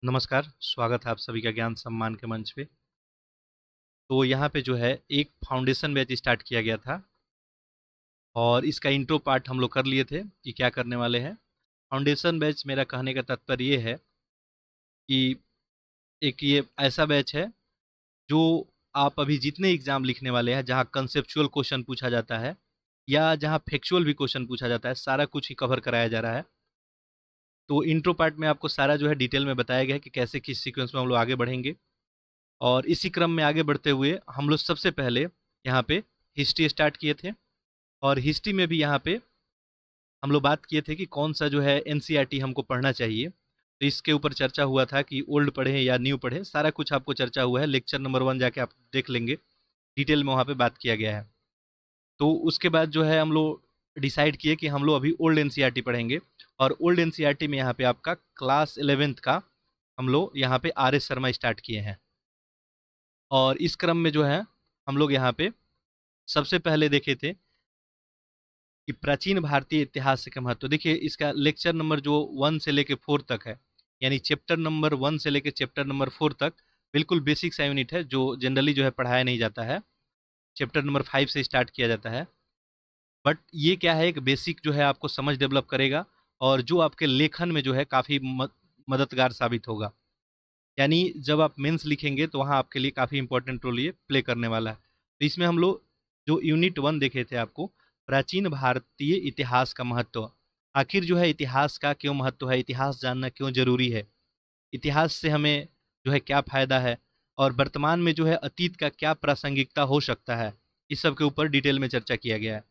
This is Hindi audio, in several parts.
नमस्कार, स्वागत है आप सभी का ज्ञान सम्मान के मंच पे। तो यहाँ पे जो है एक फाउंडेशन बैच स्टार्ट किया गया था और इसका इंट्रो पार्ट हम लोग कर लिए थे कि क्या करने वाले हैं। फाउंडेशन बैच मेरा कहने का तात्पर्य ये है कि एक ये ऐसा बैच है जो आप अभी जितने एग्ज़ाम लिखने वाले हैं, जहाँ कंसेप्चुअल क्वेश्चन पूछा जाता है या जहाँ फैक्चुअल भी क्वेश्चन पूछा जाता है, सारा कुछ ही कवर कराया जा रहा है। तो इंट्रो पार्ट में आपको सारा जो है डिटेल में बताया गया है कि कैसे किस सीक्वेंस में हम लोग आगे बढ़ेंगे। और इसी क्रम में आगे बढ़ते हुए हम लोग सबसे पहले यहाँ पे हिस्ट्री स्टार्ट किए थे और हिस्ट्री में भी यहाँ पे हम लोग बात किए थे कि कौन सा जो है एनसीईआरटी हमको पढ़ना चाहिए। तो इसके ऊपर चर्चा हुआ था कि ओल्ड पढ़ें या न्यू पढ़ें, सारा कुछ आपको चर्चा हुआ है। लेक्चर नंबर 1 जाके आप देख लेंगे, डिटेल में वहाँ पे बात किया गया है। तो उसके बाद जो है हम लोग डिसाइड किए कि हम लोग अभी ओल्ड एनसीईआरटी पढ़ेंगे और ओल्ड एनसीईआरटी में यहाँ पे आपका क्लास 11th का हम लोग यहाँ पे आर एस शर्मा स्टार्ट किए हैं। और इस क्रम में जो है हम लोग यहाँ पे सबसे पहले देखे थे कि प्राचीन भारतीय इतिहास का महत्व। देखिए इसका लेक्चर नंबर जो 1 से लेके 4 तक है, यानी चैप्टर नंबर 1 से लेके चैप्टर नंबर 4 तक बिल्कुल बेसिक सा यूनिट है जो जनरली जो है पढ़ाया नहीं जाता है। चैप्टर नंबर 5 से स्टार्ट किया जाता है। बट ये क्या है, एक बेसिक जो है आपको समझ डेवलप करेगा और जो आपके लेखन में जो है काफ़ी मददगार साबित होगा। यानी जब आप मेंस लिखेंगे तो वहाँ आपके लिए काफ़ी इंपॉर्टेंट रोल ये प्ले करने वाला है। तो इसमें हम लोग जो यूनिट 1 देखे थे आपको, प्राचीन भारतीय इतिहास का महत्व। आखिर जो है इतिहास का क्यों महत्व है, इतिहास जानना क्यों ज़रूरी है, इतिहास से हमें जो है क्या फ़ायदा है और वर्तमान में जो है अतीत का क्या प्रासंगिकता हो सकता है, इस सब के ऊपर डिटेल में चर्चा किया गया है।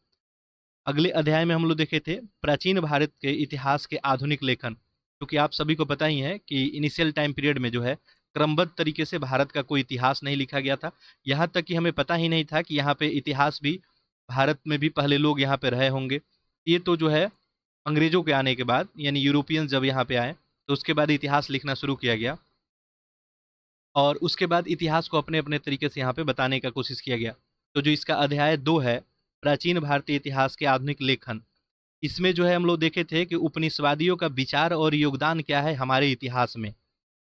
अगले अध्याय में हम लोग देखे थे प्राचीन भारत के इतिहास के आधुनिक लेखन। क्योंकि आप सभी को पता ही है कि इनिशियल टाइम पीरियड में जो है क्रमबद्ध तरीके से भारत का कोई इतिहास नहीं लिखा गया था। यहाँ तक कि हमें पता ही नहीं था कि यहाँ पे इतिहास भी, भारत में भी पहले लोग यहाँ पे रहे होंगे। ये तो जो है अंग्रेजों के आने के बाद, यानी यूरोपियंस जब यहाँ पे आए तो उसके बाद इतिहास लिखना शुरू किया गया और उसके बाद इतिहास को अपने अपने तरीके से यहाँ पे बताने का कोशिश किया गया। तो जो इसका अध्याय 2 है, प्राचीन भारतीय इतिहास के आधुनिक लेखन, इसमें जो है हम लोग देखे थे कि उपनिषदवादियों का विचार और योगदान क्या है हमारे इतिहास में।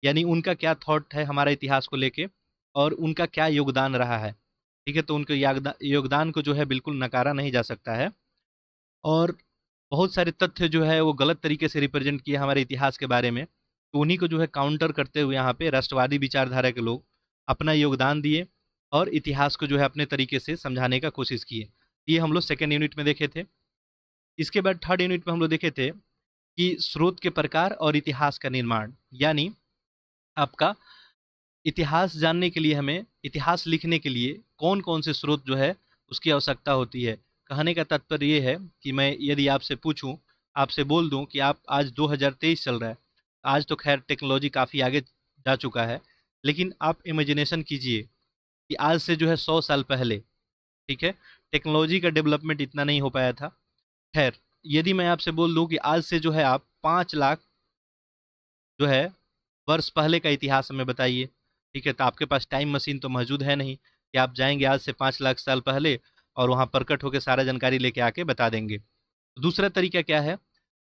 यानी उनका क्या थॉट है हमारे इतिहास को लेके और उनका क्या योगदान रहा है। ठीक है, तो उनके योगदान को जो है बिल्कुल नकारा नहीं जा सकता है। और बहुत सारे तथ्य जो है वो गलत तरीके से रिप्रेजेंट किए हमारे इतिहास के बारे में। तो उन्हीं को जो है काउंटर करते हुए यहाँ पे राष्ट्रवादी विचारधारा के लोग अपना योगदान दिए और इतिहास को जो है अपने तरीके से समझाने का कोशिश किए। ये हम लोग सेकेंड यूनिट में देखे थे। इसके बाद थर्ड यूनिट में हम लोग देखे थे कि स्रोत के प्रकार और इतिहास का निर्माण। यानी आपका इतिहास जानने के लिए, हमें इतिहास लिखने के लिए कौन कौन से स्रोत जो है उसकी आवश्यकता होती है। कहने का तात्पर्य ये है कि मैं यदि आपसे पूछूं, आपसे बोल दूं कि आप आज 2023 चल रहा है, आज तो खैर टेक्नोलॉजी काफ़ी आगे जा चुका है, लेकिन आप इमेजिनेशन कीजिए कि आज से जो है 100 साल पहले, ठीक है, टेक्नोलॉजी का डेवलपमेंट इतना नहीं हो पाया था। खैर, यदि मैं आपसे बोल दूं कि आज से जो है आप 5 लाख जो है वर्ष पहले का इतिहास हमें बताइए, ठीक है, तो आपके पास टाइम मशीन तो मौजूद है नहीं कि आप जाएंगे आज से 5 लाख साल पहले और वहाँ प्रकट होकर सारा जानकारी लेके आके बता देंगे। दूसरा तरीका क्या है,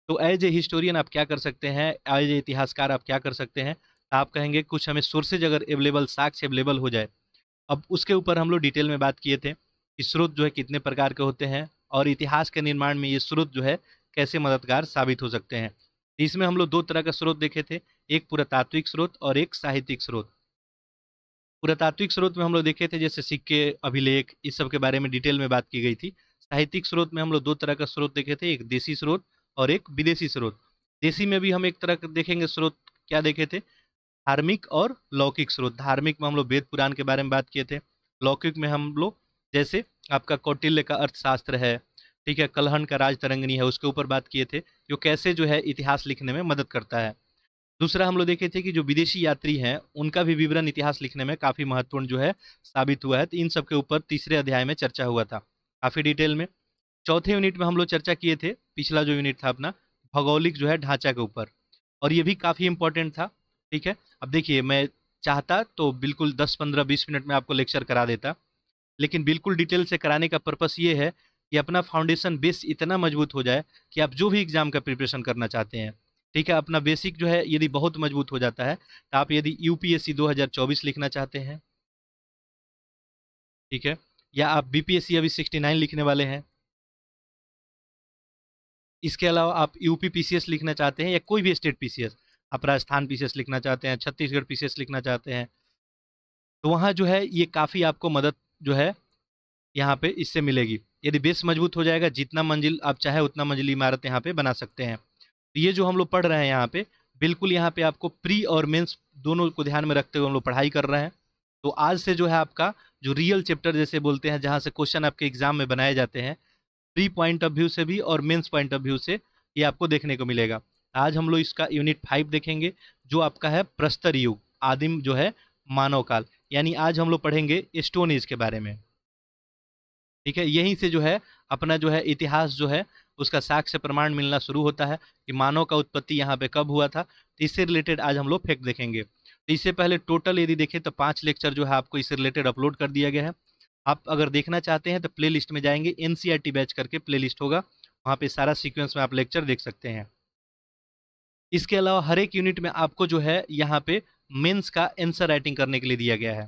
तो एज ए हिस्टोरियन आप क्या कर सकते हैं, एज ए इतिहासकार आप क्या कर सकते हैं, आप कहेंगे कुछ हमें सोर्सेज अगर अवेलेबल, साक्ष्य अवेलेबल हो जाए। अब उसके ऊपर हम लोग डिटेल में बात किए थे कि स्रोत जो है कितने प्रकार के होते हैं और इतिहास के निर्माण में ये स्रोत जो है कैसे मददगार साबित हो सकते हैं। इसमें हम लोग दो तरह का स्रोत देखे थे, एक पुरातात्विक स्रोत और एक साहित्यिक स्रोत। पुरातात्विक स्रोत में हम लोग देखे थे जैसे सिक्के, अभिलेख, इस सब के बारे में डिटेल में बात की गई थी। साहित्यिक स्रोत में हम लोग दो तरह का स्रोत देखे थे, एक देसी स्रोत और एक विदेशी स्रोत। देसी में भी हम एक तरह का देखेंगे स्रोत, क्या देखे थे, धार्मिक और लौकिक स्रोत। धार्मिक में हम लोग वेद पुराण के बारे में बात किए थे। लौकिक में हम लोग जैसे आपका कौटिल्य का अर्थशास्त्र है, ठीक है, कलहन का राजतरंगिणी है, उसके ऊपर बात किए थे, जो कैसे जो है इतिहास लिखने में मदद करता है। दूसरा हम लोग देखे थे कि जो विदेशी यात्री हैं उनका भी विवरण इतिहास लिखने में काफ़ी महत्वपूर्ण जो है साबित हुआ है। तो इन सब के ऊपर तीसरे अध्याय में चर्चा हुआ था काफ़ी डिटेल में। चौथे यूनिट में हम लोग चर्चा किए थे, पिछला जो यूनिट था अपना, भौगोलिक जो है ढांचा के ऊपर, और ये भी काफ़ी इंपॉर्टेंट था। ठीक है, अब देखिए मैं चाहता तो बिल्कुल 10 15 20 मिनट में आपको लेक्चर करा देता, लेकिन बिल्कुल डिटेल से कराने का पर्पस ये है कि अपना फाउंडेशन बेस इतना मजबूत हो जाए कि आप जो भी एग्ज़ाम का प्रिपरेशन करना चाहते हैं, ठीक है, अपना बेसिक जो है यदि बहुत मजबूत हो जाता है, तो आप यदि यूपीएससी 2024 लिखना चाहते हैं, ठीक है, या आप बीपीएससी अभी 69 लिखने वाले हैं, इसके अलावा आप यूपी पीसीएस लिखना चाहते हैं या कोई भी स्टेट पीसीएस, आप राजस्थान पीसीएस लिखना चाहते हैं, छत्तीसगढ़ पीसीएस लिखना चाहते हैं, तो वहाँ जो है ये काफ़ी आपको मदद जो है यहाँ पे इससे मिलेगी। यदि बेस मजबूत हो जाएगा, जितना मंजिल आप चाहे उतना मंजिली इमारत यहाँ पे बना सकते हैं। तो ये जो हम लोग पढ़ रहे हैं यहाँ पे, बिल्कुल यहाँ पे आपको प्री और मेंस दोनों को ध्यान में रखते हुए हम लोग पढ़ाई कर रहे हैं। तो आज से जो है आपका जो रियल चैप्टर जैसे बोलते हैं, जहाँ से क्वेश्चन आपके एग्जाम में बनाए जाते हैं, प्री पॉइंट ऑफ व्यू से भी और मेंस पॉइंट ऑफ व्यू से, ये आपको देखने को मिलेगा। आज हम लोग इसका यूनिट 5 देखेंगे, जो आपका है प्रस्तर युग, आदिम जो है मानव काल, यानी आज हम लोग पढ़ेंगे स्टोन एज के बारे में। ठीक है, यहीं से जो है अपना जो है इतिहास जो है उसका साक्ष्य प्रमाण मिलना शुरू होता है कि मानव का उत्पत्ति यहाँ पे कब हुआ था। तो इससे रिलेटेड आज हम लोग फैक्ट देखेंगे। तो इससे पहले टोटल यदि देखें तो 5 लेक्चर जो है आपको इससे रिलेटेड अपलोड कर दिया गया है। आप अगर देखना चाहते हैं तो प्ले लिस्ट में जाएंगे, एनसीईआरटी बैच करके प्ले लिस्ट होगा, वहाँ पे सारा सीक्वेंस में आप लेक्चर देख सकते हैं। इसके अलावा हर एक यूनिट में आपको जो है यहाँ पे मेंस का आंसर राइटिंग करने के लिए दिया गया है।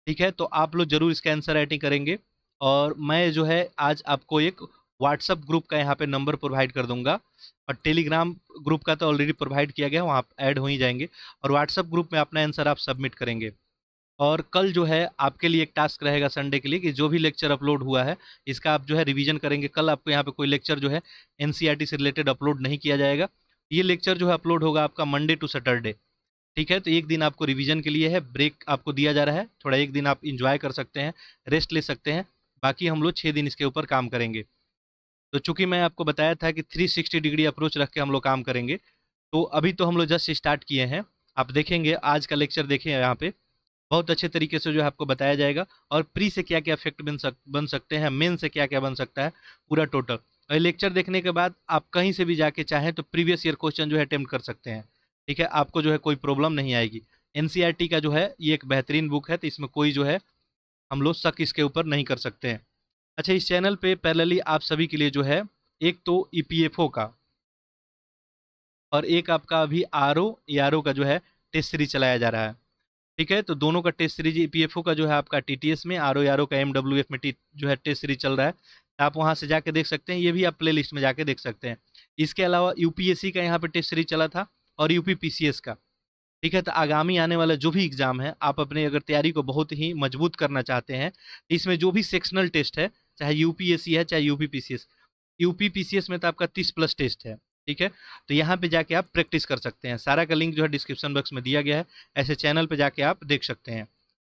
ठीक है, तो आप लोग जरूर इसका आंसर राइटिंग करेंगे। और मैं जो है आज आपको एक व्हाट्सअप ग्रुप का यहाँ पे नंबर प्रोवाइड कर दूंगा, और टेलीग्राम ग्रुप का तो ऑलरेडी प्रोवाइड किया गया है, वहाँ आप ऐड हो ही जाएंगे, और व्हाट्सअप ग्रुप में अपना आंसर आप सबमिट करेंगे। और कल जो है आपके लिए एक टास्क रहेगा संडे के लिए, कि जो भी लेक्चर अपलोड हुआ है इसका आप जो है रिवीजन करेंगे। कल आपको यहाँ पे कोई लेक्चर जो है एनसीईआरटी से रिलेटेड अपलोड नहीं किया जाएगा। ये लेक्चर जो है अपलोड होगा आपका मंडे टू सैटरडे। ठीक है, तो एक दिन आपको रिवीजन के लिए है, ब्रेक आपको दिया जा रहा है, थोड़ा एक दिन आप इंजॉय कर सकते हैं, रेस्ट ले सकते हैं। बाकी हम लोग 6 दिन इसके ऊपर काम करेंगे। तो चूंकि मैं आपको बताया था कि 360 डिग्री अप्रोच रख के हम लोग काम करेंगे, तो अभी तो हम लोग जस्ट स्टार्ट किए हैं। आप देखेंगे आज का लेक्चर, देखें यहाँ पे बहुत अच्छे तरीके से जो है आपको बताया जाएगा, और प्री से क्या क्या इफेक्ट बन सकते हैं, मेन से क्या क्या बन सकता है, पूरा टोटल। और लेक्चर देखने के बाद आप कहीं से भी जाके चाहें तो प्रीवियस ईयर क्वेश्चन जो है अटेम्प्ट कर सकते हैं। ठीक है, आपको जो है कोई प्रॉब्लम नहीं आएगी। एनसीईआरटी का जो है ये एक बेहतरीन बुक है, तो इसमें कोई जो है हम लोग शक इसके ऊपर नहीं कर सकते हैं। अच्छा, इस चैनल पे पैरेलली आप सभी के लिए जो है एक तो ईपीएफओ का और एक आपका अभी आरओ का जो है टेस्ट सीरीज चलाया जा रहा है। ठीक है, तो दोनों का टेस्ट सीरीज, ईपीएफओ का जो है आपका टीटीएस में, आरओ का एमडब्ल्यूएफ में जो है टेस्ट सीरीज चल रहा है, तो आप वहाँ से जाके देख सकते हैं। ये भी आप प्ले लिस्ट में जाके देख सकते हैं। इसके अलावा यूपीएससी का यहाँ पे टेस्ट सीरीज चला था, और यूपी पीसीएस का। ठीक है, तो आगामी आने वाला जो भी एग्जाम है, आप अपने अगर तैयारी को बहुत ही मजबूत करना चाहते हैं, इसमें जो भी सेक्शनल टेस्ट है, चाहे यूपीएससी है चाहे यूपी पीसीएस में तो आपका 30+ टेस्ट है। ठीक है, तो यहाँ पे जाके आप प्रैक्टिस कर सकते हैं। सारा का लिंक जो है डिस्क्रिप्शन बॉक्स में दिया गया है, ऐसे चैनल पे जाके आप देख सकते हैं।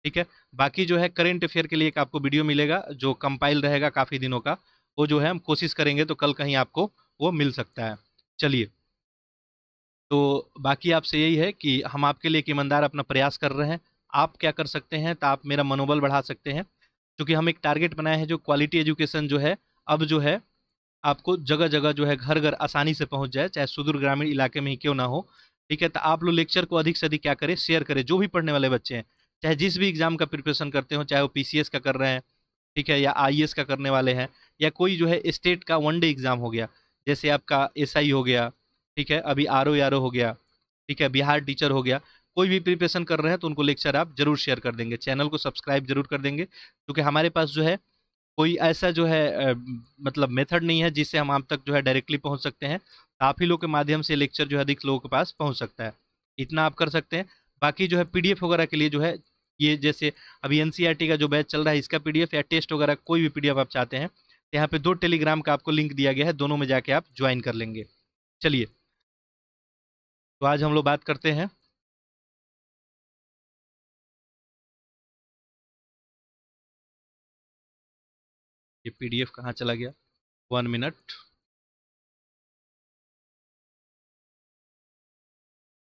ठीक है, बाकी जो है करेंट अफेयर के लिए एक आपको वीडियो मिलेगा जो कंपाइल रहेगा काफ़ी दिनों का, वो जो है हम कोशिश करेंगे तो कल कहीं आपको वो मिल सकता है। चलिए, तो बाकी आपसे यही है कि हम आपके लिए एक ईमानदार अपना प्रयास कर रहे हैं। आप क्या कर सकते हैं, तो आप मेरा मनोबल बढ़ा सकते हैं, क्योंकि हम एक टारगेट बनाए हैं जो क्वालिटी एजुकेशन जो है अब जो है आपको जगह जगह जो है घर घर आसानी से पहुंच जाए, चाहे सुदूर ग्रामीण इलाके में ही क्यों ना हो। ठीक है, तो आप लोग लेक्चर को अधिक से अधिक क्या करें, शेयर करें। जो भी पढ़ने वाले बच्चे हैं, चाहे जिस भी एग्जाम का प्रिपरेशन करते हो, चाहे वो पीसीएस का कर रहे हैं, ठीक है, या आईएएस का करने वाले हैं, या कोई जो है स्टेट का वनडे एग्जाम हो गया, जैसे आपका एसआई हो गया, ठीक है, अभी आरओ हो गया, ठीक है, बिहार टीचर हो गया, कोई भी प्रिपरेशन कर रहे हैं तो उनको लेक्चर आप जरूर शेयर कर देंगे, चैनल को सब्सक्राइब जरूर कर देंगे, क्योंकि हमारे पास जो है कोई ऐसा जो है मतलब मेथड नहीं है जिससे हम आप तक जो है डायरेक्टली पहुंच सकते हैं। आप ही लोग के माध्यम से लेक्चर जो है अधिक लोगों के पास पहुंच सकता है, इतना आप कर सकते हैं। बाकी जो है पीडीएफ वगैरह के लिए जो है, ये जैसे अभी एनसीईआरटी का जो बैच चल रहा है इसका पीडीएफ, या टेस्ट वगैरह कोई भी पीडीएफ आप चाहते हैं, तो यहाँ पे 2 टेलीग्राम का आपको लिंक दिया गया है, दोनों में जाके आप ज्वाइन कर लेंगे। चलिए, तो आज हम लोग बात करते हैं, ये पीडीएफ कहाँ चला गया, 1 मिनट।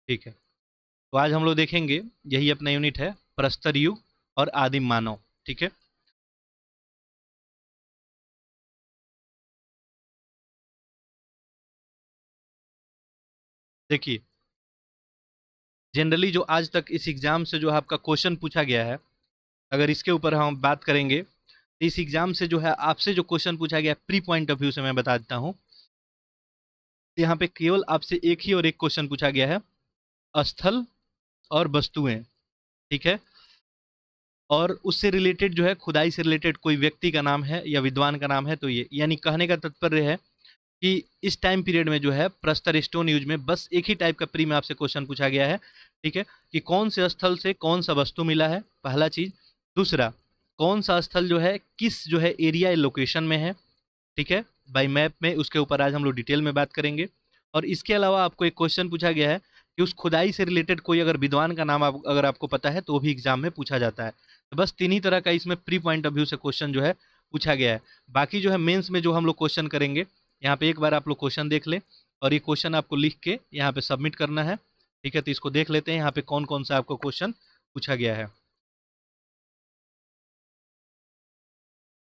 ठीक है, तो आज हम लोग देखेंगे, यही अपना यूनिट है प्रस्तर युग और आदिम मानव। ठीक है, देखिए, जनरली जो आज तक इस एग्जाम से जो है आपका क्वेश्चन पूछा गया है, अगर इसके ऊपर हम बात करेंगे, तो इस एग्जाम से जो है आपसे जो क्वेश्चन पूछा गया प्री पॉइंट ऑफ व्यू से मैं बता देता हूँ। यहाँ पे केवल आपसे एक ही और एक क्वेश्चन पूछा गया है, स्थल और वस्तुएं, ठीक है। और उससे रिलेटेड जो है, खुदाई से रिलेटेड कोई व्यक्ति का नाम है या विद्वान का नाम है, तो ये यानी कहने का तात्पर्य है कि इस टाइम पीरियड में जो है प्रस्तर स्टोन यूज में बस एक ही टाइप का प्री में आपसे क्वेश्चन पूछा गया है, ठीक है, कि कौन से स्थल से कौन सा वस्तु मिला है, पहला चीज। दूसरा, कौन सा स्थल जो है किस जो है एरिया लोकेशन में है, ठीक है, बाई मैप में, उसके ऊपर आज हम लोग डिटेल में बात करेंगे। और इसके अलावा आपको एक क्वेश्चन पूछा गया है कि उस खुदाई से रिलेटेड कोई अगर विद्वान का नाम अगर आपको पता है तो वो भी एग्जाम में पूछा जाता है। तो बस तीन ही तरह का इसमें प्री पॉइंट ऑफ व्यू से क्वेश्चन जो है पूछा गया है। बाकी जो है मेंस में जो हम लोग क्वेश्चन करेंगे, यहाँ पे एक बार आप लोग क्वेश्चन देख लें और ये क्वेश्चन आपको लिख के यहाँ पे सबमिट करना है, ठीक है। तो इसको देख लेते हैं यहाँ पे कौन कौन सा आपको क्वेश्चन पूछा गया है,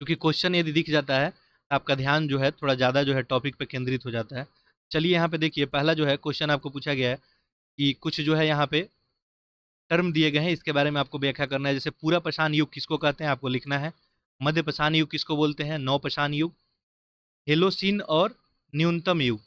क्योंकि क्वेश्चन यदि दिख जाता है तो आपका ध्यान जो है थोड़ा ज़्यादा जो है टॉपिक पे केंद्रित हो जाता है। चलिए यहाँ पे देखिए, पहला जो है क्वेश्चन आपको पूछा गया है कि कुछ जो है यहाँ पे टर्म दिए गए हैं, इसके बारे में आपको व्याख्या करना है। जैसे पूरा पाषाण युग किसको कहते हैं आपको लिखना है, मध्य पाषाण युग किसको बोलते हैं, नव पाषाण युग, हेलोसीन और न्यूनतम युग,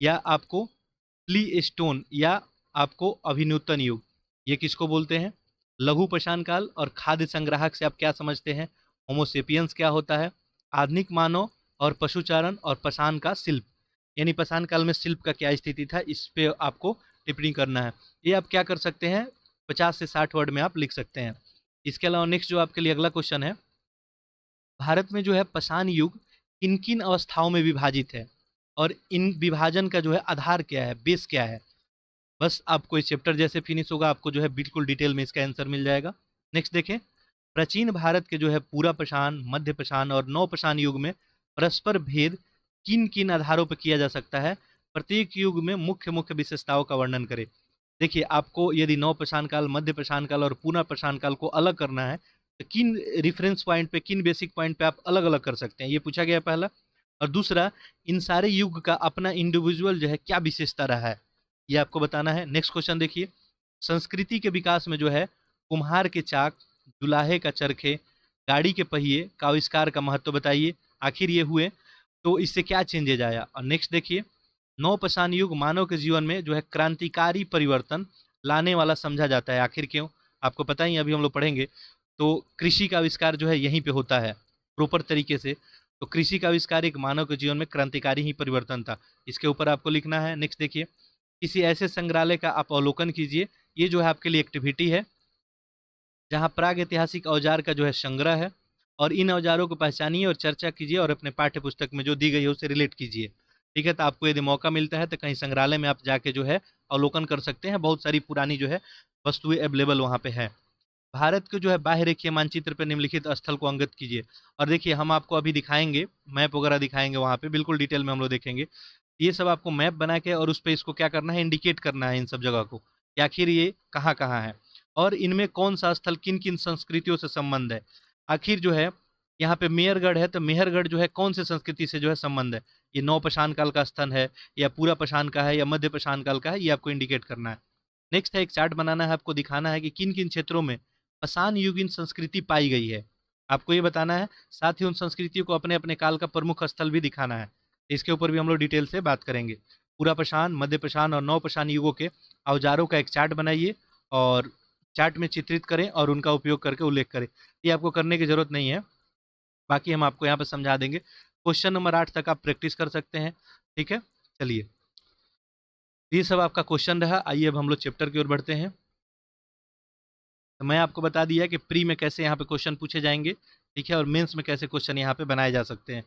या आपको प्ली स्टोन या आपको अभिनूतन युग, ये किसको बोलते हैं, लघु पाषाण काल और खाद्य संग्राहक से आप क्या समझते हैं, होमोसेपियंस क्या होता है, आधुनिक मानव और पशुचारण और पाषाण का शिल्प, यानी पाषाण काल में शिल्प का क्या स्थिति था, इस पे आपको टिप्पणी करना है। ये आप क्या कर सकते हैं, 50 से 60 वर्ड में आप लिख सकते हैं। इसके अलावा नेक्स्ट जो आपके लिए अगला क्वेश्चन है, भारत में जो है पाषाण युग किन किन अवस्थाओं में विभाजित है और इन विभाजन का जो है आधार क्या है, बेस क्या है। बस आपको इस चैप्टर जैसे फिनिश होगा आपको जो है बिल्कुल डिटेल में इसका आंसर मिल जाएगा। नेक्स्ट देखें, प्राचीन भारत के जो है पूरा पाषाण, मध्य पाषाण और नव पाषाण युग में परस्पर भेद किन किन आधारों पर किया जा सकता है, प्रत्येक युग में मुख्य मुख्य विशेषताओं का वर्णन करें। देखिए, आपको यदि नव पाषाण काल, मध्य पाषाण काल और पूरा पाषाण काल को अलग करना है तो किन रेफरेंस पॉइंट पे, किन बेसिक पॉइंट पे आप अलग अलग कर सकते हैं, ये पूछा गया है पहला। और दूसरा, इन सारे युग का अपना इंडिविजुअल जो है क्या विशेषता रहा है, ये आपको बताना है। नेक्स्ट क्वेश्चन देखिए, संस्कृति के विकास में जो है कुम्हार के चाक, जुलाहे का चरखे, गाड़ी के पहिए का आविष्कार का महत्व बताइए, आखिर ये हुए तो इससे क्या चेंजेज आया। और नेक्स्ट देखिए, नवपाषाण युग मानव के जीवन में जो है क्रांतिकारी परिवर्तन लाने वाला समझा जाता है, आखिर क्यों, आपको पता ही, अभी हम लोग पढ़ेंगे। तो कृषि का आविष्कार जो है यहीं पे होता है प्रॉपर तरीके से, तो कृषि का आविष्कार एक मानव के जीवन में क्रांतिकारी ही परिवर्तन था, इसके ऊपर आपको लिखना है। नेक्स्ट देखिए, किसी ऐसे संग्रहालय का आप अवलोकन कीजिए, ये जो है आपके लिए एक्टिविटी है जहाँ प्राग ऐतिहासिक औजार का जो है संग्रह है, और इन औजारों को पहचानिए और चर्चा कीजिए और अपने पाठ्य पुस्तक में जो दी गई है उसे रिलेट कीजिए, ठीक है। तो आपको यदि मौका मिलता है तो कहीं संग्रहालय में आप जाके जो है अवलोकन कर सकते हैं, बहुत सारी पुरानी जो है वस्तुएं अवेलेबल वहाँ पे है। भारत के जो है बाह्य रेखीय मानचित्र पर निम्नलिखित स्थल को अंकित कीजिए। और देखिए, हम आपको अभी दिखाएंगे, मैप वगैरह दिखाएंगे, वहाँ पे बिल्कुल डिटेल में हम लोग देखेंगे। ये सब आपको मैप बना के और उस पर इसको क्या करना है, इंडिकेट करना है इन सब जगह को कि आखिर ये कहाँ कहाँ है और इनमें कौन सा स्थल किन किन संस्कृतियों से संबंध है। आखिर जो है यहाँ पे मेहरगढ़ है, तो मेहरगढ़ जो है कौन से संस्कृति से जो है संबंध है, ये नौ पाषाण काल का स्थल है या पूरा पाषाण का है या मध्य पाषाण काल का है, ये आपको इंडिकेट करना है। नेक्स्ट है, एक चार्ट बनाना है, आपको दिखाना है कि किन किन क्षेत्रों में पाषाण युगीन संस्कृति पाई गई है, आपको ये बताना है। साथ ही उन संस्कृतियों को अपने अपने काल का प्रमुख स्थल भी दिखाना है, इसके ऊपर भी हम लोग डिटेल से बात करेंगे। पूरा पाषाण, मध्य पाषाण और नव पाषाण युगों के औजारों का एक चार्ट बनाइए और चार्ट में चित्रित करें और उनका उपयोग करके उल्लेख करें। ये आपको करने की जरूरत नहीं है, बाकी हम आपको यहाँ पर समझा देंगे। क्वेश्चन नंबर 8 तक आप प्रैक्टिस कर सकते हैं, ठीक है। चलिए, ये सब आपका क्वेश्चन रहा। आइए अब हम लोग चैप्टर की ओर बढ़ते हैं। तो मैं आपको बता दिया कि प्री में कैसे यहाँ पे क्वेश्चन पूछे जाएंगे, ठीक है, और मेंस में कैसे क्वेश्चन यहाँ पे बनाए जा सकते हैं।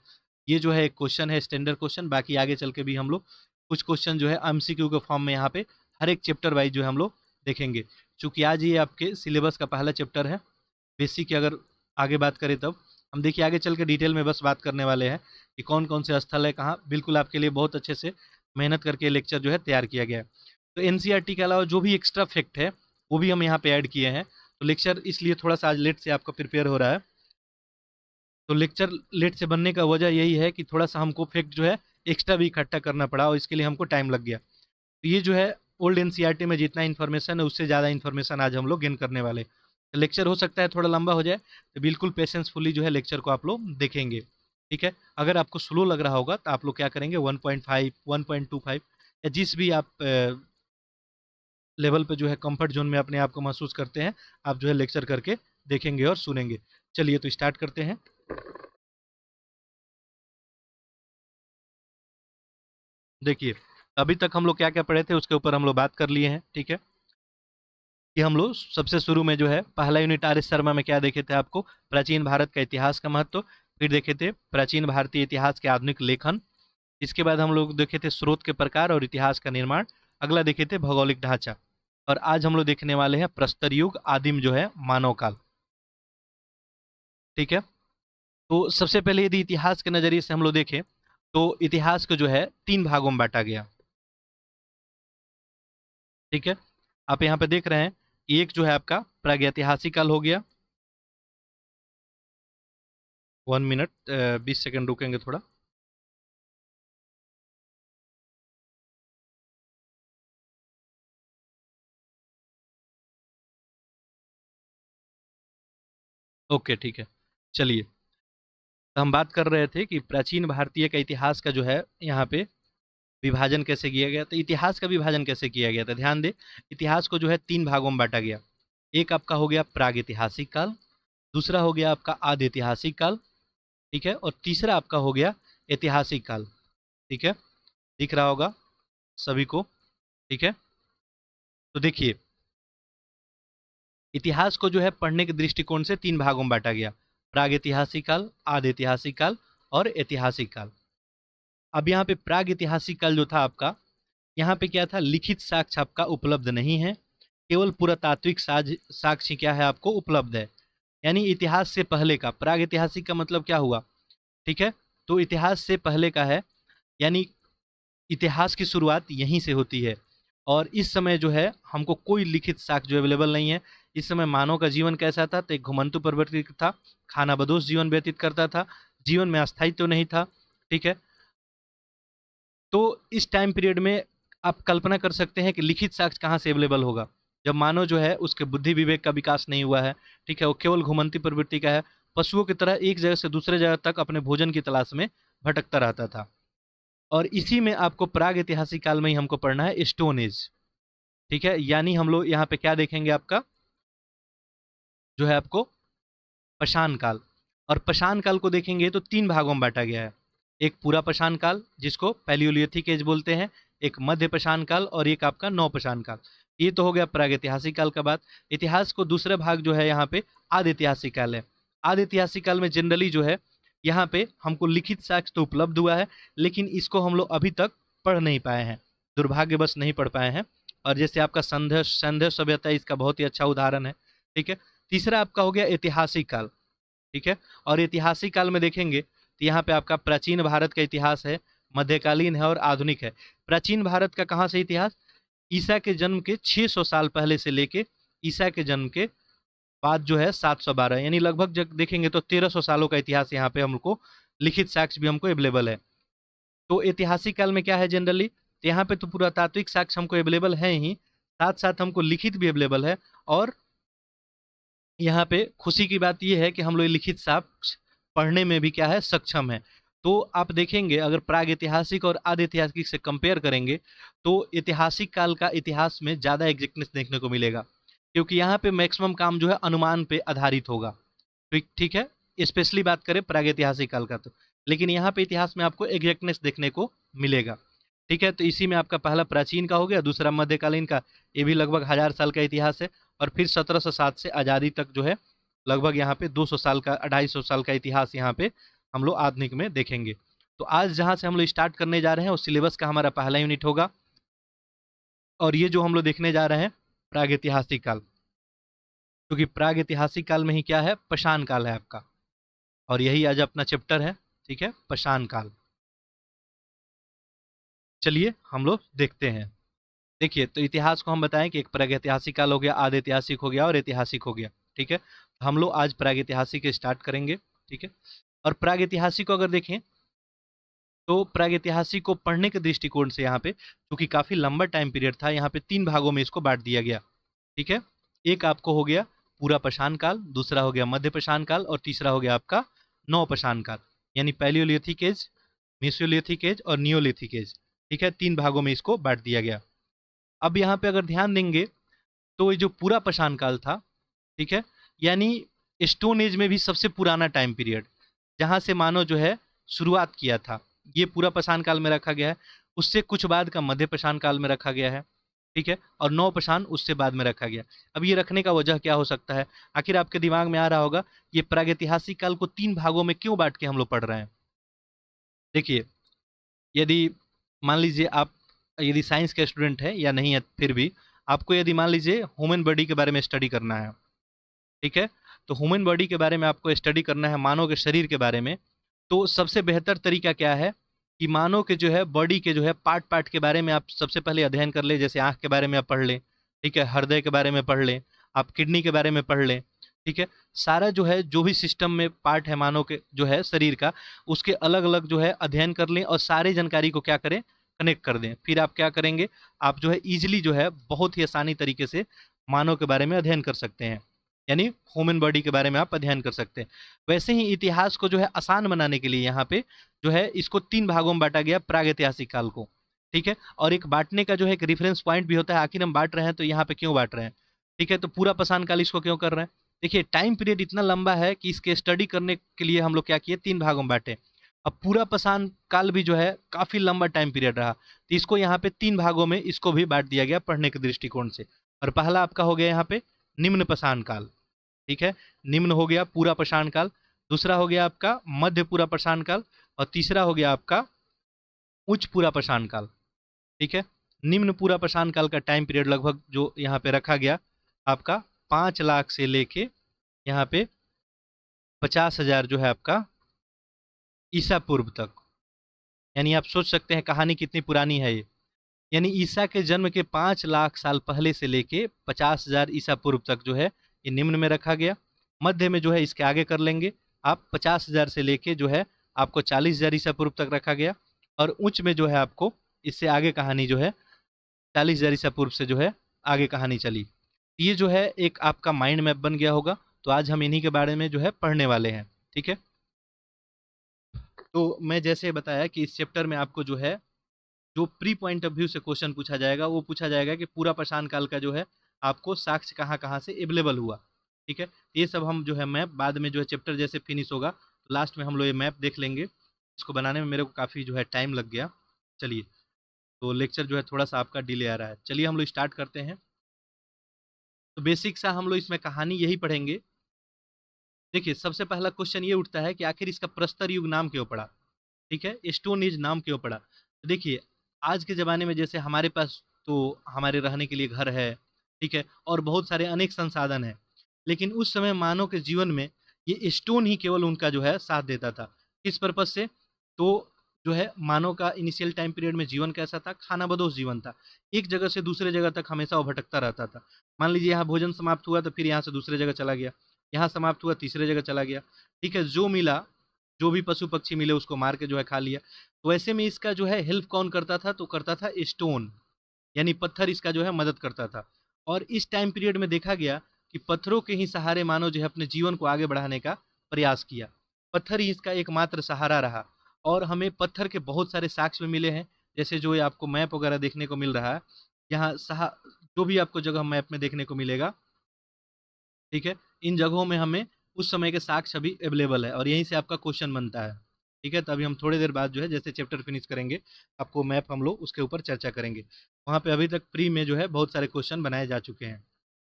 ये जो है एक क्वेश्चन है स्टैंडर्ड क्वेश्चन, बाकी आगे चल के भी हम लोग कुछ क्वेश्चन जो है एमसीक्यू के फॉर्म में यहाँ पे हर एक चैप्टर वाइज जो है हम लोग देखेंगे। चूँकि आज ये आपके सिलेबस का पहला चैप्टर है, बेसिक की अगर आगे बात करें तब हम देखिए आगे चल के डिटेल में बस बात करने वाले हैं कि कौन कौन से स्थल है कहाँ, बिल्कुल आपके लिए बहुत अच्छे से मेहनत करके लेक्चर जो है तैयार किया गया है। तो एनसीईआरटी के अलावा जो भी एक्स्ट्रा फैक्ट है वो भी हम यहाँ पे ऐड किए हैं। तो लेक्चर इसलिए थोड़ा सा आज लेट से आपका प्रिपेयर हो रहा है। तो लेक्चर लेट से बनने का वजह यही है कि थोड़ा सा हमको फैक्ट जो है एक्स्ट्रा भी इकट्ठा करना पड़ा और इसके लिए हमको टाइम लग गया। तो ये जो है ओल्ड एनसीईआरटी में जितना इन्फॉर्मेशन है उससे ज़्यादा इन्फॉर्मेशन आज हम लोग गेन करने वाले। तो लेक्चर हो सकता है थोड़ा लंबा हो जाए, तो बिल्कुल पेशेंसफुली जो है लेक्चर को आप लोग देखेंगे। ठीक है। अगर आपको स्लो लग रहा होगा तो आप लोग क्या करेंगे 1.5, 1.25 या जिस भी आप लेवल पे जो है कंफर्ट जोन में अपने आप को महसूस करते हैं, आप जो है लेक्चर करके देखेंगे और सुनेंगे। चलिए तो स्टार्ट करते हैं। देखिए, अभी तक हम लोग क्या-क्या पढ़े थे उसके ऊपर हम लोग बात कर लिए हैं, ठीक है? कि हम लोग सबसे शुरू में जो है पहला यूनिट आर एस शर्मा में क्या देखे थे आपको, प्राचीन भारत का इतिहास का महत्व। फिर देखे थे प्राचीन भारतीय इतिहास के आधुनिक लेखन। इसके बाद हम लोग देखे थे स्रोत के प्रकार और इतिहास का निर्माण। अगला देखे थे भौगोलिक ढांचा। और आज हम लोग देखने वाले हैं प्रस्तर युग, आदिम जो है मानव काल। ठीक है। तो सबसे पहले यदि इतिहास के नजरिए से हम लोग देखें तो इतिहास को जो है 3 भागों में बांटा गया। ठीक है। आप यहाँ पे देख रहे हैं, एक जो है आपका प्रागैतिहासिक काल हो गया। 1 मिनट 20 सेकंड रुकेंगे थोड़ा। ओके, ठीक है। चलिए, तो हम बात कर रहे थे कि प्राचीन भारतीय का इतिहास का जो है यहाँ पे विभाजन कैसे किया गया। तो इतिहास का विभाजन कैसे किया गया था, ध्यान दे। इतिहास को जो है 3 भागों में बांटा गया। एक आपका हो गया प्रागैतिहासिक काल, दूसरा हो गया आपका आदि ऐतिहासिक काल, ठीक है, और तीसरा आपका हो गया ऐतिहासिक काल। ठीक है, दिख रहा होगा सभी को। ठीक है। तो देखिए, इतिहास को जो है पढ़ने के दृष्टिकोण से 3 भागों में बांटा गया। प्रागैतिहासिक काल, आदि ऐतिहासिक काल और ऐतिहासिक काल। अब यहाँ पे प्रागैतिहासिक काल जो था आपका, यहाँ पे क्या था, लिखित साक्ष्य आपका उपलब्ध नहीं है, केवल पुरातात्विक साक्ष्य क्या है आपको उपलब्ध है। यानी इतिहास से पहले का, प्रागैतिहासिक का मतलब क्या हुआ, ठीक है, तो इतिहास से पहले का है, यानी इतिहास की शुरुआत यहीं से होती है। और इस समय जो है हमको कोई लिखित साक्ष्य जो अवेलेबल नहीं है। इस समय मानव का जीवन कैसा था, तो एक घुमंतु प्रवृत्ति था, खानाबदोश जीवन व्यतीत करता था, जीवन में अस्थायित्व तो नहीं था। ठीक है। तो इस टाइम पीरियड में आप कल्पना कर सकते हैं कि लिखित साक्ष्य कहाँ से अवेलेबल होगा, जब मानव जो है उसके बुद्धि विवेक का विकास नहीं हुआ है। ठीक है, वो केवल घुमंती प्रवृत्ति का है, पशुओं की तरह एक जगह से दूसरे जगह तक अपने भोजन की तलाश में भटकता रहता था। और इसी में आपको प्राग ऐतिहासिक काल में ही हमको पढ़ना है स्टोन एज। ठीक है, यानी हम लोग यहाँ पे क्या देखेंगे, आपका जो है आपको पाषाण काल। और पाषाण काल को देखेंगे तो 3 भागों में बांटा गया है। एक पूरा पाषाण काल जिसको पैलियोलिथिक एज बोलते हैं, एक मध्य पाषाण काल और एक आपका नव पाषाण काल। ये तो हो गया प्रागैतिहासिक काल का बात। इतिहास को दूसरे भाग जो है यहाँ पे आदि ऐतिहासिक काल है। आदि ऐतिहासिक काल में जनरली जो है यहाँ पे हमको लिखित साक्ष्य तो उपलब्ध हुआ है, लेकिन इसको हम लोग अभी तक पढ़ नहीं पाए हैं, दुर्भाग्यवश नहीं पढ़ पाए हैं। और जैसे आपका संध्या सभ्यता इसका बहुत ही अच्छा उदाहरण है। ठीक है। तीसरा आपका हो गया ऐतिहासिक काल। ठीक है। और ऐतिहासिक काल में देखेंगे तो यहाँ पे आपका प्राचीन भारत का इतिहास है, मध्यकालीन है और आधुनिक है। प्राचीन भारत का कहाँ से इतिहास, ईसा के जन्म के 600 साल पहले से लेके ईसा के जन्म के बाद जो है 712, यानी लगभग जब देखेंगे तो 1300 सालों का इतिहास यहाँ पे हमको लिखित साक्ष्य भी हमको अवेलेबल है। तो ऐतिहासिक काल में क्या है जनरली, तो यहाँ पे तो पुरातात्विक साक्ष्य हमको अवेलेबल है ही, साथ साथ हमको लिखित भी अवेलेबल है। और यहाँ पे खुशी की बात यह है कि हम लोग लिखित साक्ष्य पढ़ने में भी क्या है, सक्षम है। तो आप देखेंगे अगर प्राग ऐतिहासिक और आदि ऐतिहासिक से कंपेयर करेंगे तो ऐतिहासिक काल का इतिहास में ज़्यादा एग्जैक्टनेस देखने को मिलेगा, क्योंकि यहाँ पे मैक्सिमम काम जो है अनुमान पे आधारित होगा। ठीक ठीक है, स्पेशली बात करें प्राग ऐतिहासिक काल का तो, लेकिन यहाँ पे इतिहास में आपको एग्जैक्टनेस देखने को मिलेगा। ठीक है, तो इसी में आपका पहला प्राचीन का हो गया, दूसरा मध्यकालीन का, ये भी लगभग 1000 साल का इतिहास है। और फिर 1707 से आज़ादी तक जो है लगभग यहाँ पे 200 साल का, 250 साल का इतिहास यहाँ पे हम लोग आधुनिक में देखेंगे। तो आज जहाँ से हम लोग स्टार्ट करने जा रहे हैं उस सिलेबस का हमारा पहला यूनिट होगा। और ये जो हम लोग देखने जा रहे हैं प्रागैतिहासिक काल, क्योंकि प्रागैतिहासिक काल में ही क्या है, पाषाण काल है आपका, और यही आज अपना चैप्टर है। ठीक है, पाषाण काल। चलिए हम लोग देखते हैं। देखिए, तो इतिहास को हम बताएं कि एक प्रागैतिहासिक काल हो गया, आदि ऐतिहासिक हो गया और ऐतिहासिक हो गया। ठीक है, हम लोग आज प्रागैतिहासिक स्टार्ट करेंगे। ठीक है, और प्रागैतिहासिक को अगर देखें तो प्रागैतिहासिक को पढ़ने के दृष्टिकोण से यहाँ पे, क्योंकि काफ़ी लंबा टाइम पीरियड था, यहाँ पे 3 भागों में इसको बांट दिया गया। ठीक है, एक आपको हो गया पूरा पाषाण काल, दूसरा हो गया मध्य पाषाण काल और तीसरा हो गया आपका नव पाषाण काल। यानी पैलियोलिथिक एज, मेसोलिथिक एज और नियोलिथिक एज। ठीक है, 3 भागों में इसको बांट दिया गया। अब यहाँ पे अगर ध्यान देंगे तो ये जो पूरा पाषाण काल था, ठीक है, यानी स्टोन एज में भी सबसे पुराना टाइम पीरियड जहाँ से मानव जो है शुरुआत किया था, ये पूरा पाषाण काल में रखा गया है। उससे कुछ बाद का मध्य पाषाण काल में रखा गया है, ठीक है, और नौ पाषाण उससे बाद में रखा गया। अब ये रखने का वजह क्या हो सकता है? आखिर आपके दिमाग में आ रहा होगा ये प्रागैतिहासिक काल को 3 भागों में क्यों बांट के हम लोग पढ़ रहे हैं। देखिए, यदि मान लीजिए आप यदि साइंस के स्टूडेंट हैं या नहीं है, फिर भी आपको यदि मान लीजिए ह्यूमन बॉडी के बारे में स्टडी करना है, ठीक है, तो ह्यूमन बॉडी के बारे में आपको स्टडी करना है, मानव के शरीर के बारे में, तो सबसे बेहतर तरीका क्या है कि मानव के जो है बॉडी के जो है पार्ट पार्ट के बारे में आप सबसे पहले अध्ययन कर ले। जैसे आँख के बारे में आप पढ़ लें, ठीक है, हृदय के बारे में पढ़ लें, आप किडनी के बारे में पढ़ लें, ठीक है, सारा जो है जो भी सिस्टम में पार्ट है मानव के जो है शरीर का, उसके अलग अलग जो है अध्ययन कर लें और सारे जानकारी को क्या करें, कनेक्ट कर दें। फिर आप क्या करेंगे, आप जो है ईजिली जो है बहुत ही आसानी तरीके से मानव के बारे में अध्ययन कर सकते हैं, यानी ह्यूमन बॉडी के बारे में आप अध्ययन कर सकते हैं। वैसे ही इतिहास को जो है आसान बनाने के लिए यहाँ पे जो है इसको 3 भागों में बांटा गया प्रागैतिहासिक काल को, ठीक है, और एक बांटने का जो है एक रेफरेंस पॉइंट भी होता है, आखिर हम बांट रहे हैं तो यहाँ पे क्यों बांट रहे हैं, ठीक है, तो पूरा पाषाण काल इसको क्यों कर रहे हैं। देखिए, टाइम पीरियड इतना लंबा है कि इसके स्टडी करने के लिए हम लोग क्या किए, 3 भागों में बांटे। अब पूरा पाषाण काल भी जो है काफी लंबा टाइम पीरियड रहा, तो इसको यहाँ पे 3 भागों में इसको भी बांट दिया गया पढ़ने के दृष्टिकोण से। और पहला आपका हो गया यहाँ पे निम्न पाषाण काल, ठीक है, निम्न हो गया पूरा पाषाण काल, दूसरा हो गया आपका मध्य पूरा पाषाण काल, और तीसरा हो गया आपका उच्च पूरा पाषाण काल, ठीक है। निम्न पूरा पाषाण काल का टाइम पीरियड लगभग जो यहाँ पे रखा गया आपका 5 लाख से लेके यहाँ पे 50,000 जो है आपका ईसा पूर्व तक। यानी आप सोच सकते हैं कहानी कितनी पुरानी है ये। यानी ईसा के जन्म के 5 लाख साल पहले से लेके 50,000 ईसा पूर्व तक जो है ये निम्न में रखा गया। मध्य में जो है इसके आगे कर लेंगे आप, 50,000 से लेके जो है आपको 40,000 ईसा पूर्व तक रखा गया। और उच्च में जो है आपको इससे आगे कहानी जो है 40,000 ईसा पूर्व से जो है आगे कहानी चली। ये जो है एक आपका माइंड मैप बन गया होगा। तो आज हम इन्हीं के बारे में जो है पढ़ने वाले हैं, ठीक है। तो मैं जैसे बताया कि इस चैप्टर में आपको जो है जो प्री पॉइंट ऑफ व्यू से क्वेश्चन पूछा जाएगा वो पूछा जाएगा कि पूरा पाषाण काल का जो है आपको साक्ष्य कहाँ कहाँ से अवेलेबल हुआ, ठीक है। ये सब हम जो है मैप बाद में जो है चैप्टर जैसे फिनिश होगा तो लास्ट में हम लोग ये मैप देख लेंगे। इसको बनाने में मेरे को काफ़ी जो है टाइम लग गया। चलिए, तो लेक्चर जो है थोड़ा सा आपका डिले आ रहा है। चलिए हम लोग स्टार्ट करते हैं। तो बेसिक सा हम लोग इसमें कहानी यही पढ़ेंगे। देखिए, सबसे पहला क्वेश्चन ये उठता है कि आखिर इसका प्रस्तर युग नाम क्यों पड़ा, ठीक है, स्टोन एज नाम क्यों पड़ा। तो देखिए, आज के ज़माने में जैसे हमारे पास तो हमारे रहने के लिए घर है, ठीक है, और बहुत सारे अनेक संसाधन हैं, लेकिन उस समय मानव के जीवन में ये स्टोन ही केवल उनका जो है साथ देता था। किस पर्पज से? तो जो है मानव का इनिशियल टाइम पीरियड में जीवन कैसा था, खाना बदोश जीवन था। एक जगह से दूसरे जगह तक हमेशा वो भटकता रहता था। मान लीजिए यहाँ भोजन समाप्त हुआ तो फिर यहाँ से दूसरे जगह चला गया, यहाँ समाप्त हुआ तीसरे जगह चला गया, ठीक है, जो मिला जो भी पशु पक्षी मिले उसको मार के जो है खा लिया। तो ऐसे में इसका जो है हेल्प कौन करता था, तो करता था स्टोन, यानी पत्थर इसका जो है मदद करता था। और इस टाइम पीरियड में देखा गया कि पत्थरों के ही सहारे मानव जो है अपने जीवन को आगे बढ़ाने का प्रयास किया। पत्थर ही इसका एकमात्र सहारा रहा। और हमें पत्थर के बहुत सारे साक्ष्य मिले हैं, जैसे जो ये आपको मैप वगैरह देखने को मिल रहा है, यहाँ जो भी आपको जगह मैप में देखने को मिलेगा, ठीक है, इन जगहों में हमें उस समय के साक्ष्य अभी अवेलेबल है और यहीं से आपका क्वेश्चन बनता है, ठीक है। तो अभी हम थोड़ी देर बाद जो है जैसे चैप्टर फिनिश करेंगे आपको मैप हम लोग उसके ऊपर चर्चा करेंगे। वहाँ पे अभी तक प्री में जो है बहुत सारे क्वेश्चन बनाए जा चुके हैं,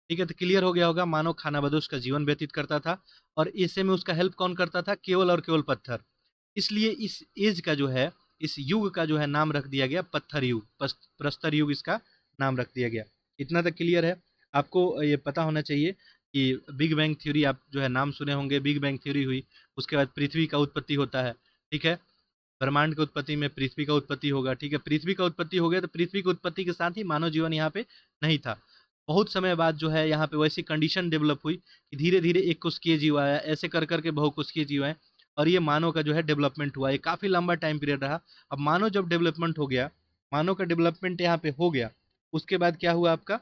ठीक है। तो क्लियर हो गया होगा, मानव खानाबदोश का जीवन व्यतीत करता था और ऐसे में उसका हेल्प कौन करता था, केवल और केवल पत्थर। इसलिए इस एज का जो है, इस युग का जो है नाम रख दिया गया पत्थर युग, प्रस्तर युग इसका नाम रख दिया गया। इतना तक क्लियर है। आपको ये पता होना चाहिए कि बिग बैंग थ्योरी आप जो है नाम सुने होंगे। बिग बैंग थ्योरी हुई, उसके बाद पृथ्वी का उत्पत्ति होता है, ठीक है। ब्रह्मांड की उत्पत्ति में पृथ्वी का उत्पत्ति होगा, ठीक है। पृथ्वी का उत्पत्ति हो गया तो पृथ्वी की उत्पत्ति के साथ ही मानव जीवन यहाँ पे नहीं था। बहुत समय बाद जो है यहाँ पे वैसी कंडीशन डेवलप हुई कि धीरे धीरे एक कोशिकीय जीव आया, ऐसे कर करके बहुकोशिकीय जीव आए और ये मानव का जो है डेवलपमेंट हुआ। ये काफ़ी लंबा टाइम पीरियड रहा। अब मानव जब डेवलपमेंट हो गया, मानव का डेवलपमेंट यहाँ पे हो गया, उसके बाद क्या हुआ आपका,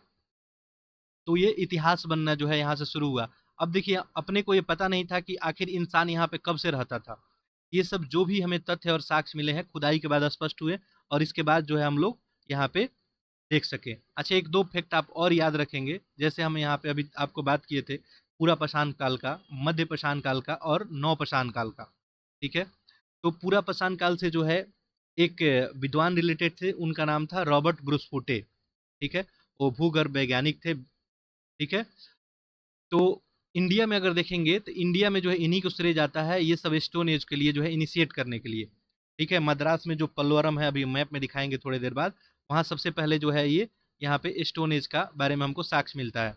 तो ये इतिहास बनना जो है यहाँ से शुरू हुआ। अब देखिए, अपने को ये पता नहीं था कि आखिर इंसान यहाँ पे कब से रहता था। ये सब जो भी हमें तथ्य और साक्ष्य मिले हैं खुदाई के बाद स्पष्ट हुए, और इसके बाद जो है हम लोग यहाँ पे देख सके। अच्छा, एक दो फैक्ट आप और याद रखेंगे, जैसे हम यहाँ पे अभी आपको बात किए थे पूरा पाषाण काल का, मध्य पाषाण काल का और नव पाषाण काल का। ठीक है, तो पूरा पाषाण काल से जो है एक विद्वान रिलेटेड थे, उनका नाम था रॉबर्ट ब्रूसफूटे। ठीक है, वो भूगर्भ वैज्ञानिक थे। ठीक है, तो इंडिया में अगर देखेंगे तो इंडिया में जो है इन्हीं को श्रेय जाता है ये सब स्टोन एज के लिए जो है इनिशिएट करने के लिए। ठीक है, मद्रास में जो पल्लवरम है, अभी मैप में दिखाएंगे थोड़ी देर बाद, वहाँ सबसे पहले जो है ये यहाँ पे स्टोन एज का बारे में हमको साक्ष्य मिलता है।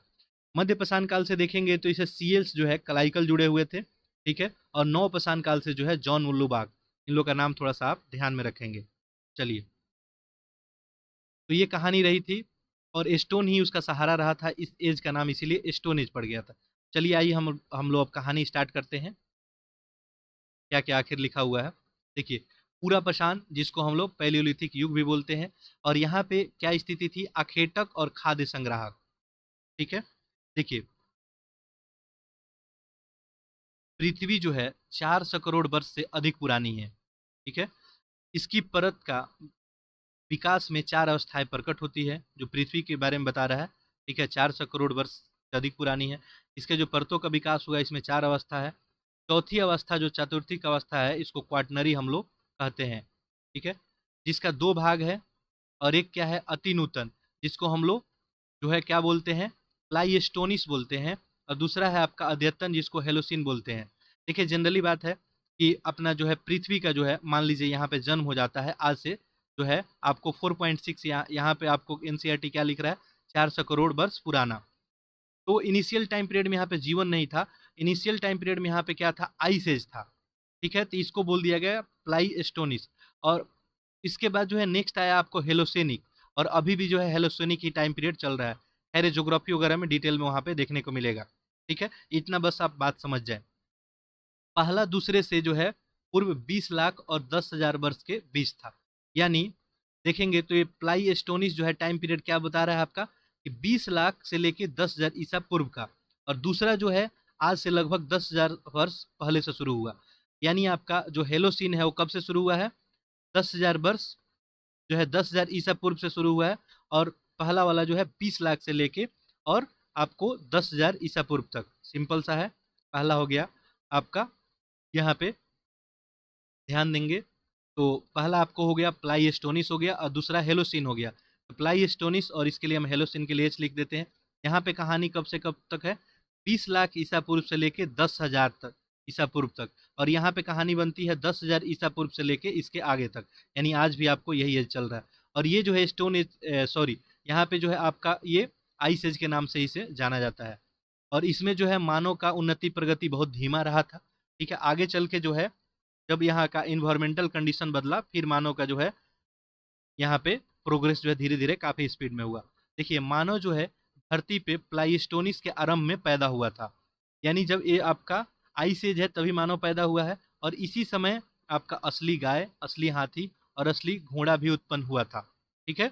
मध्य पाषाण काल से देखेंगे तो इसे सीएल्स जो है कलाइकल जुड़े हुए थे। ठीक है, और नव पाषाण काल से जो है जॉन वुल्लूबाग, इन लोग का नाम थोड़ा सा आप ध्यान में रखेंगे। चलिए, तो ये कहानी रही थी, और स्टोन ही उसका सहारा रहा था, इस एज का नाम इसीलिए स्टोन एज पड़ गया था। चलिए आइए हम लोग अब कहानी स्टार्ट करते हैं, क्या क्या आखिर लिखा हुआ है। देखिए, पूरा पाषाण जिसको हम लोग पैलियोलिथिक युग भी बोलते हैं, और यहाँ पे क्या स्थिति थी, अखेटक और खाद्य संग्राहक। ठीक है, देखिए पृथ्वी जो है 400 करोड़ वर्ष से अधिक पुरानी है। ठीक है, इसकी परत का विकास में 4 अवस्थाएं प्रकट होती है, जो पृथ्वी के बारे में बता रहा है। ठीक है, 400 करोड़ वर्ष से अधिक पुरानी है। इसके जो परतों का विकास हुआ, इसमें 4 अवस्था है। चौथी अवस्था जो चतुर्थिक अवस्था है, इसको क्वाटनरी हम लोग कहते हैं। ठीक है, जिसका 2 भाग है, और एक क्या है, अति नूतन, जिसको हम लोग जो है क्या बोलते हैं, प्लाईस्टोनिस बोलते हैं। और दूसरा है आपका अद्यतन, जिसको हेलोसिन बोलते हैं। देखिए, जनरली बात है कि अपना जो है पृथ्वी का जो है, मान लीजिए यहाँ पे जन्म हो जाता है आज से, जो है आपको 4.6, यहाँ पे आपको एनसीईआरटी क्या लिख रहा है, 400 करोड़ वर्ष पुराना। तो इनिशियल टाइम पीरियड में यहाँ पे जीवन नहीं था, इनिशियल टाइम पीरियड में यहाँ पे क्या था, आइस एज था। ठीक है, तो इसको बोल दिया गया प्लाईस्टोनिस। और इसके बाद जो है नेक्स्ट आया आपको हेलोसेनिक, और अभी भी जो है हेलोसेनिक ही टाइम पीरियड चल रहा है। खैर, ज्योग्राफी वगैरह में डिटेल में वहाँ पे देखने को मिलेगा। ठीक है, इतना बस आप बात समझ जाए। पहला दूसरे से जो है पूर्व 20 लाख और 10,000 वर्ष के बीच था। यानी देखेंगे तो ये प्लाईस्टोनिस जो है टाइम पीरियड क्या बता रहा है आपका, कि 20 लाख से लेके 10,000 ईसा पूर्व का। और दूसरा जो है आज से लगभग 10,000 वर्ष पहले से शुरू हुआ। यानी आपका जो हेलोसीन है वो कब से शुरू हुआ है, 10,000 वर्ष जो है 10,000 ईसा पूर्व से शुरू हुआ है। और पहला वाला जो है 20 लाख से लेके और आपको 10,000 ईसा पूर्व तक। सिंपल सा है, पहला हो गया आपका, यहाँ पे ध्यान देंगे तो पहला आपको हो गया प्लाईस्टोनिस हो गया, और दूसरा हेलोसिन हो गया। तो प्लाईस्टोनिस, और इसके लिए हम हेलोसिन के लिए एच लिख देते हैं। यहाँ पे कहानी कब से कब तक है, 20 लाख ईसा पूर्व से लेके 10,000 तक ईसा पूर्व तक। और यहाँ पे कहानी बनती है 10,000 ईसा पूर्व से लेके इसके आगे तक, यानी आज भी आपको यही एज चल रहा है। और ये जो है स्टोन एज, सॉरी, यहाँ पे जो है आपका ये आइस एज के नाम से इसे जाना जाता है। और इसमें जो है मानव का उन्नति प्रगति बहुत धीमा रहा था। ठीक है, आगे चल के जो है जब यहाँ का इन्वायरमेंटल कंडीशन बदला, फिर मानव का जो है यहाँ पे प्रोग्रेस जो है धीरे धीरे काफी स्पीड में हुआ। देखिए, मानव जो है धरती पे प्लाईस्टोनिस के आरंभ में पैदा हुआ था। यानी जब ये आपका आइस एज है तभी मानव पैदा हुआ है, और इसी समय आपका असली गाय, असली हाथी और असली घोड़ा भी उत्पन्न हुआ था। ठीक है,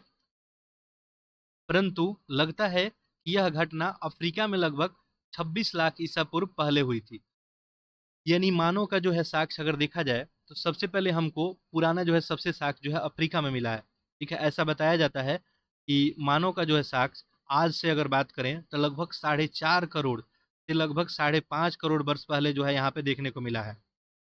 परंतु लगता है कि यह घटना अफ्रीका में लगभग 26 लाख ईसा पूर्व पहले हुई थी। यानी मानव का जो है साक्ष्य अगर देखा जाए तो सबसे पहले हमको पुराना जो है सबसे साक्ष्य जो है अफ्रीका में मिला है। ठीक है, ऐसा बताया जाता है कि मानव का जो है साक्ष्य आज से अगर बात करें तो लगभग 4.5 करोड़ से लगभग 5.5 करोड़ वर्ष पहले जो है यहाँ पे देखने को मिला है।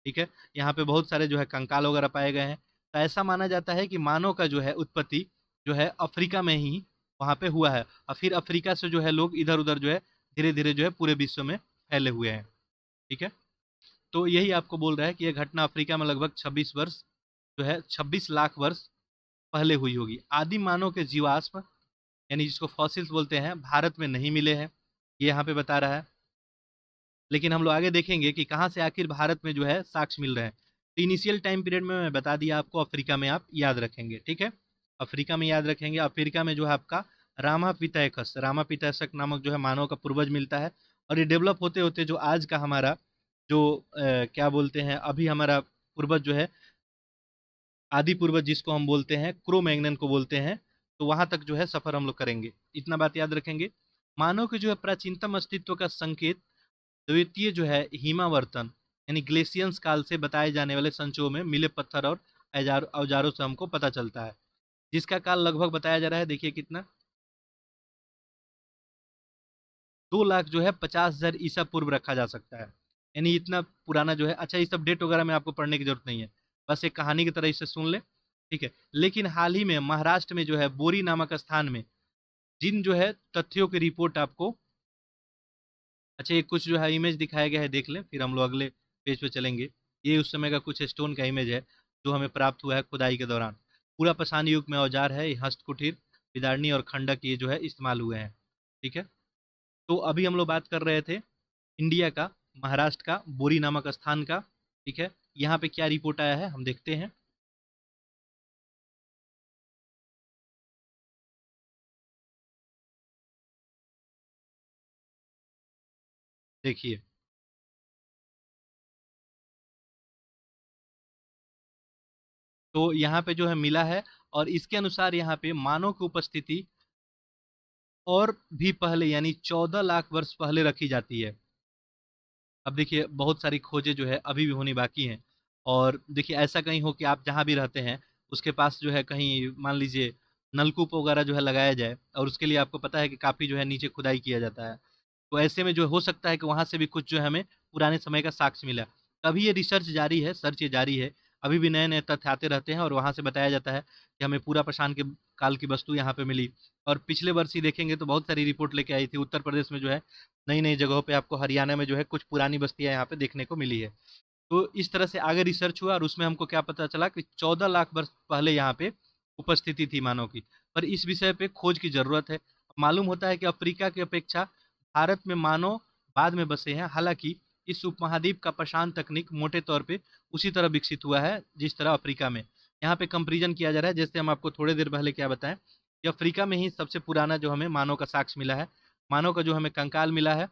ठीक है, यहाँ पे बहुत सारे जो है कंकाल वगैरह पाए गए हैं। तो ऐसा माना जाता है कि मानव का जो है उत्पत्ति जो है अफ्रीका में ही वहाँ पे हुआ है, और फिर अफ्रीका से जो है लोग इधर उधर जो है धीरे धीरे जो है पूरे विश्व में फैले हुए हैं। ठीक है, तो यही आपको बोल रहा है कि यह घटना अफ्रीका में लगभग 26 वर्ष जो है 26 लाख वर्ष पहले हुई होगी। आदिम मानव के जीवाश्म, यानी जिसको फॉसिल्स बोलते हैं, भारत में नहीं मिले हैं, ये यहाँ पे बता रहा है। लेकिन हम लोग आगे देखेंगे कि कहाँ से आखिर भारत में जो है साक्ष्य मिल रहे हैं। तो इनिशियल टाइम पीरियड में मैं बता दिया आपको, अफ्रीका में आप याद रखेंगे। ठीक है, अफ्रीका में याद रखेंगे। अफ्रीका में जो है आपका रामापिथेकस, रामापिथेकस नामक जो है मानव का पूर्वज मिलता है। और ये डेवलप होते होते जो आज का हमारा जो क्या बोलते हैं, अभी हमारा पूर्वज जो है आदि पूर्वज जिसको हम बोलते हैं क्रो मैग्नन को बोलते हैं, तो वहां तक जो है सफर हम लोग करेंगे। इतना बात याद रखेंगे। मानव के जो है प्राचीनतम अस्तित्व का संकेत द्वितीय जो है हिमावर्तन, यानी ग्लेशियंस काल से बताए जाने वाले संचयों में मिले पत्थर और औजारों से हमको पता चलता है, जिसका काल लगभग बताया जा रहा है, देखिए कितना, 2 लाख जो है 50,000 ईसा पूर्व रखा जा सकता है। यानी इतना पुराना जो है। अच्छा, ये सब डेट वगैरह में आपको पढ़ने की जरूरत नहीं है, बस एक कहानी की तरह इसे सुन ले, ठीक है। लेकिन हाल ही में महाराष्ट्र में जो है बोरी नामक स्थान में जिन जो है तथ्यों की रिपोर्ट आपको, अच्छा ये कुछ जो है इमेज दिखाया गया है, देख लें, फिर हम लोग अगले पेज पे चलेंगे। ये उस समय का कुछ स्टोन का इमेज है जो हमें प्राप्त हुआ है खुदाई के दौरान। पूरा पाषाण युग में औजार है, ये हस्तकुटीर, विदारणी और खंडक ये जो है इस्तेमाल हुए हैं, ठीक है। तो अभी हम लोग बात कर रहे थे इंडिया का, महाराष्ट्र का बोरी नामक स्थान का, ठीक है। यहाँ पे क्या रिपोर्ट आया है हम देखते हैं। देखिए, तो यहाँ पे जो है मिला है, और इसके अनुसार यहाँ पे मानव की उपस्थिति और भी पहले यानी 14 लाख वर्ष पहले रखी जाती है। अब देखिए बहुत सारी खोजें जो है अभी भी होनी बाकी हैं। और देखिए ऐसा कहीं हो कि आप जहाँ भी रहते हैं उसके पास जो है कहीं मान लीजिए नलकूप वगैरह जो है लगाया जाए, और उसके लिए आपको पता है कि काफ़ी जो है नीचे खुदाई किया जाता है। तो ऐसे में जो हो सकता है कि वहाँ से भी कुछ जो है हमें पुराने समय का साक्ष्य मिला। तभी ये रिसर्च जारी है, सर्च ये जारी है। अभी भी नए नए तथ्य आते रहते हैं और वहाँ से बताया जाता है कि हमें पूरा पाषाण के काल की वस्तु यहाँ पे मिली। और पिछले वर्ष ही देखेंगे तो बहुत सारी रिपोर्ट लेके आई थी, उत्तर प्रदेश में जो है नई नई जगहों पे, आपको हरियाणा में जो है कुछ पुरानी बस्तियां यहाँ पे देखने को मिली है। तो इस तरह से आगे रिसर्च हुआ और उसमें हमको क्या पता चला कि 14 लाख वर्ष पहले यहाँ पे उपस्थिति थी मानव की। पर इस विषय पे खोज की जरूरत है। मालूम होता है कि अफ्रीका की अपेक्षा भारत में मानव बाद में बसे हैं। हालांकि इस उपमहाद्वीप का पाषाण तकनीक मोटे तौर पे उसी तरह विकसित हुआ है जिस तरह अफ्रीका में। यहाँ पे कंपेरिजन किया जा रहा है, जैसे हम आपको थोड़ी देर पहले क्या बताएं कि अफ्रीका में ही सबसे पुराना जो हमें मानव का साक्ष्य मिला है, मानव का जो हमें कंकाल मिला है।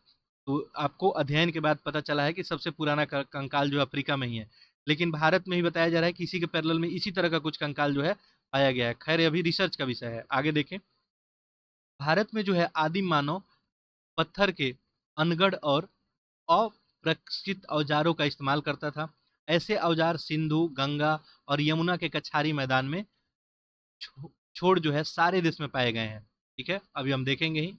तो आपको अध्ययन के बाद पता चला है कि सबसे पुराना कंकाल जो है अफ्रीका में ही है। लेकिन भारत में ही बताया जा रहा है कि इसी के पैरेलल में इसी तरह का कुछ कंकाल जो है पाया गया है। खैर ये अभी रिसर्च का विषय है, आगे देखें। भारत में जो है आदिम मानव पत्थर के अनगढ़ और अप्रशिक्षित औजारों का इस्तेमाल करता था। ऐसे औजार सिंधु, गंगा और यमुना के कछारी मैदान में छोड़ जो है सारे देश में पाए गए हैं, ठीक है। अभी हम देखेंगे ही,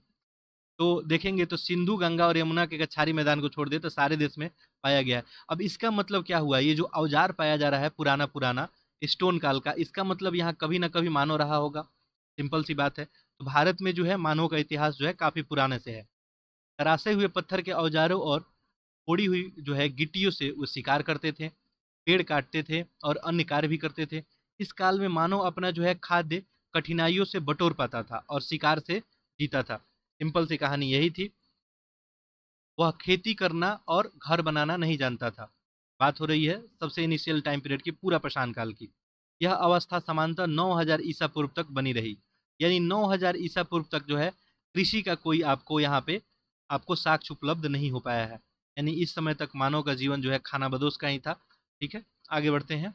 तो देखेंगे तो सिंधु, गंगा और यमुना के कछारी मैदान को छोड़ दे तो सारे देश में पाया गया है। अब इसका मतलब क्या हुआ, ये जो औजार पाया जा रहा है पुराना पुराना स्टोन काल का, इसका मतलब यहाँ कभी ना कभी मानव रहा होगा। सिंपल सी बात है। तो भारत में जो है मानव का इतिहास जो है काफी पुराने से है। तराशे हुए पत्थर के औजारों और फोड़ी हुई जो है गिट्टियों से वो शिकार करते थे, पेड़ काटते थे और अन्य कार्य भी करते थे। इस काल में मानव अपना जो है खाद्य कठिनाइयों से बटोर पाता था और शिकार से जीता था। सिंपल सी कहानी यही थी। वह खेती करना और घर बनाना नहीं जानता था। बात हो रही है सबसे इनिशियल टाइम पीरियड की, पूरा पाषाण काल की। यह अवस्था समानतः 9000 ईसा पूर्व तक बनी रही। यानी 9000 ईसा पूर्व तक जो है कृषि का कोई आपको यहाँ पे आपको साक्ष्य उपलब्ध नहीं हो पाया है। यानी इस समय तक मानव का जीवन जो है खाना बदोश का ही था, ठीक है। आगे बढ़ते हैं।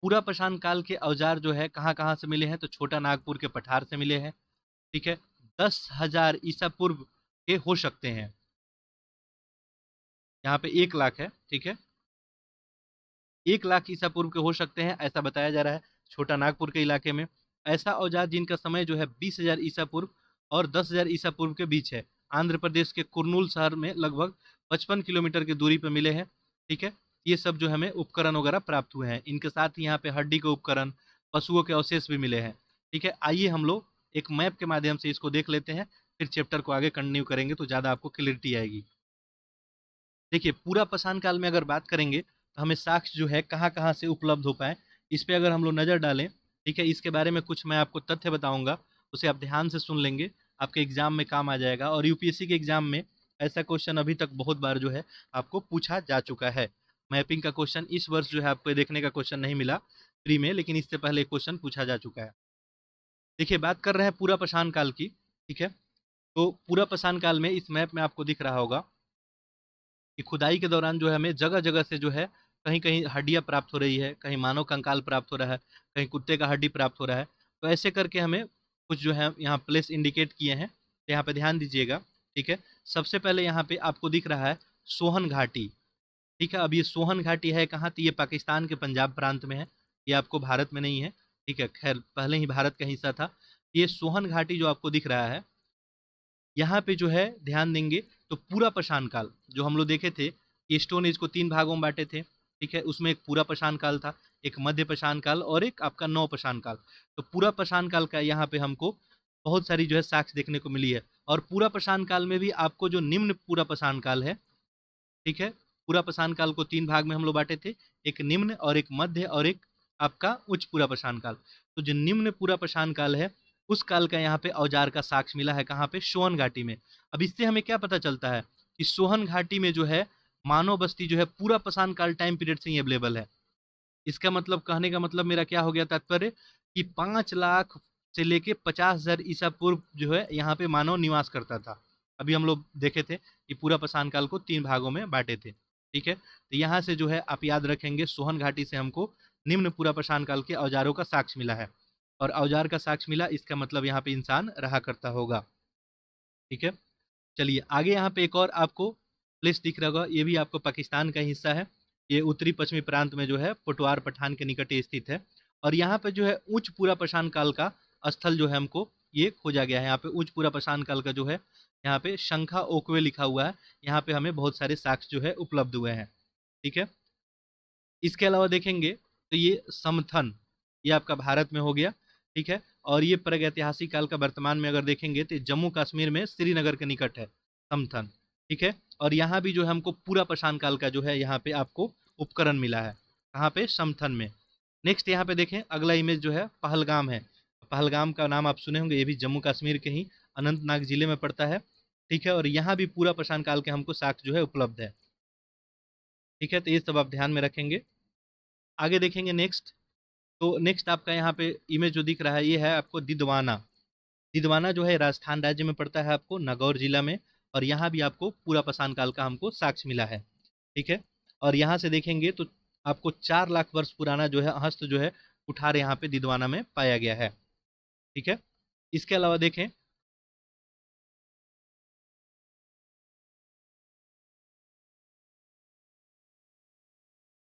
पूरा पाषाण काल के औजार जो है कहाँ कहाँ से मिले हैं, तो छोटा नागपुर के पठार से मिले हैं, ठीक है। 10,000 ईसा पूर्व के हो सकते हैं। यहाँ पे 1 लाख है, ठीक है। 1 लाख ईसा पूर्व के हो सकते हैं ऐसा बताया जा रहा है छोटा नागपुर के इलाके में। ऐसा औजार जिनका समय जो है 20,000 ईसा पूर्व और 10,000 ईसा पूर्व के बीच है, आंध्र प्रदेश के कुर्नूल शहर में लगभग 55 किलोमीटर की दूरी पर मिले हैं, ठीक है। ये सब जो हमें उपकरण वगैरह प्राप्त हुए हैं। इनके साथ ही यहाँ पे हड्डी के उपकरण, पशुओं के अवशेष भी मिले हैं, ठीक है। आइए हम लोग एक मैप के माध्यम से इसको देख लेते हैं, फिर चैप्टर को आगे कंटिन्यू करेंगे तो ज़्यादा आपको क्लियरिटी आएगी। देखिए पूरा पाषाण काल में अगर बात करेंगे तो हमें साक्ष्य जो है कहाँ कहाँ से उपलब्ध हो पाए, इस पे अगर हम लोग नज़र डालें, ठीक है। इसके बारे में कुछ मैं आपको तथ्य बताऊंगा, उसे आप ध्यान से सुन लेंगे, आपके एग्जाम में काम आ जाएगा। और यूपीएससी के एग्जाम में ऐसा क्वेश्चन अभी तक बहुत बार जो है आपको पूछा जा चुका है। मैपिंग का क्वेश्चन इस वर्ष जो है आपको ये देखने का क्वेश्चन नहीं मिला फ्री में, लेकिन इससे पहले क्वेश्चन पूछा जा चुका है। देखिए बात कर रहे हैं पूरा पाषाण काल की, ठीक है। तो पूरा पाषाण काल में इस मैप में आपको दिख रहा होगा कि खुदाई के दौरान जो है हमें जगह जगह से जो है कहीं कहीं हड्डियां प्राप्त हो रही है, कहीं मानव कंकाल प्राप्त हो रहा है, कहीं कुत्ते का हड्डी प्राप्त हो रहा है। तो ऐसे करके हमें कुछ जो है यहाँ प्लेस इंडिकेट किए हैं, तो यहाँ पे ध्यान दीजिएगा, ठीक है। सबसे पहले यहाँ पे आपको दिख रहा है सोहन घाटी, ठीक है। अब ये सोहन घाटी है कहाँ, तो ये पाकिस्तान के पंजाब प्रांत में है, ये आपको भारत में नहीं है। ठीक है, खैर पहले ही भारत का हिस्सा था। ये सोहन घाटी जो आपको दिख रहा है, यहाँ पे जो है ध्यान देंगे तो पूरा पाषाण काल जो हम लोग देखे थे, ये स्टोन एज को 3 भागों में बांटे थे। ठीक है, उसमें एक पूरा पाषाण काल था, एक मध्य पाषाण काल और एक आपका नव पाषाण काल। तो पूरा पाषाण काल का यहाँ पे हमको बहुत सारी जो है साक्ष्य देखने को मिली है। और पूरा पाषाण काल में भी आपको जो निम्न पूरा पाषाण काल है, ठीक है, पूरा पाषाण काल को 3 भाग में हम लोग बांटे थे, एक निम्न और एक मध्य और एक आपका उच्च पूरा पाषाण काल। तो जो निम्न पूरा पाषाण काल है, उस काल का यहाँ पे औजार का साक्ष्य मिला है कहाँ पे, सोहन घाटी में। अब इससे हमें क्या पता चलता है कि सोहन घाटी में जो है मानव बस्ती जो है पूरा पाषाण काल टाइम पीरियड से ही अवेलेबल है। इसका मतलब, कहने का मतलब मेरा क्या हो गया तात्पर्य, कि 5 लाख से लेके 50,000 ईसा पूर्व जो है यहाँ पे मानव निवास करता था। अभी हम लोग देखे थे कि पूरा पाषाण काल को 3 भागों में बांटे थे। ठीक है, तो यहाँ से जो है आप याद रखेंगे, सोहन घाटी से हमको निम्न पूरा पाषाण काल के औजारों का साक्ष्य मिला है। और औजार का साक्ष्य मिला, इसका मतलब यहाँ पे इंसान रहा करता होगा। ठीक है, चलिए आगे यहाँ पे एक और आपको प्लेस दिख रहा होगा, ये भी आपको पाकिस्तान का हिस्सा है। ये उत्तरी पश्चिमी प्रांत में जो है पटवार पठान के निकट स्थित है। और यहाँ पे जो है उच्च पूरा पाषाण काल का स्थल जो है हमको ये खोजा गया है। यहाँ पे उच्च पूरा पाषाण काल का जो है, यहाँ पे शंखा ओकवे लिखा हुआ है। यहाँ पे हमें बहुत सारे साक्ष्य जो है उपलब्ध हुए हैं। ठीक है, इसके अलावा देखेंगे तो ये समथन, ये आपका भारत में हो गया। ठीक है, और ये प्रागैतिहासिक काल का वर्तमान में अगर देखेंगे तो जम्मू कश्मीर में श्रीनगर के निकट है समथन। ठीक है, और यहाँ भी जो है हमको पूरा पाषाण काल का जो है यहाँ पे आपको उपकरण मिला है, कहाँ पे, समथन में। नेक्स्ट यहाँ पे देखें, अगला इमेज जो है पहलगाम है। पहलगाम का नाम आप सुने होंगे, ये भी जम्मू कश्मीर के ही अनंतनाग जिले में पड़ता है। ठीक है, और यहाँ भी पूरा पाषाण काल के हमको साक्ष्य जो है उपलब्ध है। ठीक है, तो ये सब आप ध्यान में रखेंगे। आगे देखेंगे नेक्स्ट, तो नेक्स्ट आपका यहाँ पे इमेज जो दिख रहा है, ये है आपको दिदवाना। दिदवाना जो है राजस्थान राज्य में पड़ता है, आपको नागौर जिला में। और यहाँ भी आपको पूरा पाषाण काल का हमको साक्ष्य मिला है। ठीक है, और यहाँ से देखेंगे तो आपको 4 लाख वर्ष पुराना जो है हस्त जो है कुठार यहाँ पे दिदवाना में पाया गया है। ठीक है, इसके अलावा देखें,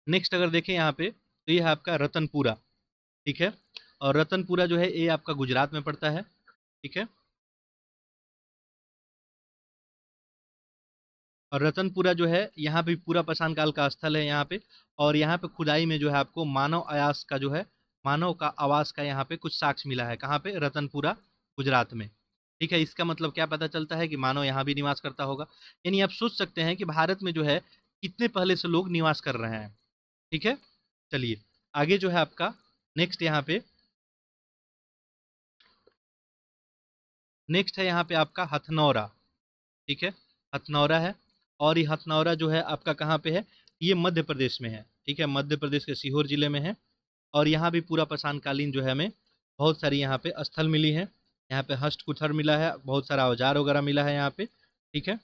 नेक्स्ट अगर देखें यहाँ पे, तो ये है आपका रतनपुरा। ठीक है, और रतनपुरा जो है ये आपका गुजरात में पड़ता है। ठीक है, और रतनपुरा जो है यहाँ पे पूरा पाषाण काल का स्थल है यहाँ पे। और यहाँ पे खुदाई में जो है आपको मानव आवास का जो है, मानव का आवास का यहाँ पे कुछ साक्ष्य मिला है, कहाँ पे, रतनपुरा गुजरात में। ठीक है, इसका मतलब क्या पता चलता है कि मानव यहाँ भी निवास करता होगा। यानी आप सोच सकते हैं कि भारत में जो है कितने पहले से लोग निवास कर रहे हैं। ठीक है, चलिए आगे जो है आपका नेक्स्ट यहाँ पे, नेक्स्ट है यहाँ पे आपका हथनौरा। ठीक है, हथनौरा है। और ये हथनौरा जो है आपका कहाँ पे है, ये मध्य प्रदेश में है। ठीक है, मध्य प्रदेश के सीहोर जिले में है। और यहाँ भी पूरा पाषाण कालीन जो है हमें बहुत सारी यहाँ पे स्थल मिली है। यहाँ पे हस्त कुठर मिला है, बहुत सारा औजार वगैरह मिला है यहाँ पे। ठीक है,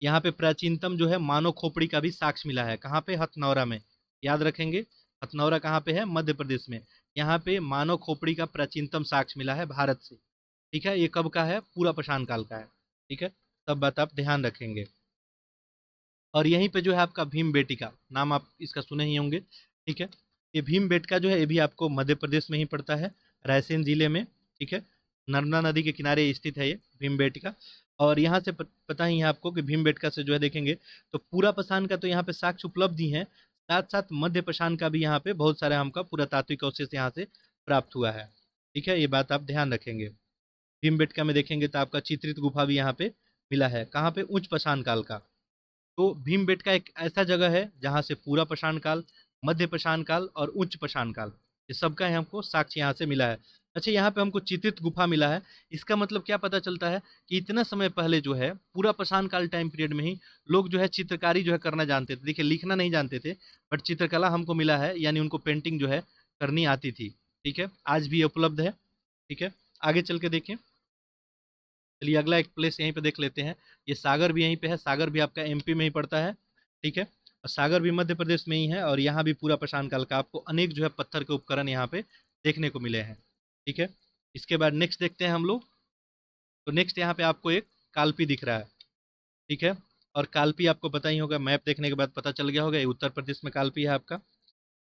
यहाँ पे प्राचीनतम जो है मानव खोपड़ी का भी साक्ष्य मिला है, कहाँ पे, हथनौरा में। याद रखेंगे, हथनौरा कहाँ पे है, मध्य प्रदेश में। यहाँ पे मानव खोपड़ी का प्राचीनतम साक्ष्य मिला है भारत से। ठीक है, ये कब का है, पूरा पाषाण काल का है। ठीक है, सब बात आप ध्यान रखेंगे। और यहीं पे जो है आपका भीम बेटिका, नाम आप इसका सुने ही होंगे। ठीक है, ये भीम बेटका जो है ये भी आपको मध्य प्रदेश में ही पड़ता है, रायसेन जिले में। ठीक है, नर्मदा नदी के किनारे स्थित है ये भीम बेटिका। और यहाँ से पता ही है आपको कि भीम बेटका से जो है देखेंगे तो पूरा पाषाण का तो यहाँ पे साक्ष्य उपलब्ध ही है, साथ साथ मध्य पाषाण का भी यहाँ पे बहुत सारा हमका पुरातात्विक अवशेष यहाँ से प्राप्त हुआ है। ठीक है, ये बात आप ध्यान रखेंगे। भीमबेटका में देखेंगे तो आपका चित्रित गुफा भी यहाँ पे मिला है, कहाँ पे, उच्च पाषाण काल का। तो भीमबेटका एक ऐसा जगह है जहाँ से पूरा पाषाण काल, मध्य पाषाण काल और उच्च पाषाण काल, ये सबका है हमको साक्ष्य यहाँ से मिला है। अच्छा, यहाँ पे हमको चित्रित गुफा मिला है, इसका मतलब क्या पता चलता है कि इतना समय पहले जो है पूरा पाषाण काल टाइम पीरियड में ही लोग जो है चित्रकारी जो है करना जानते थे। देखिए, लिखना नहीं जानते थे, बट चित्रकला हमको मिला है, यानी उनको पेंटिंग जो है करनी आती थी। ठीक है, आज भी उपलब्ध है। ठीक है, आगे चल के देखें, चलिए अगला एक प्लेस यहीं पे देख लेते हैं। ये सागर भी यहीं पे है, सागर भी आपका एमपी में ही पड़ता है। ठीक है, और सागर भी मध्य प्रदेश में ही है। और यहाँ भी पूरा पाषाण काल का आपको अनेक जो है पत्थर के उपकरण यहाँ पे देखने को मिले हैं। ठीक है, इसके बाद नेक्स्ट देखते हैं हम लोग। तो नेक्स्ट यहाँ पे आपको एक कालपी दिख रहा है। ठीक है, और कालपी आपको पता ही होगा, मैप देखने के बाद पता चल गया होगा, ये उत्तर प्रदेश में कालपी है आपका।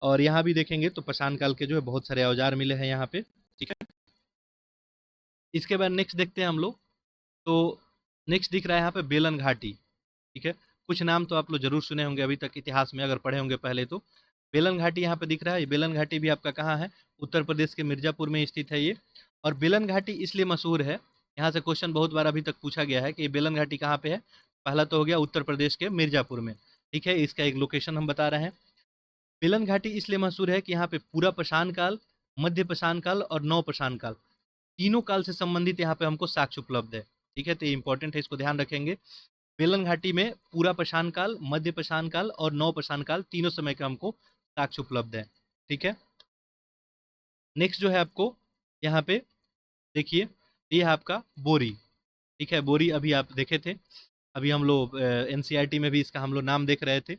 और यहाँ भी देखेंगे तो पाषाण काल के जो है बहुत सारे औजार मिले हैं यहाँ पे, ठीक है। इसके बाद नेक्स्ट देखते हैं हम लोग। तो नेक्स्ट दिख रहा है यहाँ पे बेलन घाटी, ठीक है। कुछ नाम तो आप लोग जरूर सुने होंगे अभी तक इतिहास में, अगर पढ़े होंगे पहले तो। बेलन घाटी यहाँ पे दिख रहा है। ये बेलन घाटी भी आपका कहाँ है? उत्तर प्रदेश के मिर्जापुर में स्थित है ये। और बेलन घाटी इसलिए मशहूर है, यहाँ से क्वेश्चन बहुत बार अभी तक पूछा गया है कि ये बेलन घाटी कहाँ पे है। पहला तो हो गया उत्तर प्रदेश के मिर्जापुर में, ठीक है। इसका एक लोकेशन हम बता रहे हैं। बेलन घाटी इसलिए मशहूर है कि यहाँ पे पूरा पाषाण काल, मध्य पाषाण काल और नव पाषाण काल, तीनों काल से संबंधित यहाँ पे हमको साक्ष्य उपलब्ध है, ठीक है। तो ये इंपॉर्टेंट है, इसको ध्यान रखेंगे। बेलन घाटी में पूरा पाषाण काल, मध्य पाषाण काल और नव पाषाण काल, तीनों समय का हमको साक्ष्य उपलब्ध है, ठीक है। नेक्स्ट जो है आपको यहाँ पे देखिए, ये है आपका बोरी, ठीक है। बोरी अभी आप देखे थे, अभी हम लोग एनसीईआरटी में भी इसका हम लोग नाम देख रहे थे।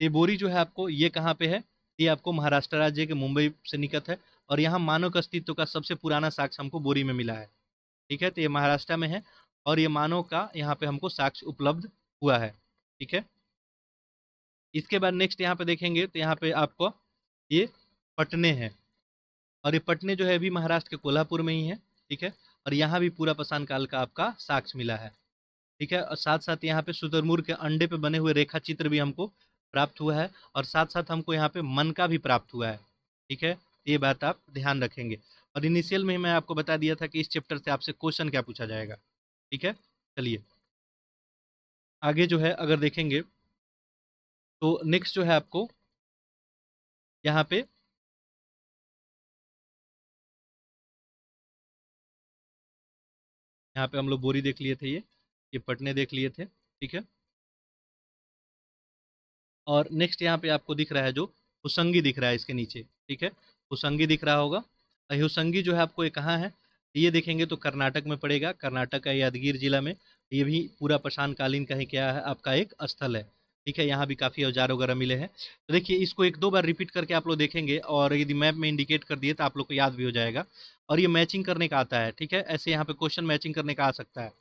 ये बोरी जो है आपको, ये कहाँ पे है? ये आपको महाराष्ट्र राज्य के मुंबई से निकट है। और यहाँ मानव के अस्तित्व का सबसे पुराना साक्ष्य हमको बोरी में मिला है, ठीक है। तो ये महाराष्ट्र में है और ये मानव का यहाँ पे हमको साक्ष्य उपलब्ध हुआ है, ठीक है। इसके बाद नेक्स्ट यहाँ पे देखेंगे तो यहाँ पे आपको ये पटने हैं। और ये पटने जो है अभी महाराष्ट्र के कोल्हापुर में ही है, ठीक है। और यहाँ भी पूरा पाषाण काल का आपका साक्ष्य मिला है, ठीक है। और साथ साथ यहाँ पे शुतुरमुर्ग के अंडे पे बने हुए रेखा चित्र भी हमको प्राप्त हुआ है। और साथ साथ हमको यहाँ पे मन का भी प्राप्त हुआ है, ठीक है। ये बात आप ध्यान रखेंगे। और इनिशियल में ही मैं आपको बता दिया था कि इस चैप्टर से आपसे क्वेश्चन क्या पूछा जाएगा, ठीक है। चलिए आगे जो है अगर देखेंगे तो नेक्स्ट जो है आपको यहाँ पे हम लोग बोरी देख लिए थे, ये पटने देख लिए थे, ठीक है। और नेक्स्ट यहाँ पे आपको दिख रहा है जो हुसंगी दिख रहा है इसके नीचे, ठीक है। हुसंगी दिख रहा होगा। और हुसंगी जो है आपको ये कहाँ है? ये देखेंगे तो कर्नाटक में पड़ेगा, कर्नाटक का यादगीर जिला में। ये भी पूरा पाषाण कालीन का ही क्या है आपका एक स्थल है, ठीक है। यहाँ भी काफ़ी औजार वगैरह मिले हैं। तो देखिए इसको एक दो बार रिपीट करके आप लोग देखेंगे और यदि मैप में इंडिकेट कर दिए तो आप लोग को याद भी हो जाएगा। और ये मैचिंग करने का आता है, ठीक है। ऐसे यहाँ पे क्वेश्चन मैचिंग करने का आ सकता है,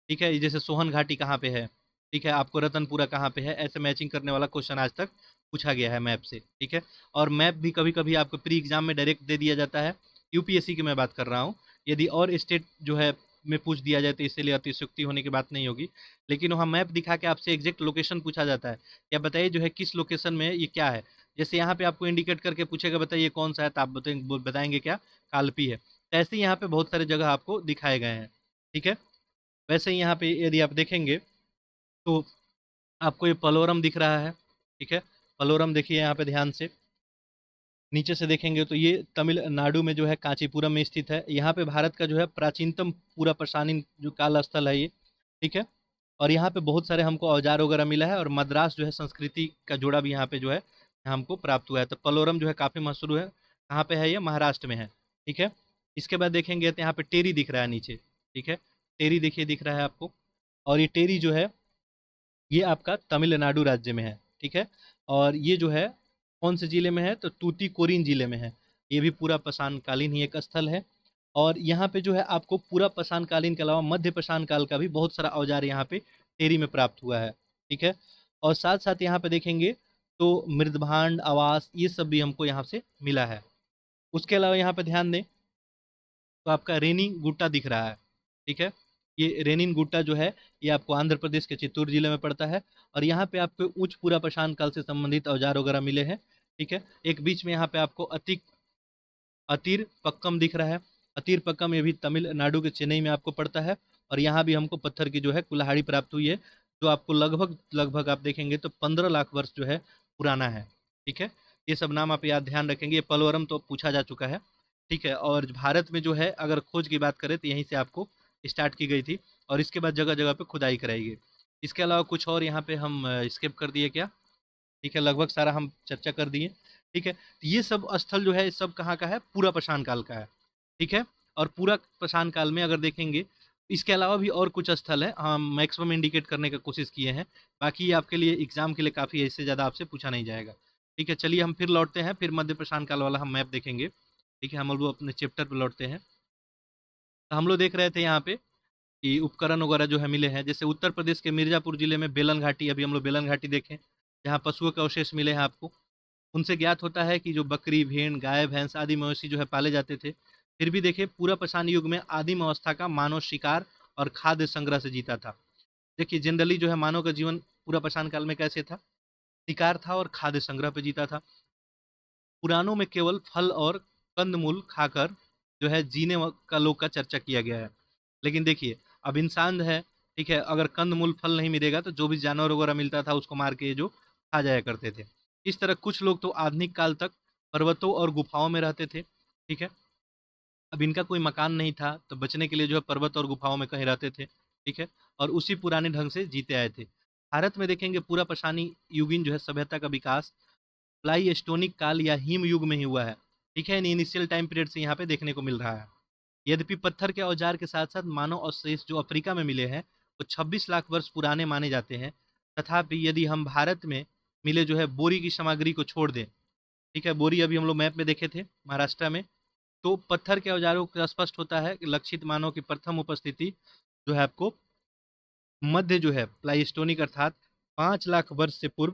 ठीक है। जैसे सोहन घाटी कहाँ पे है, ठीक है। आपको रतनपुरा कहाँ पे है, ऐसे मैचिंग करने वाला क्वेश्चन आज तक पूछा गया है मैप से, ठीक है। और मैप भी कभी कभी आपको प्री एग्जाम में डायरेक्ट दे दिया जाता है, यूपीएससी की मैं बात कर रहा हूँ। यदि और स्टेट जो है में पूछ दिया जाए तो इससे लिए अतिशयोक्ति होने की बात नहीं होगी। लेकिन वहाँ मैप दिखा के आपसे एग्जैक्ट लोकेशन पूछा जाता है, या बताइए जो है किस लोकेशन में ये क्या है। जैसे यहाँ पे आपको इंडिकेट करके पूछेगा बताइए कौन सा है, तो आप बताएंगे क्या? कालपी है। तो ऐसे ही यहाँ पे बहुत सारे जगह आपको दिखाए गए हैं, ठीक है। वैसे ही यहाँ पे यदि आप देखेंगे तो आपको ये पलोरम दिख रहा है, ठीक है। पलोरम देखिए यहाँ पे ध्यान से, नीचे से देखेंगे तो ये तमिलनाडु में जो है कांचीपुरम में स्थित है। यहाँ पे भारत का जो है प्राचीनतम पूरा पाषाणीन जो काल स्थल है ये, ठीक है। और यहाँ पे बहुत सारे हमको औजार वगैरह मिला है। और मद्रास जो है संस्कृति का जोड़ा भी यहाँ पे जो है हमको प्राप्त हुआ है। तो पलोरम जो है काफ़ी मशहूर है। कहाँ पे है? ये महाराष्ट्र में है, ठीक है। इसके बाद देखेंगे तो यहाँ पे टेरी दिख रहा है नीचे, ठीक है। टेरी देखिए दिख रहा है आपको। और ये टेरी जो है ये आपका तमिलनाडु राज्य में है, ठीक है। और ये जो है कौन से जिले में है? तो तूतीकोरिन जिले में है। ये भी पूरा पाषाण कालीन ही एक स्थल है। और यहाँ पे जो है आपको पूरा पाषाण कालीन के अलावा मध्य पाषाण काल का भी बहुत सारा औजार यहाँ पे टेरी में प्राप्त हुआ है, ठीक है। और साथ साथ यहाँ पे देखेंगे तो मृदभांड, आवास, ये सब भी हमको यहाँ से मिला है। उसके अलावा यहाँ पे ध्यान दें तो आपका रेनी गुट्टा दिख रहा है, ठीक है। ये रेनिन गुट्टा जो है ये आपको आंध्र प्रदेश के चित्तूर जिले में पड़ता है। और यहाँ पे आपको उच्च पूरा पाषाण काल से संबंधित औजार वगैरह मिले हैं, ठीक है। एक बीच में यहाँ पे आपको अतीर पक्कम दिख रहा है। अतीर पक्कम ये भी तमिलनाडु के चेन्नई में आपको पड़ता है। और यहाँ भी हमको पत्थर की जो है कुल्हाड़ी प्राप्त हुई है, जो आपको लगभग लगभग आप देखेंगे तो 15 लाख वर्ष जो है पुराना है, ठीक है। ये सब नाम आप याद ध्यान रखेंगे। ये पलवरम तो पूछा जा चुका है, ठीक है। और भारत में जो है अगर खोज की बात करें तो यहीं से आपको स्टार्ट की गई थी। और इसके बाद जगह जगह पे खुदाई कराई गई। इसके अलावा कुछ और यहाँ पे हम स्किप कर दिए क्या? ठीक है, लगभग सारा हम चर्चा कर दिए, ठीक है। तो ये सब स्थल जो है ये सब कहाँ का है? पूरा पाषाण काल का है, ठीक है। और पूरा पाषाण काल में अगर देखेंगे इसके अलावा भी और कुछ स्थल है, हम मैक्सिमम इंडिकेट करने का कोशिश किए हैं। बाकी ये आपके लिए एग्जाम के लिए काफ़ी है, इससे ज़्यादा आपसे पूछा नहीं जाएगा, ठीक है। चलिए हम फिर लौटते हैं, फिर मध्य पाषाण काल वाला हम मैप देखेंगे, ठीक है। हम लोग अपने चैप्टर पर लौटते हैं। तो हम लोग देख रहे थे यहाँ पे कि उपकरण वगैरह जो है मिले हैं। जैसे उत्तर प्रदेश के मिर्जापुर जिले में बेलन घाटी, अभी हम लोग बेलन घाटी देखें, जहाँ पशुओं के अवशेष मिले हैं आपको। उनसे ज्ञात होता है कि जो बकरी, भेड़, गाय, भैंस आदि मवेशी जो है पाले जाते थे। फिर भी देखिए पूरा पाषाण युग में आदिम अवस्था का मानव शिकार और खाद्य संग्रह से जीता था। देखिए जनरली जो है मानव का जीवन पूरा पाषाण काल में कैसे था? शिकार था और खाद्य संग्रह पे जीता था। पुराणों में केवल फल और कंदमूल खाकर जो है जीने का लोग का चर्चा किया गया है। लेकिन देखिए अब इंसान है, ठीक है, अगर कंदमूल फल नहीं मिलेगा तो जो भी जानवर वगैरह मिलता था उसको मार के जो खा जाया करते थे। इस तरह कुछ लोग तो आधुनिक काल तक पर्वतों और गुफाओं में रहते थे, ठीक है। अब इनका कोई मकान नहीं था तो बचने के लिए जो है पर्वत और गुफाओं में कहीं रहते थे, ठीक है, और उसी पुराने ढंग से जीते आए थे। भारत में देखेंगे पूरा पशानी युगीन जो है सभ्यता का विकास प्लाईस्टोनिक काल या हिम युग में ही हुआ है, ठीक है। इनिशियल टाइम पीरियड से यहाँ पे देखने को मिल रहा है। यद्यपि पत्थर के औजार के साथ साथ मानव अवशेष जो अफ्रीका में मिले हैं वो 26 लाख वर्ष पुराने माने जाते हैं। तथापि यदि हम भारत में मिले जो है बोरी की सामग्री को छोड़ दें, ठीक है, बोरी अभी हम लोग मैप में देखे थे महाराष्ट्र में, तो पत्थर के औजारों का स्पष्ट होता है कि लक्षित मानव की प्रथम उपस्थिति जो है आपको मध्य जो है प्लाइस्टोनिक अर्थात 5 लाख वर्ष से पूर्व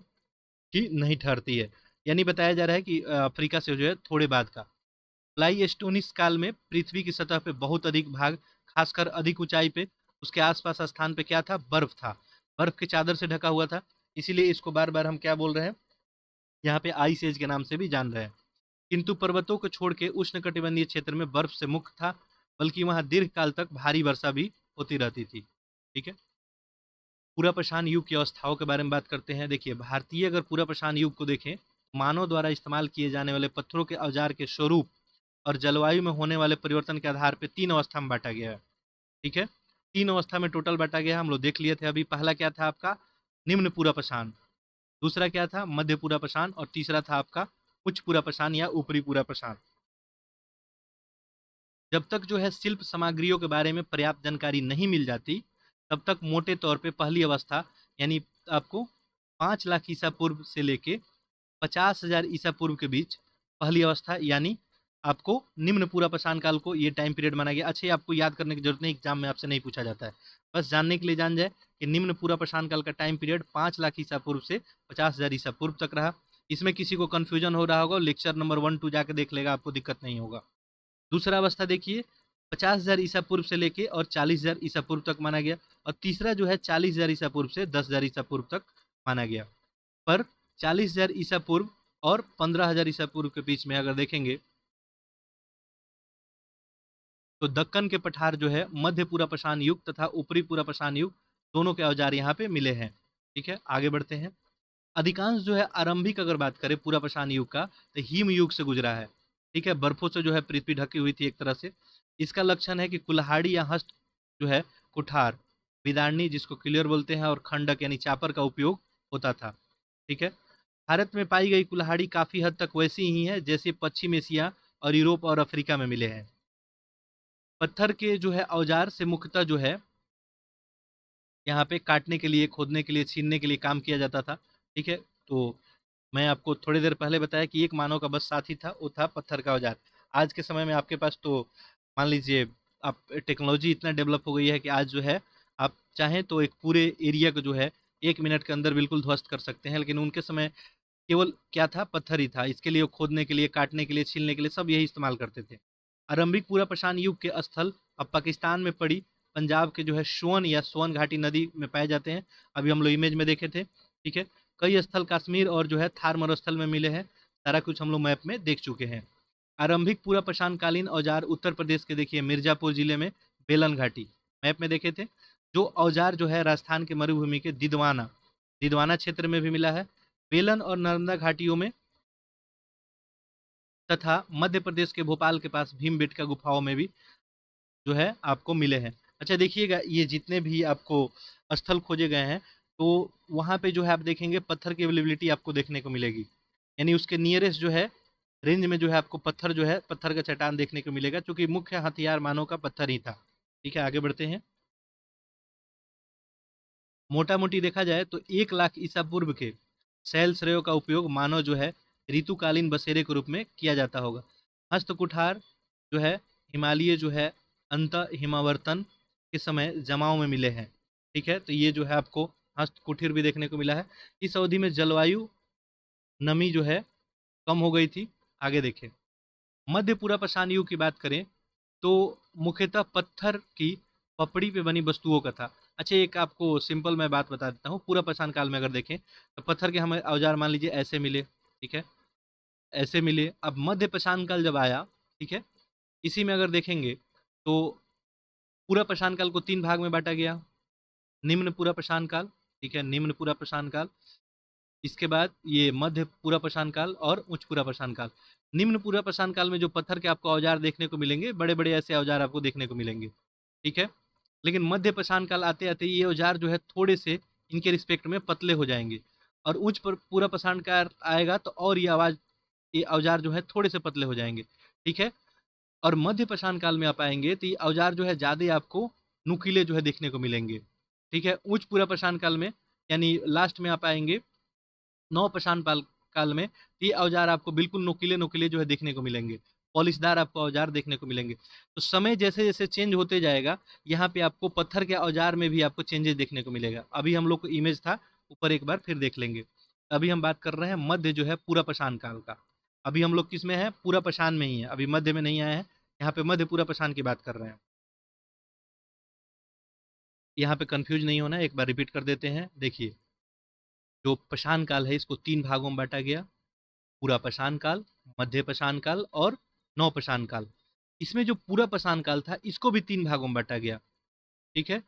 की नहीं ठहरती है। यानी बताया जा रहा है कि अफ्रीका से जो है थोड़े बाद का। प्लाइस्टोनिक काल में पृथ्वी की सतह पे बहुत अधिक भाग, खासकर अधिक ऊंचाई पे उसके आसपास स्थान पे क्या था? बर्फ था। बर्फ के चादर से ढका हुआ था। इसीलिए इसको बार बार हम क्या बोल रहे हैं यहाँ पे आइस एज के नाम से भी जान रहे हैं। किंतु पर्वतों को छोड़ के उष्णकटिबंधीय क्षेत्र में बर्फ से मुक्त था, बल्कि वहां दीर्घ काल तक भारी वर्षा भी होती रहती थी, ठीक है। पूरा पाषाण युग की अवस्थाओं के बारे में बात करते हैं। देखिए भारतीय अगर पूरा पाषाण युग को देखें, मानव द्वारा इस्तेमाल किए जाने वाले पत्थरों के औजार के स्वरूप और जलवायु में होने वाले परिवर्तन के आधार पर 3 अवस्था में बांटा गया है, ठीक है। 3 अवस्था में टोटल बांटा गया है, हम लोग देख लिए थे अभी। पहला क्या था आपका? निम्न पूरा पाषाण। दूसरा क्या था? मध्य पूरा पाषाण। और तीसरा था आपका उच्च पूरा पाषाण या ऊपरी पूरा पाषाण। जब तक जो है शिल्प सामग्रियों के बारे में पर्याप्त जानकारी नहीं मिल जाती, तब तक मोटे तौर पे पहली अवस्था यानी आपको 5 लाख ईसा पूर्व से लेके 50,000 ईसा पूर्व के बीच पहली अवस्था, यानी आपको निम्न पूरा पाषाण काल को ये टाइम पीरियड माना गया। अच्छा, ये आपको याद करने की जरूरत नहीं, एग्जाम में आपसे नहीं पूछा जाता है, बस जानने के लिए जान जाए कि निम्न पूरा पाषाण काल का टाइम पीरियड 5 लाख ईसा पूर्व से 50,000 ईसा पूर्व तक रहा। इसमें किसी को कन्फ्यूजन हो रहा होगा, लेक्चर नंबर 1-2 जाके देख लेगा, आपको दिक्कत नहीं होगा। दूसरा अवस्था देखिए 50,000 ईसा पूर्व से लेके और 40,000 ईसा पूर्व तक माना गया। और तीसरा जो है 40,000 ईसा पूर्व से 10,000 ईसा पूर्व तक माना गया। पर 40,000 ईसा पूर्व और 15,000 ईसा पूर्व के बीच में अगर देखेंगे तो दक्कन के पठार जो है मध्य पूरा पाषाण युग तथा ऊपरी पूरा पाषाण युग दोनों के औजार यहाँ पे मिले हैं, ठीक है। आगे बढ़ते हैं। अधिकांश जो है आरंभिक अगर बात करें पूरा पाषाण युग का, तो हिम युग से गुजरा है, ठीक है। बर्फों से जो है पृथ्वी ढकी हुई थी एक तरह से। इसका लक्षण है कि कुल्हाड़ी या हस्त जो है कुठार, विदारणी जिसको क्लियर बोलते हैं, और खंडक यानी चापर का उपयोग होता था, ठीक है। भारत में पाई गई कुल्हाड़ी काफी हद तक वैसी ही है जैसे पश्चिम एशिया और यूरोप और अफ्रीका में मिले हैं। पत्थर के जो है औजार से मुख्यतः जो है यहाँ पे काटने के लिए, खोदने के लिए, छीनने के लिए काम किया जाता था, ठीक है। तो मैं आपको थोड़ी देर पहले बताया कि एक मानव का बस साथी था, वो था पत्थर का औजार। आज के समय में आपके पास तो मान लीजिए आप टेक्नोलॉजी इतना डेवलप हो गई है कि आज जो है आप चाहें तो एक पूरे एरिया को जो है 1 मिनट के अंदर बिल्कुल ध्वस्त कर सकते हैं। लेकिन उनके समय केवल क्या था? पत्थर ही था। इसके लिए वो खोदने के लिए, काटने के लिए, छीलने के लिए सब यही इस्तेमाल करते थे। आरंभिक पूरा पाषाण युग के स्थल अब पाकिस्तान में पड़ी पंजाब के जो है सोन या सोन घाटी नदी में पाए जाते हैं। अभी हम लोग इमेज में देखे थे, ठीक है। कई स्थल कश्मीर और जो है थार मरुस्थल में मिले हैं। सारा कुछ हम लोग मैप में देख चुके हैं। आरंभिक पूरा पाषाण कालीन औजार उत्तर प्रदेश के देखिए मिर्जापुर जिले में बेलन घाटी मैप में देखे थे। जो औजार जो है राजस्थान के मरुभूमि के दिदवाना दिदवाना क्षेत्र में भी मिला है। बेलन और नर्मदा घाटियों में तथा मध्य प्रदेश के भोपाल के पास भीमबेटका गुफाओं में भी जो है आपको मिले हैं। अच्छा देखिएगा, ये जितने भी आपको स्थल खोजे गए हैं, तो वहाँ पे जो है आप देखेंगे पत्थर की अवेलेबिलिटी आपको देखने को मिलेगी। यानी उसके नियरेस्ट जो है रेंज में जो है आपको पत्थर जो है, पत्थर का चट्टान देखने को मिलेगा, क्योंकि मुख्य हथियार मानव का पत्थर ही था, ठीक है। आगे बढ़ते हैं। मोटा मोटी देखा जाए तो 1 लाख ईसा पूर्व के शैल श्रेयों का उपयोग मानव जो है ऋतुकालीन बसेरे के रूप में किया जाता होगा। हस्त कुठार जो है हिमालय जो है अंत हिमावर्तन के समय जमाव में मिले हैं। ठीक है, तो ये जो है आपको हस्तकुटीर भी देखने को मिला है। इस अवधि में जलवायु नमी जो है कम हो गई थी। आगे देखें, मध्य पूरा पाषाण युग की बात करें तो मुख्यतः पत्थर की पपड़ी पे बनी वस्तुओं का था। अच्छा, एक आपको सिंपल मैं बात बता देता हूँ। पूरा पाषाण काल में अगर देखें तो पत्थर के हमें औजार मान लीजिए ऐसे मिले, ठीक है, ऐसे मिले। अब मध्य पाषाण काल जब आया, ठीक है, इसी में अगर देखेंगे तो पूरा पाषाण काल को 3 भाग में बांटा गया। निम्न पूरा पाषाण काल, ठीक है, निम्न पूरा पाषाण काल, इसके बाद ये मध्य पूरा पाषाण काल और उच्च पूरा पाषाण काल। निम्न पूरा पाषाण काल में जो पत्थर के आपको औजार देखने को मिलेंगे, बड़े बड़े ऐसे औजार आपको देखने को मिलेंगे, ठीक है। लेकिन मध्य पाषाण काल आते आते ये औजार जो है थोड़े से इनके रिस्पेक्ट में पतले हो जाएंगे, और उच्च पूरा पाषाण काल आएगा तो और ये औजार जो है थोड़े से पतले हो जाएंगे, ठीक है। और मध्य पाषाण काल में आप आएंगे तो ये औजार जो है ज़्यादा आपको नुकीले जो है देखने को मिलेंगे, ठीक है। उच्च पूरा पाषाण काल में यानी लास्ट में आप आएंगे नौ पाषाण काल में, ये औजार आपको बिल्कुल नुकीले नुकीले जो है देखने को मिलेंगे, पॉलिशदार आपको औजार देखने को मिलेंगे। तो समय जैसे जैसे चेंज होते जाएगा, यहाँ पे आपको पत्थर के औजार में भी आपको चेंजेस देखने को मिलेगा। अभी हम लोग को इमेज था ऊपर, एक बार फिर देख लेंगे। अभी हम बात कर रहे हैं मध्य जो है पूरा पाषाण काल का। अभी हम लोग किस में है? पूरा पाषाण में ही है, अभी मध्य में नहीं आए हैं। यहाँ पे मध्य पूरा पाषाण की बात कर रहे हैं। यहाँ पे कंफ्यूज नहीं होना है, एक बार रिपीट कर देते हैं। देखिए, जो पाषाण काल है इसको 3 भागों में बांटा गया, पूरा पाषाण काल, मध्य पाषाण काल और नव पाषाण काल। इसमें जो पूरा पाषाण काल था इसको भी 3 भागों में बांटा गया, ठीक है।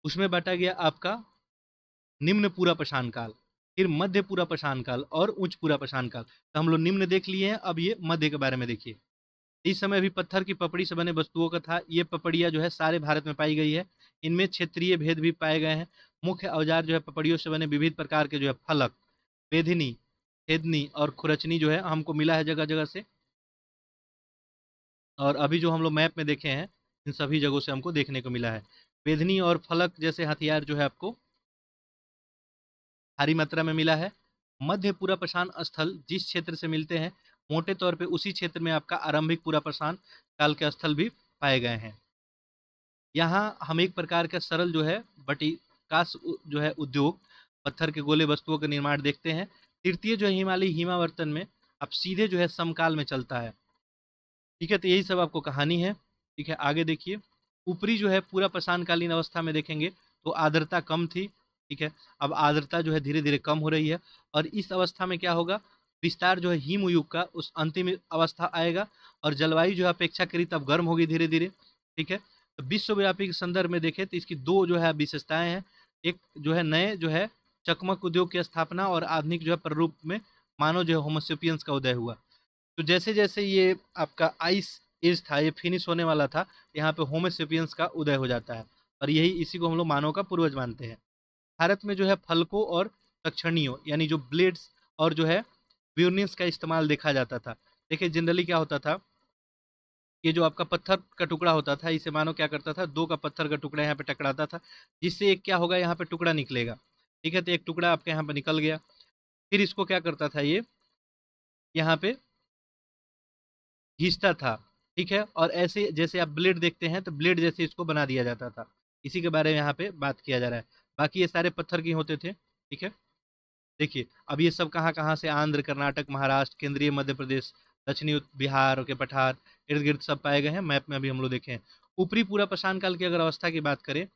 उसमें बांटा गया आपका निम्न पूरा पाषाण काल, फिर मध्य पूरा पाषाण काल और उच्च पूरा पाषाण काल। तो हम लोग निम्न देख लिए हैं, अब ये मध्य के बारे में देखिए। इस समय भी पत्थर की पपड़ी से बने वस्तुओं का था। ये पपड़ियाँ जो है सारे भारत में पाई गई है। इनमें क्षेत्रीय भेद भी पाए गए हैं। मुख्य औजार जो है पपड़ियों से बने विविध प्रकार के जो है फलक, बेधनी, छेदनी और खुरचनी जो है हमको मिला है जगह जगह से। और अभी जो हम लोग मैप में देखे हैं इन सभी जगहों से हमको देखने को मिला है। बेधनी और फलक जैसे हथियार जो है आपको भारी मात्रा में मिला है। मध्य पूरा पाषाण स्थल जिस क्षेत्र से मिलते हैं, मोटे तौर पे उसी क्षेत्र में आपका आरंभिक पूरा पाषाण काल के स्थल भी पाए गए हैं। यहाँ हम एक प्रकार का सरल जो है बटिकास जो है उद्योग, पत्थर के गोले वस्तुओं का निर्माण देखते हैं। तृतीय जो है हिमालयी हिमावर्तन में अब सीधे जो है समकाल में चलता है, ठीक है। तो यही सब आपको कहानी है, ठीक है। आगे देखिए, ऊपरी जो है पूरा पाषाणकालीन अवस्था में देखेंगे तो आर्द्रता कम थी, ठीक है। अब आर्द्रता जो है धीरे धीरे कम हो रही है, और इस अवस्था में क्या होगा, विस्तार जो है हिमयुग का उस अंतिम अवस्था आएगा, और जलवायु जो है अपेक्षाकृत अब गर्म होगी धीरे धीरे, ठीक है। तो विश्वव्यापी के संदर्भ में देखें तो इसकी दो जो है विशेषताएं हैं। एक जो है नए जो है चकमक उद्योग की स्थापना, और आधुनिक जो है प्रारूप में मानव जो है होमोसेपियंस का उदय हुआ। तो जैसे जैसे ये आपका आइस एज था, ये फिनिश होने वाला था, यहाँ पे होमोसेपियंस का उदय हो जाता है, और यही इसी को हम लोग मानव का पूर्वज मानते हैं। भारत में जो है फलकों और तक्षणियों यानी जो ब्लेड्स और जो है ब्यूनिस का इस्तेमाल देखा जाता था। देखिए जनरली क्या होता था, ये जो आपका पत्थर का टुकड़ा होता था, इसे मानो क्या करता था, दो का पत्थर का टुकड़ा यहाँ पे टकराता था, जिससे एक क्या होगा, यहाँ पे टुकड़ा निकलेगा, ठीक है। तो एक टुकड़ा आपके यहाँ पे निकल गया, फिर इसको क्या करता था, ये यहाँ पे घिसता था, ठीक है। और ऐसे जैसे आप ब्लेड देखते हैं तो ब्लेड जैसे इसको बना दिया जाता था। इसी के बारे में यहाँ पे बात किया जा रहा है। बाकी ये सारे पत्थर के होते थे, ठीक है। देखिए, अब ये सब कहाँ कहाँ से, आंध्र, कर्नाटक, महाराष्ट्र, केंद्रीय मध्य प्रदेश, दक्षिणी बिहार के पठार इर्द गिर्द सब पाए गए हैं। मैप में अभी हम लोग देखे हैं। ऊपरी पूरा पाषाण काल की अगर अवस्था की बात करें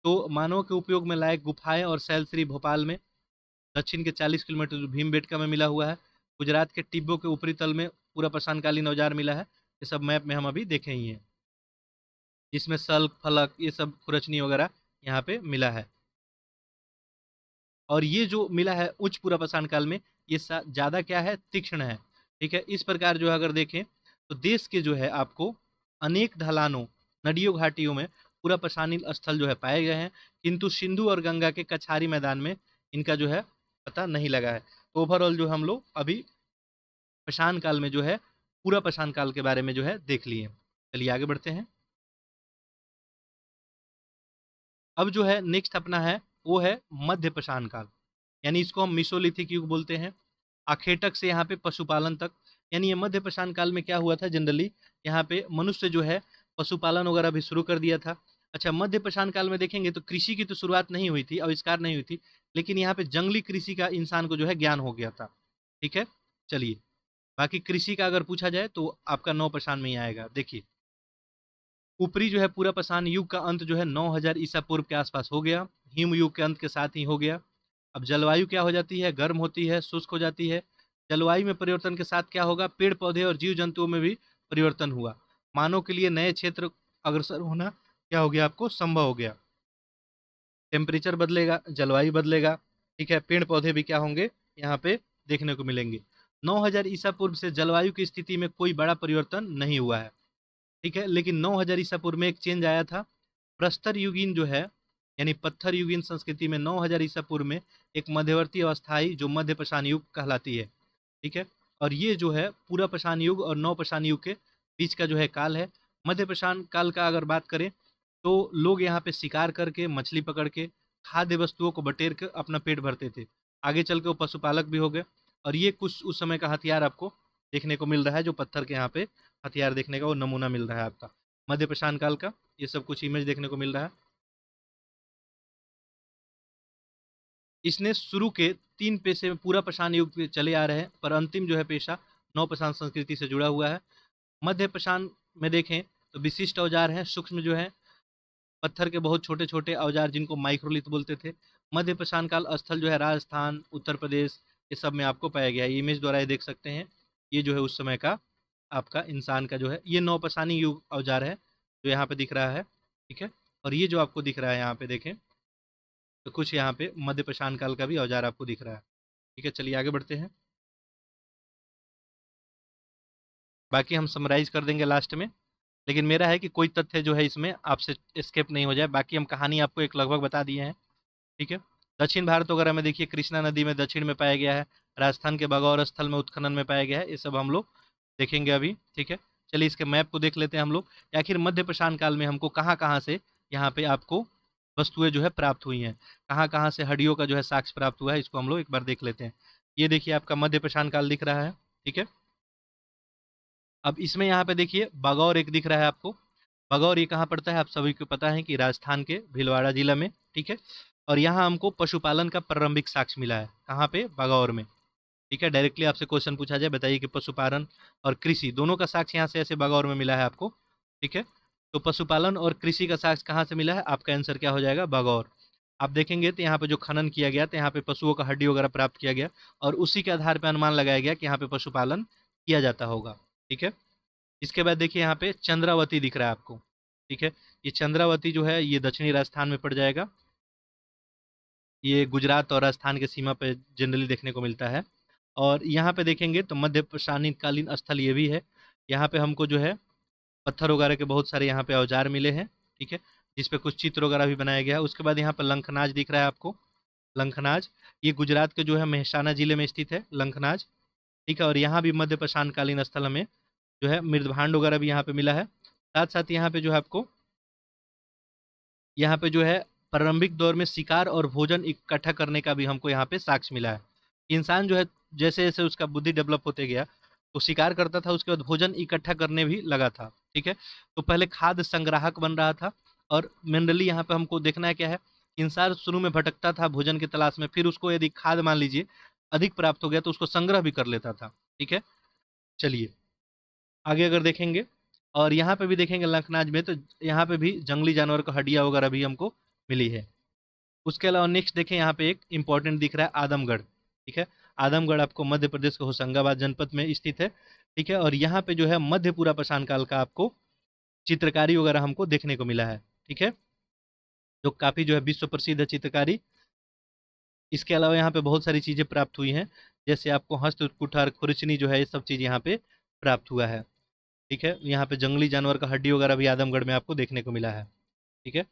तो मानव के उपयोग में लायक गुफाएं और शैलश्री भोपाल में, दक्षिण के 40 किलोमीटर जो भीमबेटका में मिला हुआ है, गुजरात के टिब्बो के ऊपरी तल में पूरा पाषाणकालीन औजार मिला है। ये सब मैप में हम अभी देखे ही हैं, जिसमें सल्क, फलक, ये सब खुरचनी वगैरह यहाँ पे मिला है। और ये जो मिला है उच्च पूरा पाषाण काल में, ये ज़्यादा क्या है, तीक्ष्ण है, ठीक है। इस प्रकार जो है अगर देखें तो देश के जो है आपको अनेक ढलानों, नदियों, घाटियों में पूरा पाषाणीय स्थल जो है पाए गए हैं, किंतु सिंधु और गंगा के कछारी मैदान में इनका जो है पता नहीं लगा है। तो ओवरऑल जो हम लोग अभी पाषाण काल में जो है पूरा पाषाण काल के बारे में जो है देख लिए। चलिए आगे बढ़ते हैं। अब जो है नेक्स्ट अपना है वो है मध्य पाषाण काल, यानी इसको हम मिसोलिथिक युग बोलते हैं। आखेटक से यहाँ पे पशुपालन तक, यानी ये मध्य पाषाण काल में क्या हुआ था, जनरली यहाँ पे मनुष्य जो है पशुपालन वगैरह भी शुरू कर दिया था। अच्छा, मध्य पाषाण काल में देखेंगे तो कृषि की तो शुरुआत नहीं हुई थी, आविष्कार नहीं हुई थी, लेकिन यहाँ पे जंगली कृषि का इंसान को जो है ज्ञान हो गया था। ठीक है, चलिए, बाकी कृषि का अगर पूछा जाए तो आपका नौ पाषाण में ही आएगा। देखिए, ऊपरी जो है पूरा पाषाण युग का अंत जो है 9000 ईसा पूर्व के आसपास हो गया, हिम युग के अंत के साथ ही हो गया। अब जलवायु क्या हो जाती है, गर्म होती है, शुष्क हो जाती है। जलवायु में परिवर्तन के साथ क्या होगा, पेड़ पौधे और जीव जंतुओं में भी परिवर्तन हुआ। मानव के लिए नए क्षेत्र अग्रसर होना क्या हो गया, आपको संभव हो गया। टेम्परेचर बदलेगा, जलवायु बदलेगा। ठीक है, पेड़ पौधे भी क्या होंगे, यहाँ पे देखने को मिलेंगे। 9000 ईसा पूर्व से जलवायु की स्थिति में कोई बड़ा परिवर्तन नहीं हुआ है। ठीक है, लेकिन 9000 ईसा पूर्व में एक चेंज आया था। प्रस्तर युगीन जो है, यानी पत्थर युगीन संस्कृति में 9000 ईसा पूर्व में एक मध्यवर्ती अवस्था आई जो मध्य पाषाण युग कहलाती है। ठीक है, और ये जो है पूरा पाषाण युग और नव पाषाण युग के बीच का जो है काल है। मध्य पाषाण काल का अगर बात करें तो लोग यहाँ पे शिकार करके, मछली पकड़ के, खाद्य वस्तुओं को बटेर के अपना पेट भरते थे। आगे चल के वो पशुपालक भी हो गए। और ये कुछ उस समय का हथियार आपको देखने को मिल रहा है, जो पत्थर के यहाँ पे हथियार देखने का वो नमूना मिल रहा है आपका मध्य पाषाण काल का। ये सब कुछ इमेज देखने को मिल रहा है। इसने शुरू के 3 पेशे में पूरा पाषाण युग पे चले आ रहे हैं, पर अंतिम जो है पेशा नव पाषाण संस्कृति से जुड़ा हुआ है। मध्य पाषाण में देखें तो विशिष्ट औजार हैं, सूक्ष्म जो है पत्थर के बहुत छोटे छोटे औजार जिनको माइक्रोलिथ बोलते थे। मध्य पाषाण काल स्थल जो है राजस्थान, उत्तर प्रदेश, ये सब में आपको पाया गया है। इमेज द्वारा ये देख सकते हैं, ये जो है उस समय का आपका इंसान का जो है ये नौपाषाणी युग औजार है जो यहाँ पे दिख रहा है। ठीक है, और ये जो आपको दिख रहा है यहाँ पे देखें तो कुछ यहाँ पे मध्य पाषाण काल का भी औजार आपको दिख रहा है। ठीक है, चलिए आगे बढ़ते हैं। बाकी हम समराइज कर देंगे लास्ट में, लेकिन मेरा है कि कोई तथ्य जो है इसमें आपसे स्केप नहीं हो जाए। बाकी हम कहानी आपको एक लगभग बता दिए हैं। ठीक है, दक्षिण भारत वगैरह में देखिए कृष्णा नदी में दक्षिण में पाया गया है, राजस्थान के बगौर स्थल में उत्खनन में पाया गया है। ये सब हम लोग देखेंगे अभी। ठीक है, चलिए इसके मैप को देख लेते हैं हम लोग, आखिर मध्य पाषाण काल में हमको कहाँ कहाँ से यहाँ पे आपको वस्तुएं जो है प्राप्त हुई हैं, कहाँ कहाँ से हड्डियों का जो है साक्ष्य प्राप्त हुआ है, इसको हम लोग एक बार देख लेते हैं। ये देखिए आपका मध्य पाषाण काल दिख रहा है। ठीक है, अब इसमें यहाँ पे देखिए बगौर एक दिख रहा है आपको। बगौर ये कहाँ पड़ता है, आप सभी को पता है कि राजस्थान के भीलवाड़ा जिला में। ठीक है, और यहाँ हमको पशुपालन का प्रारंभिक साक्ष्य मिला है, कहाँ पे, बगौर में। ठीक है, डायरेक्टली आपसे क्वेश्चन पूछा जाए, बताइए कि पशुपालन और कृषि दोनों का साक्ष्य यहाँ से ऐसे बगौर में मिला है आपको। ठीक है, तो पशुपालन और कृषि का साक्ष्य कहाँ से मिला है, आपका आंसर क्या हो जाएगा, बगौर। आप देखेंगे तो यहाँ पे जो खनन किया गया तो यहाँ पे पशुओं का हड्डी वगैरह प्राप्त किया गया, और उसी के आधार पर अनुमान लगाया गया कि यहाँ पे पशुपालन किया जाता होगा। ठीक है, इसके बाद देखिए यहाँ पे चंद्रावती दिख रहा है आपको। ठीक है, ये चंद्रावती जो है ये दक्षिणी राजस्थान में पड़ जाएगा। ये गुजरात और राजस्थान के सीमा पे जनरली देखने को मिलता है। और यहाँ पे देखेंगे तो मध्य पाषाणकालीन स्थल ये भी है। यहाँ पे हमको जो है पत्थर वगैरह के बहुत सारे यहाँ पे औजार मिले हैं। ठीक है, जिस पे कुछ चित्र वगैरह भी बनाया गया है। उसके बाद यहाँ पे लंखनाज दिख रहा है आपको। लंखनाज ये गुजरात के जो है मेहसाना जिले में स्थित है लंखनाज। ठीक है, और यहाँ भी मध्य पाषाणकालीन स्थल हमें जो है मृदभांड वगैरह भी यहाँ पे मिला है। साथ साथ यहाँ पे जो है आपको यहाँ पे जो है प्रारंभिक दौर में शिकार और भोजन इकट्ठा करने का भी हमको यहाँ पे साक्ष्य मिला है। इंसान जो है जैसे जैसे उसका बुद्धि डेवलप होते गया तो शिकार करता था, उसके बाद भोजन इकट्ठा करने भी लगा था। ठीक है, तो पहले खाद्य संग्राहक बन रहा था। और जनरली यहाँ पे हमको देखना है क्या है, इंसान शुरू में भटकता था भोजन की तलाश में, फिर उसको यदि खाद्य मान लीजिए अधिक प्राप्त हो गया तो उसको संग्रह भी कर लेता था। ठीक है, चलिए आगे अगर देखेंगे और यहाँ पे भी देखेंगे लंकनाज में, तो यहाँ पे भी जंगली जानवर का हड्डियाँ वगैरह भी हमको मिली है। उसके अलावा नेक्स्ट देखें, यहाँ पे एक इंपॉर्टेंट दिख रहा है आदमगढ़। ठीक है, आदमगढ़ आपको मध्य प्रदेश के होशंगाबाद जनपद में स्थित है। ठीक है, और यहाँ पे जो है मध्यपुरा पाषाण काल का आपको चित्रकारी वगैरह हमको देखने को मिला है। ठीक है, जो काफ़ी जो है विश्व प्रसिद्ध है चित्रकारी। इसके अलावा यहाँ पे बहुत सारी चीज़ें प्राप्त हुई हैं, जैसे आपको हस्त कुठार खुरचनी जो है ये सब चीज़ यहाँ पे प्राप्त हुआ है। ठीक है, यहाँ पे जंगली जानवर का हड्डी वगैरह भी आदमगढ़ में आपको देखने को मिला है। ठीक है,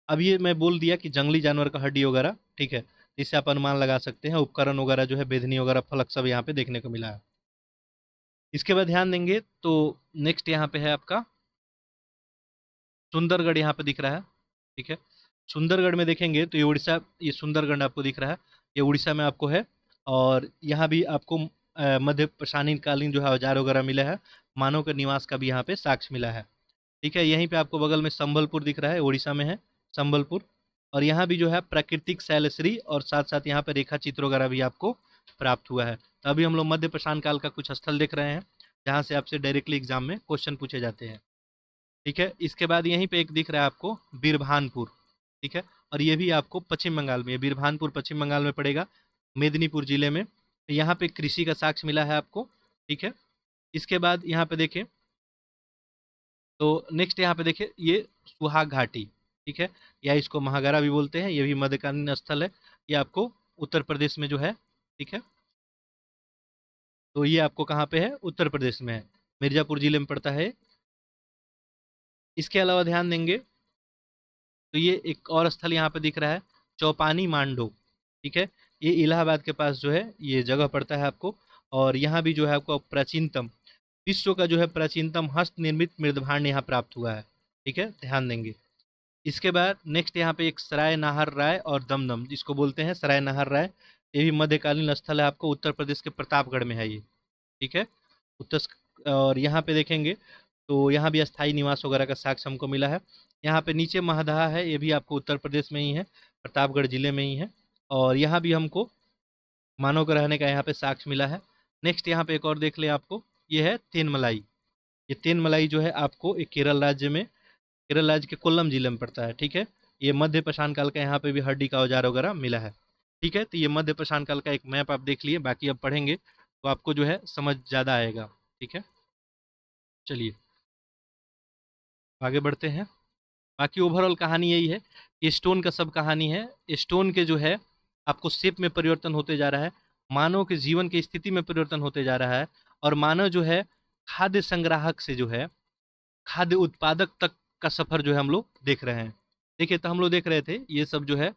अब ये मैं बोल दिया कि जंगली जानवर का हड्डी वगैरह। ठीक है, इससे आप अनुमान लगा सकते हैं। उपकरण वगैरह जो है बेधनी वगैरह फलक सब यहाँ पे देखने को मिला है। इसके बाद ध्यान देंगे तो नेक्स्ट यहाँ पे है आपका सुंदरगढ़, यहाँ पे दिख रहा है। ठीक है, सुंदरगढ़ में देखेंगे तो ये उड़ीसा, ये सुंदरगढ़ आपको दिख रहा है, ये उड़ीसा में आपको है। और यहाँ भी आपको मध्य पाषाणकालीन जो है औजार वगैरह मिला है, मानव के निवास का भी यहाँ पे साक्ष्य मिला है। ठीक है, यहीं पे आपको बगल में संबलपुर दिख रहा है, उड़ीसा में है संबलपुर। और यहाँ भी जो है प्राकृतिक शैलश्री और साथ साथ यहाँ पे रेखा चित्र वगैरह भी आपको प्राप्त हुआ है। तो अभी हम लोग मध्य पाषाण काल का कुछ स्थल देख रहे हैं जहाँ से आपसे डायरेक्टली एग्जाम में क्वेश्चन पूछे जाते हैं। ठीक है, इसके बाद यहीं पे एक दिख रहा है आपको बीरभानपुर। ठीक है, और ये भी आपको पश्चिम बंगाल में, बीरभानपुर पश्चिम बंगाल में पड़ेगा, मेदिनीपुर जिले में। यहाँ पे कृषि का साक्ष्य मिला है आपको। ठीक है, इसके बाद यहाँ पे देखें तो नेक्स्ट यहाँ पे देखिए ये सुहाग घाटी। ठीक है, या इसको महागारा भी बोलते हैं, ये भी मध्यकालीन स्थल है। ये आपको उत्तर प्रदेश में जो है। ठीक है, तो ये आपको कहाँ पे है, उत्तर प्रदेश में है, मिर्जापुर जिले में पड़ता है। इसके अलावा ध्यान देंगे तो ये एक और स्थल यहाँ पे दिख रहा है, चौपानी मांडो। ठीक है, ये इलाहाबाद के पास जो है ये जगह पड़ता है आपको। और यहाँ भी जो है आपको प्राचीनतम, विश्व का जो है प्राचीनतम हस्त निर्मित मृदभांड यहाँ प्राप्त हुआ है। ठीक है, ध्यान देंगे। इसके बाद नेक्स्ट यहाँ पे एक सराय नाहर राय और दमदम, जिसको बोलते हैं सराय नाहर राय, ये भी मध्यकालीन स्थल है आपको, उत्तर प्रदेश के प्रतापगढ़ में है ये। ठीक है, और यहाँ पे देखेंगे तो यहाँ भी अस्थाई निवास वगैरह का साक्ष्य हमको मिला है। यहाँ पे नीचे महदहा है, ये भी आपको उत्तर प्रदेश में ही है, प्रतापगढ़ जिले में ही है। और यहाँ भी हमको मानव का रहने का यहाँ पे साक्ष्य मिला है। नेक्स्ट यहाँ पे एक और देख ले आपको, ये है तेनमलाई। ये तेनमलाई जो है आपको एक केरल राज्य में, केरल राज्य के कोल्लम जिले में पड़ता है। ठीक है, ये मध्य पाषाण काल का, यहाँ पे भी हड्डी का औजार वगैरह मिला है। ठीक है, तो ये मध्य पाषाण काल का एक मैप आप देख लिए, बाकी अब पढ़ेंगे तो आपको जो है समझ ज़्यादा आएगा। ठीक है, चलिए आगे बढ़ते हैं। बाकी ओवरऑल कहानी यही है, ये स्टोन का सब कहानी है। स्टोन के जो है आपको शेप में परिवर्तन होते जा रहा है, मानव के जीवन की स्थिति में परिवर्तन होते जा रहा है, और मानव जो है खाद्य संग्राहक से जो है खाद्य उत्पादक तक का सफर जो है हम लोग देख रहे हैं। देखिए, तो हम लोग देख रहे थे ये सब जो है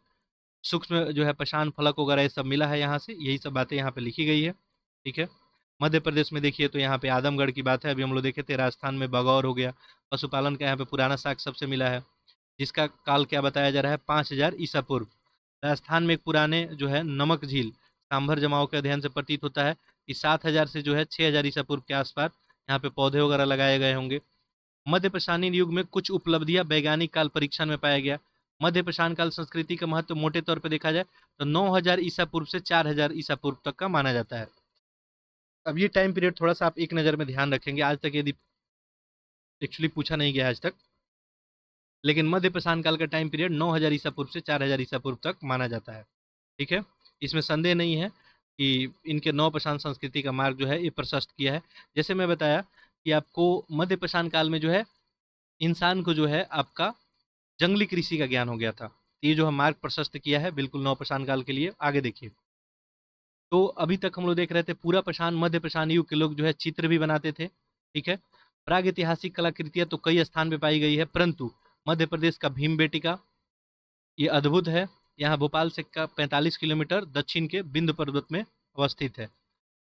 सूक्ष्म जो है पाषाण फलक वगैरह ये सब मिला है यहाँ से, यही सब बातें यहाँ पे लिखी गई है। ठीक है, मध्य प्रदेश में देखिए तो यहाँ पे आदमगढ़ की बात है, अभी हम लोग देखे थे। राजस्थान में बगौर हो गया, पशुपालन का यहाँ पे पुराना साक्ष्य सबसे मिला है, जिसका काल क्या बताया जा रहा है, 5000 ईसा पूर्व। राजस्थान में एक पुराने जो है नमक झील सांभर जमाव के अध्ययन से प्रतीत होता है कि 7000 से जो है 6000 ईसा पूर्व के आसपास यहाँ पे पौधे वगैरह लगाए गए होंगे। मध्य पाषाणीय युग में कुछ उपलब्धियां वैज्ञानिक काल परीक्षण में पाया गया। मध्य पाषाण काल संस्कृति का महत्व मोटे तौर पर देखा जाए तो 9000 ईसा पूर्व से 4000 ईसा पूर्व तक का माना जाता है। अब ये टाइम पीरियड थोड़ा सा आप एक नज़र में ध्यान रखेंगे, आज तक यदि एक्चुअली पूछा नहीं गया आज तक, लेकिन मध्य पाषाण काल का टाइम पीरियड 9000 ईसा पूर्व से 4000 ईसा पूर्व तक माना जाता है। ठीक है, इसमें संदेह नहीं है कि इनके नौ पाषाण संस्कृति का मार्ग जो है ये प्रशस्त किया है। जैसे मैं बताया कि आपको मध्य पाषाण काल में जो है इंसान को जो है आपका जंगली कृषि का ज्ञान हो गया था। ये जो है मार्ग प्रशस्त किया है बिल्कुल नौ पाषाण काल के लिए। आगे देखिए, तो अभी तक हम लोग देख रहे थे पूरा पाषाण मध्य पाषाण युग के लोग जो है चित्र भी बनाते थे। ठीक है, प्राग ऐतिहासिक कलाकृतियां तो कई स्थान पे पाई गई है, परंतु मध्य प्रदेश का भीमबेटिका ये अद्भुत है। यहाँ भोपाल से का 45 किलोमीटर दक्षिण के बिंद पर्वत में अवस्थित है।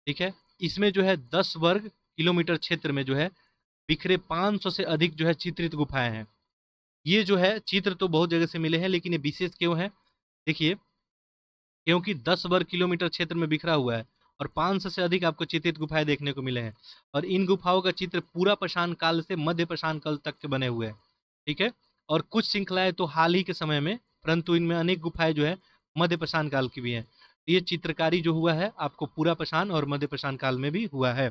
ठीक है, इसमें जो है 10 वर्ग किलोमीटर क्षेत्र में जो है बिखरे 500 से अधिक जो है चित्रित गुफाएं हैं। ये जो है चित्र तो बहुत जगह से मिले हैं, लेकिन ये विशेष क्यों है, देखिए, क्योंकि 10 वर्ग किलोमीटर क्षेत्र में बिखरा हुआ है और 500 से अधिक आपको चित्रित गुफाएं देखने को मिले हैं। और इन गुफाओं का चित्र पूरा पाषाण काल से मध्य पाषाण काल तक के बने हुए हैं। ठीक है, और कुछ श्रृंखलाएं तो हाल ही के समय में, परंतु इनमें अनेक गुफाएं जो है मध्य पाषाण काल की भी हैं। ये चित्रकारी जो हुआ है आपको पूरा पाषाण और मध्य पाषाण काल में भी हुआ है।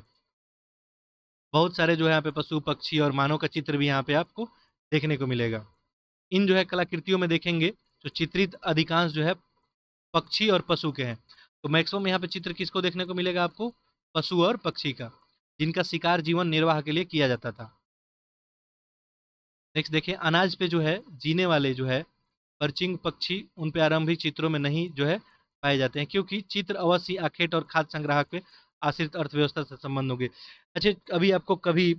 बहुत सारे जो है यहाँ पे पशु पक्षी और मानव का चित्र भी यहाँ पे आपको देखने को मिलेगा। इन जो है कलाकृतियों में देखेंगे जो चित्रित अधिकांश जो है पक्षी और पशु के हैं। तो मैक्सिमम यहाँ पे चित्र किसको देखने को मिलेगा आपको, पशु और पक्षी का, जिनका शिकार जीवन निर्वाह के लिए किया जाता था। नेक्स्ट देखिए, अनाज पे जो है जीने वाले जो है परचिंग पक्षी उन पे आरंभिक चित्रों में नहीं जो है पाए जाते हैं, क्योंकि चित्र अवश्य आखेट और खाद्य संग्राहक पे आश्रित अर्थव्यवस्था से संबंध होंगे। अच्छा, अभी आपको कभी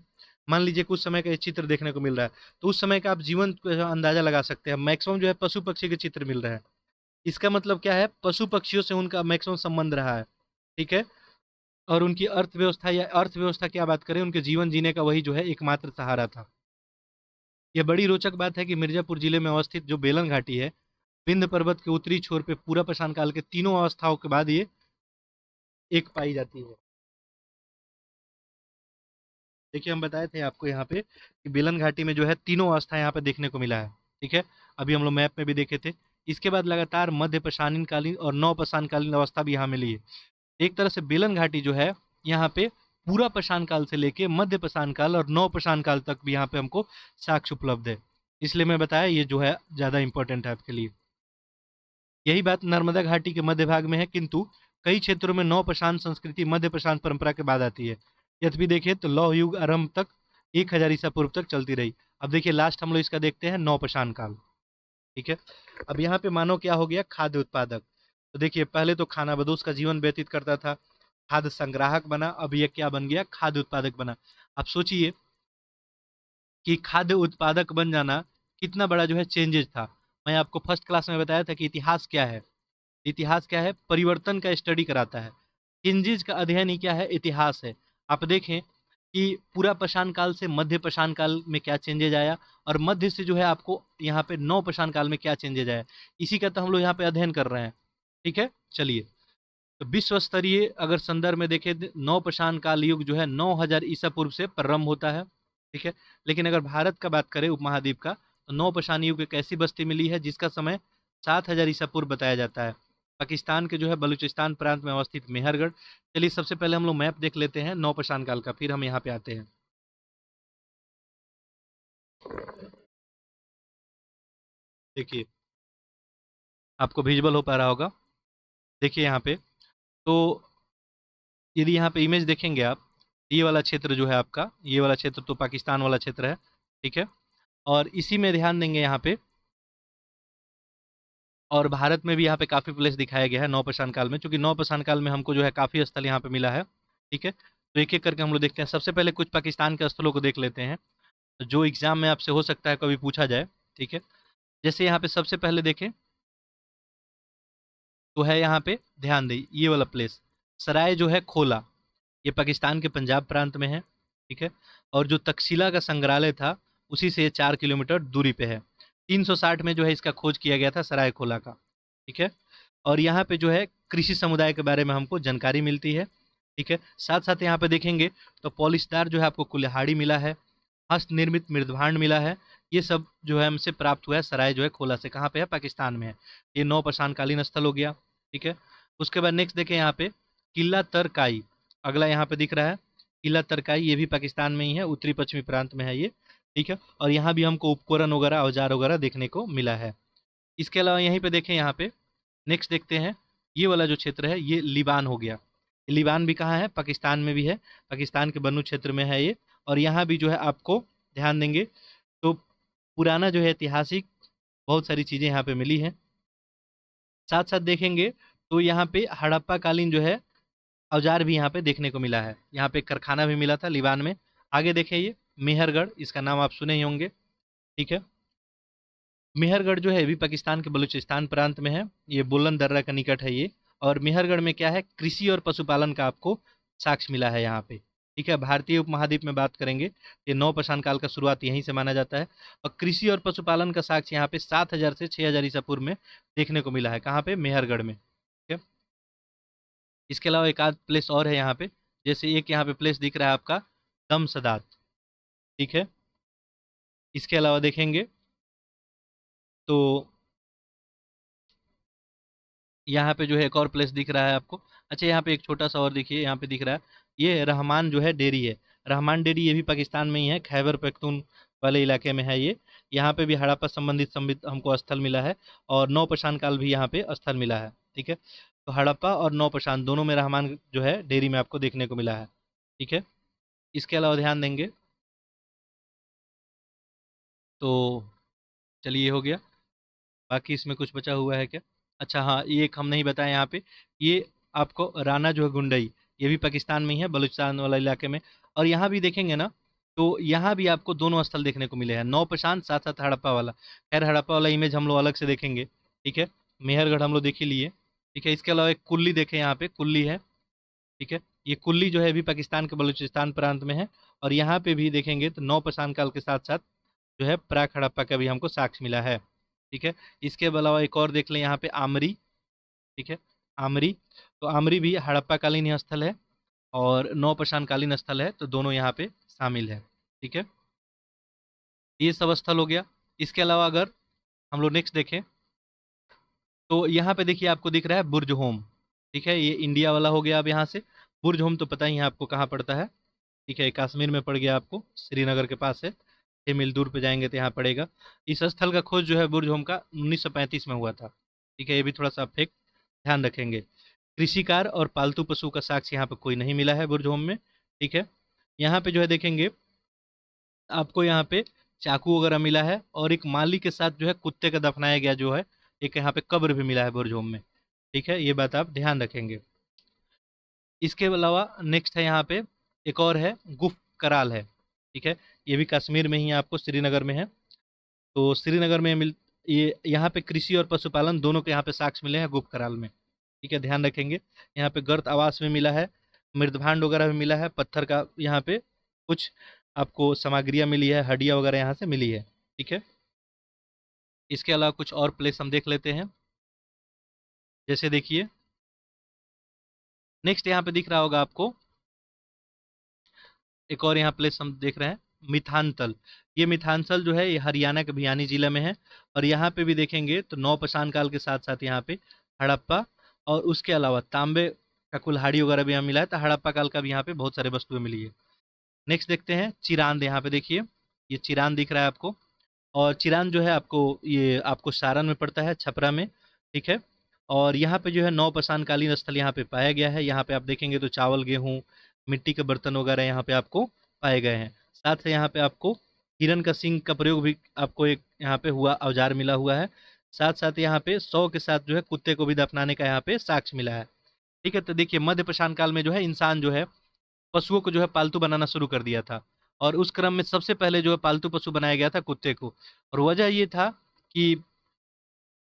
मान लीजिए कुछ समय का ये चित्र देखने को मिल रहा है, तो उस समय का आप जीवन का अंदाजा लगा सकते हैं। मैक्सिमम जो है पशु पक्षी के चित्र मिल रहा है, इसका मतलब क्या है, पशु पक्षियों से उनका मैक्सिमम संबंध रहा है। ठीक है, और उनकी अर्थव्यवस्था या अर्थव्यवस्था क्या बात करें, उनके जीवन जीने का वही जो है एकमात्र सहारा था। यह बड़ी रोचक बात है कि मिर्जापुर जिले में अवस्थित जो बेलन घाटी है, विंध्य पर्वत के उत्तरी छोर पे पूरा पाषाण काल के तीनों अवस्थाओं के बाद ये एक पाई जाती है। देखिए हम बताए थे आपको यहाँ पे कि बेलन घाटी में जो है तीनों अवस्था यहाँ पे देखने को मिला है। ठीक है, अभी हम लोग मैप में भी देखे थे। इसके बाद लगातार मध्य पाषाणकालीन और नवपाषाणकालीन अवस्था भी यहाँ मिली है। एक तरह से बेलन घाटी जो है यहाँ पे पूरा पाषाण काल से लेके मध्य पाषाण काल और नवपाषाण काल तक भी यहाँ पे हमको साक्ष्य उपलब्ध है। इसलिए मैं बताया ये जो है ज़्यादा इंपॉर्टेंट है आपके लिए। यही बात नर्मदा घाटी के मध्य भाग में है, किंतु कई क्षेत्रों में नवपाषाण संस्कृति मध्य पाषाण परंपरा के बाद आती है। यद्यपि देखें तो लौह युग आरंभ तक 1000 ईसा पूर्व तक चलती रही। अब देखिए लास्ट हम लोग इसका देखते हैं नवपाषाण काल। ठीक है, अब यहाँ पे मानो क्या हो गया, खाद्य उत्पादक। तो देखिए पहले तो खानाबदोश का जीवन व्यतीत करता था, खाद्य संग्राहक बना, अब ये क्या बन गया, खाद्य उत्पादक बना। अब सोचिए कि खाद्य उत्पादक बन जाना कितना बड़ा जो है चेंजेज था। मैं आपको फर्स्ट क्लास में बताया था कि इतिहास क्या है। इतिहास क्या है, परिवर्तन का स्टडी कराता है। चेंजेज का अध्ययन ही क्या है, इतिहास है। आप देखें कि पूरा पाषाण काल से मध्य पाषाण काल में क्या चेंजेज आया, और मध्य से जो है आपको यहाँ पे नौ पाषाण काल में क्या चेंजेज आया, इसी का तो हम लोग यहाँ पे अध्ययन कर रहे हैं। ठीक है, चलिए, तो विश्व स्तरीय अगर संदर्भ में देखें नौ पाषाण काल युग जो है 9000 ईसा पूर्व से प्रारंभ होता है। ठीक है, लेकिन अगर भारत का बात करें उपमहाद्वीप का, तो नौ पाषाण युग एक ऐसी बस्ती मिली है जिसका समय 7000 ईसा पूर्व बताया जाता है। पाकिस्तान के जो है बलूचिस्तान प्रांत में अवस्थित मेहरगढ़। चलिए सबसे पहले हम लोग मैप देख लेते हैं नौ पाषाण काल का, फिर हम यहाँ पे आते हैं। देखिए आपको विजुअल हो पा रहा होगा। देखिए यहाँ पे, तो यदि यहाँ पे इमेज देखेंगे आप, ये वाला क्षेत्र जो है आपका, ये वाला क्षेत्र तो पाकिस्तान वाला क्षेत्र है। ठीक है, और इसी में ध्यान देंगे यहाँ पे, और भारत में भी यहाँ पे काफ़ी प्लेस दिखाया गया है नौपाषाण काल में, क्योंकि नौपाषाण काल में हमको जो है काफ़ी स्थल यहाँ पे मिला है। ठीक है, तो एक एक करके हम लोग देखते हैं। सबसे पहले कुछ पाकिस्तान के स्थलों को देख लेते हैं, जो एग्जाम में आपसे हो सकता है कभी पूछा जाए। ठीक है, जैसे यहाँ पे सबसे पहले देखें तो है यहाँ पे, ध्यान दें ये वाला प्लेस, सराय जो है खोला, ये पाकिस्तान के पंजाब प्रांत में है। ठीक है, और जो तक्षशिला का संग्रहालय था उसी से 4 किलोमीटर दूरी पे है। 360 में जो है इसका खोज किया गया था सराय खोला का। ठीक है, और यहाँ पे जो है कृषि समुदाय के बारे में हमको जानकारी मिलती है। ठीक है, साथ साथ यहाँ पे देखेंगे तो पॉलिशदार जो है आपको कुल्हाड़ी मिला है, हस्त निर्मित मृदभांड मिला है। ये सब जो है हमसे प्राप्त हुआ है सराय जो है खोला से। कहाँ पे है, पाकिस्तान में है। ये नौ पाषाणकालीन स्थल हो गया। ठीक है, उसके बाद नेक्स्ट देखें यहाँ पे किला तरकाई, अगला यहाँ पे दिख रहा है किला तरकाई, ये भी पाकिस्तान में ही है, उत्तरी पश्चिमी प्रांत में है ये। ठीक है, और यहाँ भी हमको उपकरण वगैरह औजार वगैरह देखने को मिला है। इसके अलावा यहीं पे देखें, यहाँ पे नेक्स्ट देखते हैं, ये वाला जो क्षेत्र है ये लिबान हो गया। लिबान भी कहाँ है, पाकिस्तान में भी है, पाकिस्तान के बन्नू क्षेत्र में है ये। और यहाँ भी जो है आपको ध्यान देंगे तो पुराना जो है ऐतिहासिक बहुत सारी चीज़ें यहाँ पे मिली हैं। साथ साथ देखेंगे तो यहाँ पे हड़प्पा कालीन जो है औजार भी यहाँ पे देखने को मिला है। यहाँ पे कारखाना भी मिला था लिबान में। आगे देखें, ये मेहरगढ़, इसका नाम आप सुने ही होंगे। ठीक है, मेहरगढ़ जो है भी पाकिस्तान के बलूचिस्तान प्रांत में है, ये बुलंद दर्रा का निकट है ये। और मेहरगढ़ में क्या है, कृषि और पशुपालन का आपको साक्ष्य मिला है यहाँ पे। ठीक है, भारतीय उपमहाद्वीप में बात करेंगे, ये नौ पाषाण काल का शुरुआत यहीं से माना जाता है। और कृषि और पशुपालन का साक्ष्य यहाँ पे 7000 से 6000 ईसा पूर्व में देखने को मिला है। कहाँ पे, मेहरगढ़ में। ठीक है, इसके अलावा एक आध प्लेस और है यहाँ पे, जैसे एक यहाँ पे प्लेस दिख रहा है आपका दमसदात। ठीक है, इसके अलावा देखेंगे तो यहाँ पे जो है एक और प्लेस दिख रहा है आपको। अच्छा, यहाँ पे एक छोटा सा और देखिए, यहाँ पे दिख रहा है ये रहमान जो है डेयरी है। रहमान डेयरी ये भी पाकिस्तान में ही है, खैबर पख्तून वाले इलाके में है ये। यहाँ पे भी हड़प्पा संबंधित हमको स्थल मिला है, और नौ पाषाण काल भी यहाँ पे स्थल मिला है। ठीक है, तो हड़प्पा और नौ पाषाण दोनों में रहमान जो है डेयरी में आपको देखने को मिला है। ठीक है, इसके अलावा ध्यान देंगे तो, चलिए ये हो गया, बाकी इसमें कुछ बचा हुआ है क्या। अच्छा हाँ, ये एक हम नहीं बताए यहाँ पे, ये आपको राना जो है गुंडई, ये भी पाकिस्तान में ही है, बलूचिस्तान वाला इलाके में। और यहाँ भी देखेंगे ना, तो यहाँ भी आपको दोनों स्थल देखने को मिले हैं, नौ पाषाण साथ साथ हड़प्पा वाला। खैर हड़प्पा वाला इमेज हम लोग अलग से देखेंगे। ठीक है, मेहरगढ़ हम लोग देख ही लिए। ठीक है, इसके अलावा एक कुल्ली देखें, यहाँ पे कुल्ली है। ठीक है, ये कुल्ली जो है अभी पाकिस्तान के बलूचिस्तान प्रांत में है। और यहाँ पे भी देखेंगे तो नौ पाषाण काल के साथ साथ जो है प्राक हड़प्पा का भी हमको साक्ष्य मिला है। ठीक है, इसके अलावा एक और देख लें, यहाँ पे आमरी। ठीक है, आमरी, तो आमरी भी हड़प्पा कालीन स्थल है। और नौपाषाणकालीन स्थल है, तो दोनों यहाँ पे शामिल है। ठीक है, ये सब स्थल हो गया। इसके अलावा अगर हम लोग नेक्स्ट देखें तो यहाँ पे देखिए आपको दिख रहा है बुर्ज होम। ठीक है, ये इंडिया वाला हो गया। अब यहाँ से बुर्ज होम तो पता ही है आपको कहाँ पड़ता है। ठीक है, ये कश्मीर में पड़ गया, आपको श्रीनगर के पास है। 6 मील दूर पे जाएंगे तो यहाँ पड़ेगा। इस स्थल का खोज जो है बुर्ज होम का 1935 में हुआ था। ठीक है, ये भी थोड़ा सा फैक्ट ध्यान रखेंगे। कृषि कार्य और पालतू पशु का साक्ष्य यहाँ पे कोई नहीं मिला है बुर्ज होम में। ठीक है, यहाँ पे जो है देखेंगे आपको यहाँ पे चाकू वगैरह मिला है, और एक माली के साथ जो है कुत्ते का दफनाया गया जो है एक यहाँ पे कब्र भी मिला है बुर्ज होम में। ठीक है, ये बात आप ध्यान रखेंगे। इसके अलावा नेक्स्ट है यहाँ पे एक और है गुफ कराल है। ठीक है, ये भी कश्मीर में ही है, आपको श्रीनगर में है। तो श्रीनगर में मिल ये यहाँ पे कृषि और पशुपालन दोनों के यहाँ पे साक्ष्य मिले हैं गुफ कराल में। ठीक है, ध्यान रखेंगे। यहाँ पे गर्त आवास में मिला है, मृदभांड वगैरह भी मिला है, पत्थर का यहाँ पे कुछ आपको सामग्रियाँ मिली है, हड्डियाँ वगैरह यहाँ से मिली है। ठीक है, इसके अलावा कुछ और प्लेस हम देख लेते हैं। जैसे देखिए नेक्स्ट यहाँ पे दिख रहा होगा आपको एक और यहाँ प्लेस हम देख रहे हैं मिथानतल। ये मिथानतल जो है ये हरियाणा के भिवानी जिला में है। और यहाँ पे भी देखेंगे तो नौपाषाण काल के साथ साथ यहाँ पे हड़प्पा और उसके अलावा तांबे का कुल्हाड़ी वगैरह भी यहाँ मिला है। तो हड़प्पा काल का भी यहाँ पे बहुत सारे वस्तुएं मिली है। नेक्स्ट देखते हैं चिरांद। यहाँ पे देखिए ये चिरांद दिख रहा है आपको, और चिरांद जो है आपको सारण में पड़ता है, छपरा में। ठीक है, और यहाँ पे जो है नौपाषाणकालीन स्थल यहाँ पे पाया गया है। यहाँ पे आप देखेंगे तो चावल, गेहूँ, मिट्टी के बर्तन वगैरह यहाँ पे आपको पाए गए हैं। साथ ही यहाँ पे आपको हिरन का सींग का प्रयोग भी आपको एक यहाँ पे हुआ औजार मिला हुआ है। साथ साथ यहाँ पे 100 के साथ जो है कुत्ते को भी दफनाने का यहाँ पे साक्ष्य मिला है। ठीक है, तो देखिए मध्य पाषाण काल में जो है इंसान जो है पशुओं को जो है पालतू बनाना शुरू कर दिया था। और उस क्रम में सबसे पहले जो है पालतू पशु बनाया गया था कुत्ते को। और वजह ये था कि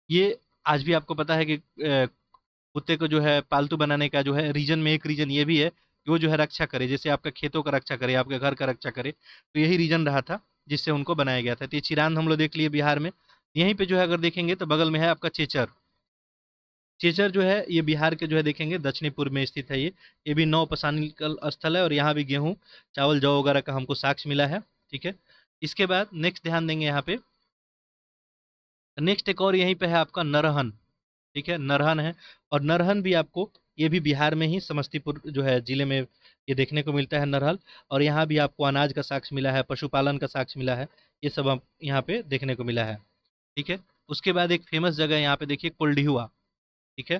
ये आज भी आपको पता है कि कुत्ते को जो है पालतू बनाने का जो है रीजन में एक रीजन ये भी है कि वो जो है रक्षा करे, जैसे आपका खेतों का रक्षा करे, आपके घर का रक्षा करे। तो यही रीजन रहा था जिससे उनको बनाया गया था। तो ये चिरांद हम लोग देख लिए बिहार में। यहीं पे जो है अगर देखेंगे तो बगल में है आपका चेचर। चेचर जो है ये बिहार के जो है देखेंगे दक्षिणी पूर्व में स्थित है। ये भी नौपाषाणिक स्थल है, और यहाँ भी गेहूँ, चावल, जौ वगैरह का हमको साक्ष्य मिला है। ठीक है, इसके बाद नेक्स्ट ध्यान देंगे यहाँ पे। नेक्स्ट एक और यहीं पे है आपका नरहन। ठीक है, नरहन है, और नरहन भी आपको ये भी बिहार में ही समस्तीपुर जो है जिले में ये देखने को मिलता है नरहल। और यहाँ भी आपको अनाज का साक्ष्य मिला है, पशुपालन का साक्ष्य मिला है। ये सब हम यहाँ पे देखने को मिला है। ठीक है, उसके बाद एक फेमस जगह यहाँ पे देखिए कोल्डिहुआ। ठीक है,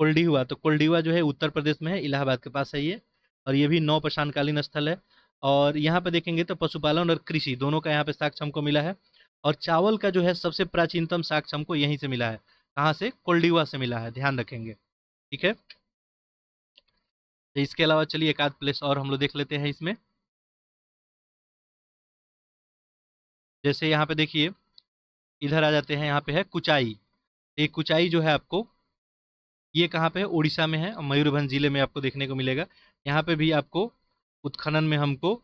कोल्डिहुआ, तो कोल्डिहुआ जो है उत्तर प्रदेश में है, इलाहाबाद के पास है ये। और ये भी नौपाषाणकालीन स्थल है। और यहाँ पे देखेंगे तो पशुपालन और कृषि दोनों का यहाँ पे साक्ष्य हमको मिला है। और चावल का जो है सबसे प्राचीनतम साक्ष्य हमको यहीं से मिला है। कहाँ से? कोल्डिहुआ से मिला है, ध्यान रखेंगे। ठीक है, तो इसके अलावा चलिए एक आध प्लेस और हम लोग देख लेते हैं इसमें। जैसे यहाँ पे देखिए इधर आ जाते हैं, यहाँ पे है कुचाई। एक कुचाई जो है आपको ये कहाँ पे है? उड़ीसा में है, और मयूरभंज जिले में आपको देखने को मिलेगा। यहाँ पे भी आपको उत्खनन में हमको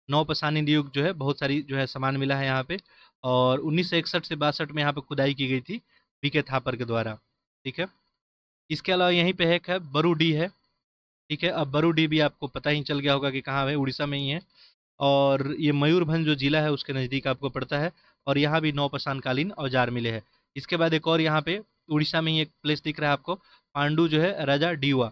नौपाषाणी युग जो है बहुत सारी जो है सामान मिला है यहाँ पे। और 1961 से 62 में यहाँ पे खुदाई की गई थी बीके थापर के द्वारा। ठीक है, इसके अलावा यहीं पे एक है बरूडी है। ठीक है, अब बरूडी भी आपको पता ही चल गया होगा कि कहाँ है, उड़ीसा में ही है। और ये मयूरभंज जो जिला है उसके नज़दीक आपको पड़ता है। और यहाँ भी नौपाषाणकालीन औजार मिले हैं। इसके बाद एक और यहाँ पे उड़ीसा में ही एक प्लेस दिख रहा है आपको, पांडु जो है राजा डीवा।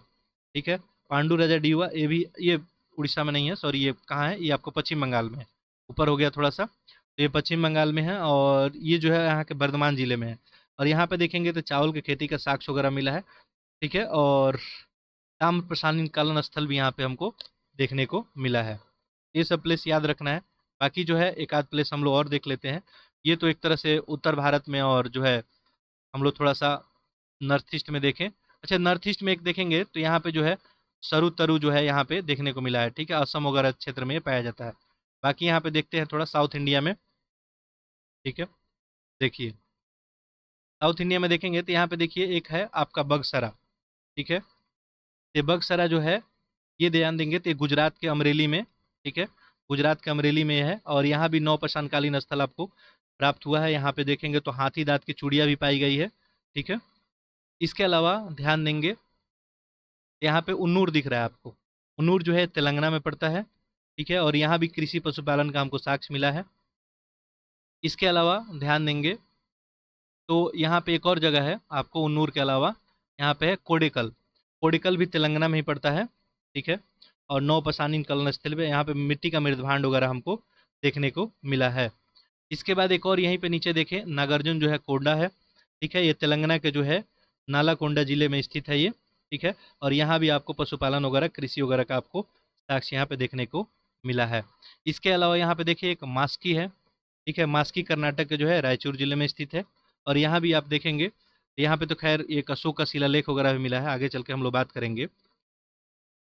ठीक है, पांडु राजा डीवा, ये उड़ीसा में नहीं है, सॉरी, ये कहाँ है? ये आपको पश्चिम बंगाल में है, ऊपर हो गया थोड़ा सा। तो ये पश्चिम बंगाल में है, और ये जो है यहाँ के बर्धमान जिले में है। और यहाँ पे देखेंगे तो चावल की खेती का साक्ष्य वगैरह मिला है। ठीक है, और ताम्रप्रसारण कालन स्थल भी यहाँ पे हमको देखने को मिला है। ये सब प्लेस याद रखना है। बाकी जो है एक आध प्लेस हम लोग और देख लेते हैं। ये तो एक तरह से उत्तर भारत में, और जो है हम लोग थोड़ा सा नॉर्थ ईस्ट में देखें। अच्छा, नॉर्थ ईस्ट में एक देखेंगे तो यहाँ पे जो है सरू तरु जो है यहाँ पे देखने को मिला है। ठीक है, असम वगैरह क्षेत्र में ये पाया जाता है। बाकी यहाँ पे देखते हैं थोड़ा साउथ इंडिया में। ठीक है, देखिए साउथ इंडिया में देखेंगे तो यहाँ पे देखिए एक है आपका बगसरा। ठीक है, ये बगसरा जो है ये ध्यान देंगे तो ये गुजरात के अमरेली में। ठीक है, गुजरात के अमरेली में है, और यहाँ भी नौपाषाणकालीन स्थल आपको प्राप्त हुआ है। यहाँ पे देखेंगे तो हाथी दांत की चूड़ियाँ भी पाई गई है। ठीक है, इसके अलावा ध्यान देंगे यहाँ पे उन्नूर दिख रहा है आपको। उन्नूर जो है तेलंगाना में पड़ता है, ठीक है, और यहाँ भी कृषि पशुपालन का हमको साक्ष्य मिला है। इसके अलावा ध्यान देंगे तो यहाँ पे एक और जगह है आपको उन्नूर के अलावा, यहाँ पे है कोडेकल। कोडेकल भी तेलंगाना में ही पड़ता है, ठीक है, और नौपसानी कलन स्थल पे यहाँ पे मिट्टी का मृदभांड वगैरह हमको देखने को मिला है। इसके बाद एक और यहीं पे नीचे देखें, नागार्जुन जो है कोंडा है, ठीक है, ये तेलंगाना के जो है नालाकोंडा जिले में स्थित है ये, ठीक है, और यहाँ भी आपको पशुपालन वगैरह कृषि वगैरह का आपको साक्ष्य यहाँ पे देखने को मिला है। इसके अलावा यहाँ पे देखिए एक मास्की है, ठीक है, मास्की कर्नाटक के जो है रायचूर जिले में स्थित है, और यहाँ भी आप देखेंगे यहाँ पे तो खैर एक अशोक का शिलालेख वगैरह भी मिला है, आगे चल के हम लोग बात करेंगे।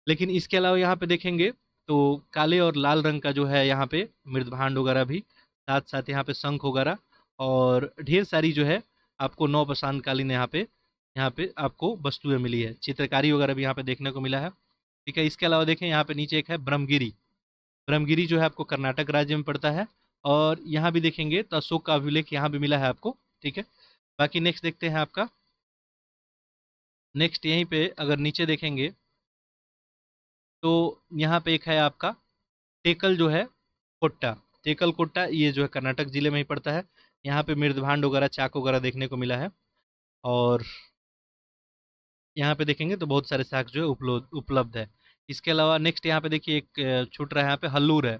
लेकिन इसके अलावा यहाँ पे देखेंगे तो काले और लाल रंग का जो है यहाँ पे मृदभांड वगैरह भी, साथ साथ यहाँ पे शंख वगैरह और ढेर सारी जो है आपको नौपसान कालीन यहाँ पे आपको वस्तुएं मिली है, चित्रकारी वगैरह भी यहाँ पे देखने को मिला है, ठीक है। इसके अलावा देखें यहाँ पे नीचे एक है ब्रह्मगिरी। ब्रह्मगिरी जो है आपको कर्नाटक राज्य में पड़ता है, और यहाँ भी देखेंगे तो अशोक का अभिलेख यहाँ भी मिला है आपको, ठीक है। बाकी नेक्स्ट देखते हैं आपका, नेक्स्ट यहीं पे अगर नीचे देखेंगे तो यहाँ पे एक है आपका टेकल जो है कोट्टा। टेकल कोट्टा ये जो है कर्नाटक जिले में ही पड़ता है, यहाँ पे मृदभांड वगैरह चाक वगैरह देखने को मिला है, और यहाँ पे देखेंगे तो बहुत सारे साक्ष्य जो है उपलब्ध है। इसके अलावा नेक्स्ट यहाँ पे देखिए एक छूट रहा है, यहाँ पे हल्लूर है,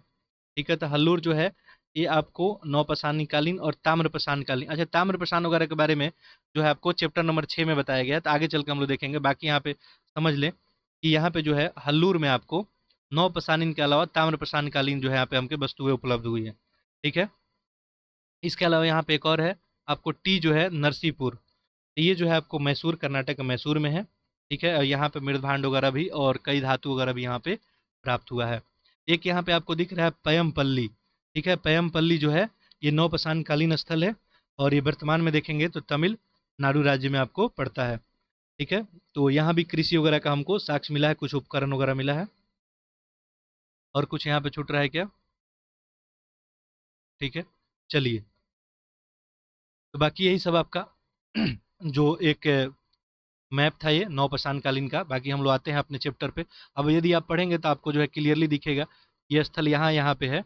ठीक है, तो हल्लूर जो है ये आपको नौपसानीकालीन और ताम्रपसानकालीन, अच्छा ताम्रपसान वगैरह के बारे में जो है आपको चैप्टर नंबर 6 में बताया गया है, तो आगे चल के हम लोग देखेंगे। बाकी यहाँ पे समझ लें कि यहाँ पे जो है हल्लूर में आपको नौपसानीन के अलावा ताम्रपसानकालीन जो है यहाँ पे हमके वस्तुएं उपलब्ध हुई है, ठीक है। इसके अलावा यहाँ पे एक और है आपको टी जो है नरसीपुर, ये जो है आपको मैसूर कर्नाटक के मैसूर में है, ठीक है, और यहाँ पे मृदभांड वगैरह भी और कई धातु वगैरह भी यहाँ पे प्राप्त हुआ है। एक यहाँ पे आपको दिख रहा है पयमपल्ली, ठीक है, पयमपल्ली जो है ये नौपसानकालीन स्थल है, और ये वर्तमान में देखेंगे तो तमिलनाडु राज्य में आपको पड़ता है, ठीक है। तो यहाँ भी कृषि वगैरह का हमको साक्ष्य मिला है, कुछ उपकरण वगैरह मिला है, और कुछ यहाँ पे छूट रहा है क्या, ठीक है, चलिए। तो बाकी यही सब आपका जो एक मैप था ये नौपसानकालीन का। बाकी हम लोग आते हैं अपने चैप्टर पे। अब यदि आप पढ़ेंगे तो आपको जो है क्लियरली दिखेगा ये स्थल यहाँ यहाँ पे है।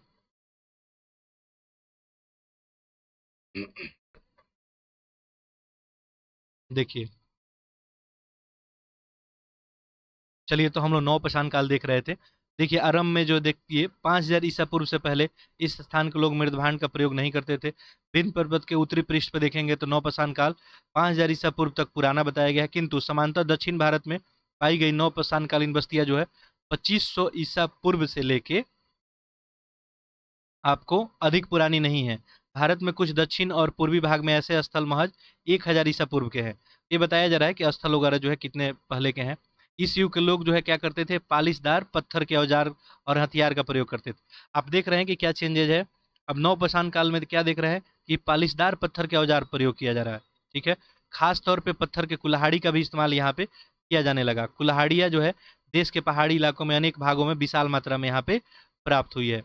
देखिए, चलिए, तो हम लोग नौपसान काल देख रहे थे। देखिए आरंभ में जो देखिए 5000 ईसा पूर्व से पहले इस स्थान के लोग मृदभांड का प्रयोग नहीं करते थे। विंध्य पर्वत के उत्तरी पृष्ठ पर देखेंगे तो नौपसान काल 5000 ईसा पूर्व तक पुराना बताया गया है, किंतु समांतर दक्षिण भारत में पाई गई नौपसान कालीन बस्तियां जो है 2500 ईसा पूर्व से लेके आपको अधिक पुरानी नहीं है। भारत में कुछ दक्षिण और पूर्वी भाग में ऐसे स्थल महज 1000 ईसा पूर्व के हैं। ये बताया जा रहा है कि स्थल वगैरह जो है कितने पहले के हैं। इस युग के लोग जो है क्या करते थे, पालिशदार पत्थर के औजार और हथियार का प्रयोग करते थे। आप देख रहे हैं कि क्या चेंजेज है। अब नवपाषाण काल में क्या देख रहे हैं कि पालिशदार पत्थर के औजार प्रयोग किया जा रहा है, ठीक है। खास तौर पे पत्थर के कुल्हाड़ी का भी इस्तेमाल यहाँ पे किया जाने लगा। कुल्हाड़ियाँ जो है देश के पहाड़ी इलाकों में अनेक भागों में विशाल मात्रा में यहाँ पे प्राप्त हुई है।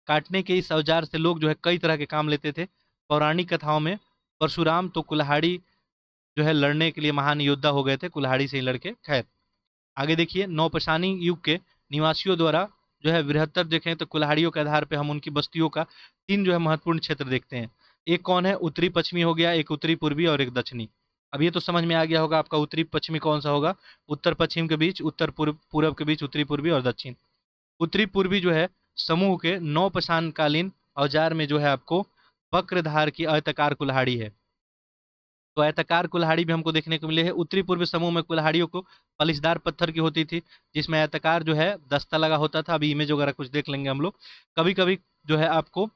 काटने के इस औजार से लोग जो है कई तरह के काम लेते थे। पौराणिक कथाओं में परशुराम तो कुल्हाड़ी जो है लड़ने के लिए महान योद्धा हो गए थे, कुल्हाड़ी से ही लड़के। खैर आगे देखिए, नौपशानी युग के निवासियों द्वारा जो है बृहत्तर देखें तो कुल्हाड़ियों के आधार पर हम उनकी बस्तियों का 3 जो है महत्वपूर्ण क्षेत्र देखते हैं। एक कौन है, उत्तरी पश्चिमी हो गया, एक उत्तरी पूर्वी और एक दक्षिणी। अब ये तो समझ में आ गया होगा आपका उत्तरी पश्चिमी कौन सा होगा, उत्तर पश्चिम के बीच, उत्तर पूर्व पूरब के बीच उत्तरी पूर्वी और दक्षिण। उत्तरी पूर्वी जो है समूह के नौपशानकालीन औजार में जो है आपको वक्रधार की आयताकार कुल्हाड़ी है। तो आयताकार कुल्हाड़ी भी हमको देखने को मिले है। उत्तरी पूर्वी समूह में कुल्हाड़ियों को पलिशदार पत्थर की होती थी, जिसमें आयताकार जो है दस्ता लगा होता था। अभी इमेज वगैरह कुछ देख लेंगे हम लोग। कभी कभी जो है आपको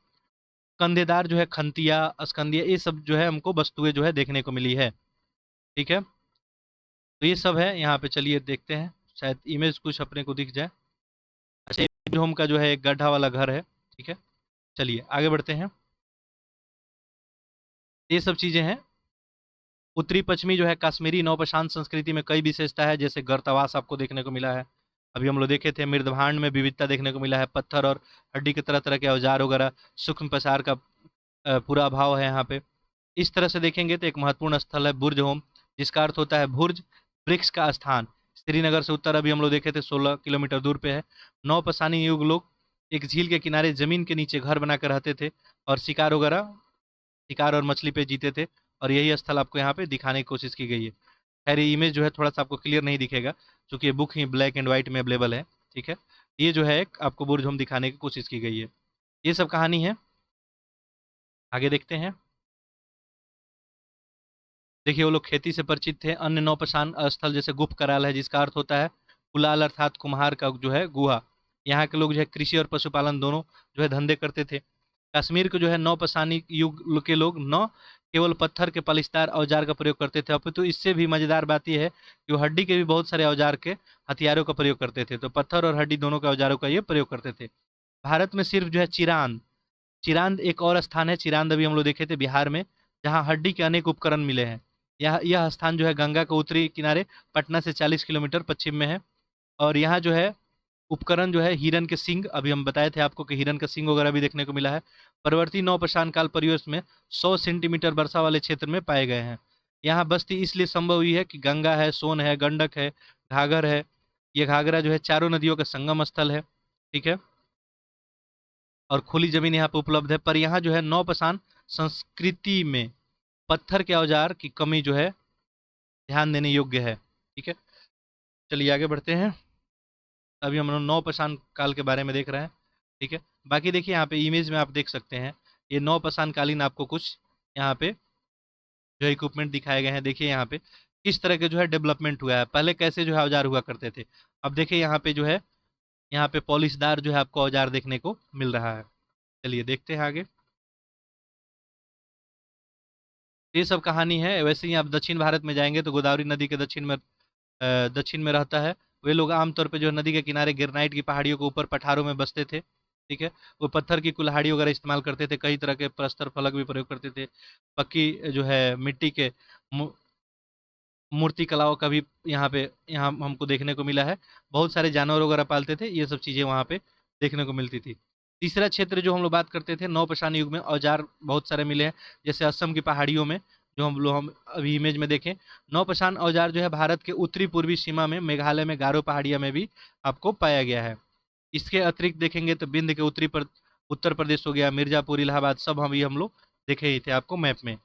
कंधेदार जो है खंतिया, अस्कंदिया, ये सब जो है हमको वस्तुएं जो है देखने को मिली है, ठीक है। तो ये सब है यहाँ पे। चलिए देखते हैं, शायद इमेज कुछ अपने को दिख जाए। अच्छा, होम का जो है एक गड्ढा वाला घर है, ठीक है। चलिए आगे बढ़ते हैं। ये सब चीज़ें हैं। उत्तरी पश्चिमी जो है कश्मीरी नौपशान संस्कृति में कई विशेषता है, जैसे गर्तावास आपको देखने को मिला है। अभी हम लोग देखे थे मृदभांड में विविधता देखने को मिला है। पत्थर और हड्डी के तरह तरह के औजार वगैरह, सूक्ष्म प्रसार का पूरा अभाव है यहाँ पे। इस तरह से देखेंगे तो एक महत्वपूर्ण स्थल है बुर्ज होम, जिसका अर्थ होता है बुर्ज, वृक्ष का स्थान। श्रीनगर से उत्तर अभी हम लोग देखे थे 16 किलोमीटर दूर पे है। नौपशानी युग लोग एक झील के किनारे जमीन के नीचे घर बनाकर रहते थे और शिकार और मछली पे जीते थे। और यही स्थल आपको यहाँ पे दिखाने की कोशिश की गई है। खैर ये इमेज जो है थोड़ा सा आपको क्लियर नहीं दिखेगा, क्योंकि ये book he black and white में अवेलेबल है। ठीक है, ये जो है एक आपको बुर्ज होम दिखाने की कोशिश की गई है। ये सब कहानी है, आगे देखते हैं। देखिए वो लोग खेती से परिचित थे। अन्य नौपशान स्थल जैसे गुप्त कराल है, जिसका अर्थ होता है कुलाल अर्थात कुम्हार का जो है गुहा। यहाँ के लोग जो है कृषि और पशुपालन दोनों जो है धंधे करते थे। कश्मीर के जो है नौपशानी युग के लोग न केवल पत्थर के पलिश्तार औजार का प्रयोग करते थे, अपितु इससे भी मजेदार बात यह है कि वो हड्डी के भी बहुत सारे औजार के हथियारों का प्रयोग करते थे। तो पत्थर और हड्डी दोनों के औजारों का ये प्रयोग करते थे। भारत में सिर्फ जो है चिरांद चिरांद एक और स्थान है, चिरांद अभी हम लोग देखे थे बिहार में, जहाँ हड्डी के अनेक उपकरण मिले हैं। यह स्थान जो है गंगा के उत्तरी किनारे पटना से 40 किलोमीटर पश्चिम में है। और यहाँ जो है उपकरण जो है हिरन के सींग, अभी हम बताए थे आपको कि हिरन का सींग वगैरह भी देखने को मिला है। परवर्ती नौपाषाण काल परिवेश में 100 सेंटीमीटर वर्षा वाले क्षेत्र में पाए गए हैं। यहाँ बस्ती इसलिए संभव हुई है कि गंगा है, सोन है, गंडक है, घाघर है। ये घाघरा जो है चारों नदियों का संगम स्थल है। ठीक है, और खुली जमीन यहाँ पे उपलब्ध है। पर यहाँ जो है नौपाषाण संस्कृति में पत्थर के औजार की कमी जो है ध्यान देने योग्य है। ठीक है, चलिए आगे बढ़ते हैं। अभी हम लोग नौपाषाण काल के बारे में देख रहे हैं। ठीक है, बाकी देखिए यहाँ पे इमेज में आप देख सकते हैं, ये नौपाषाण कालीन आपको कुछ यहाँ पे जो इक्विपमेंट दिखाए गए हैं। देखिए यहाँ पे किस तरह के जो है डेवलपमेंट हुआ है, पहले कैसे जो है औजार हुआ करते थे। अब देखिए यहाँ पे जो है, यहाँ पे पॉलिशदार जो है आपको औजार देखने को मिल रहा है। चलिए देखते हैं आगे। ये सब कहानी है। वैसे ही आप दक्षिण भारत में जाएंगे तो गोदावरी नदी के दक्षिण में रहता है। वे लोग आमतौर पे जो है नदी के किनारे गिरनाइट की पहाड़ियों के ऊपर पठारों में बसते थे। ठीक है, वो पत्थर की कुल्हाड़ी वगैरह इस्तेमाल करते थे, कई तरह के प्रस्तर फलक भी प्रयोग करते थे। पक्की जो है मिट्टी के मू- मूर्ति कलाओं का भी यहाँ हमको देखने को मिला है। बहुत सारे जानवर वगैरह पालते थे, ये सब चीज़ें वहाँ पे देखने को मिलती थी। तीसरा क्षेत्र जो हम लोग बात करते थे, नौपाषाण युग में औजार बहुत सारे मिले हैं, जैसे असम की पहाड़ियों में जो हम अभी इमेज में देखें। नौपाषाण औजार जो है भारत के उत्तरी पूर्वी सीमा में मेघालय में गारो पहाड़िया में भी आपको पाया गया है। इसके अतिरिक्त देखेंगे तो बिंद के उत्तर प्रदेश हो गया, मिर्जापुर, इलाहाबाद, सब हम लोग देखे ही थे आपको मैप में।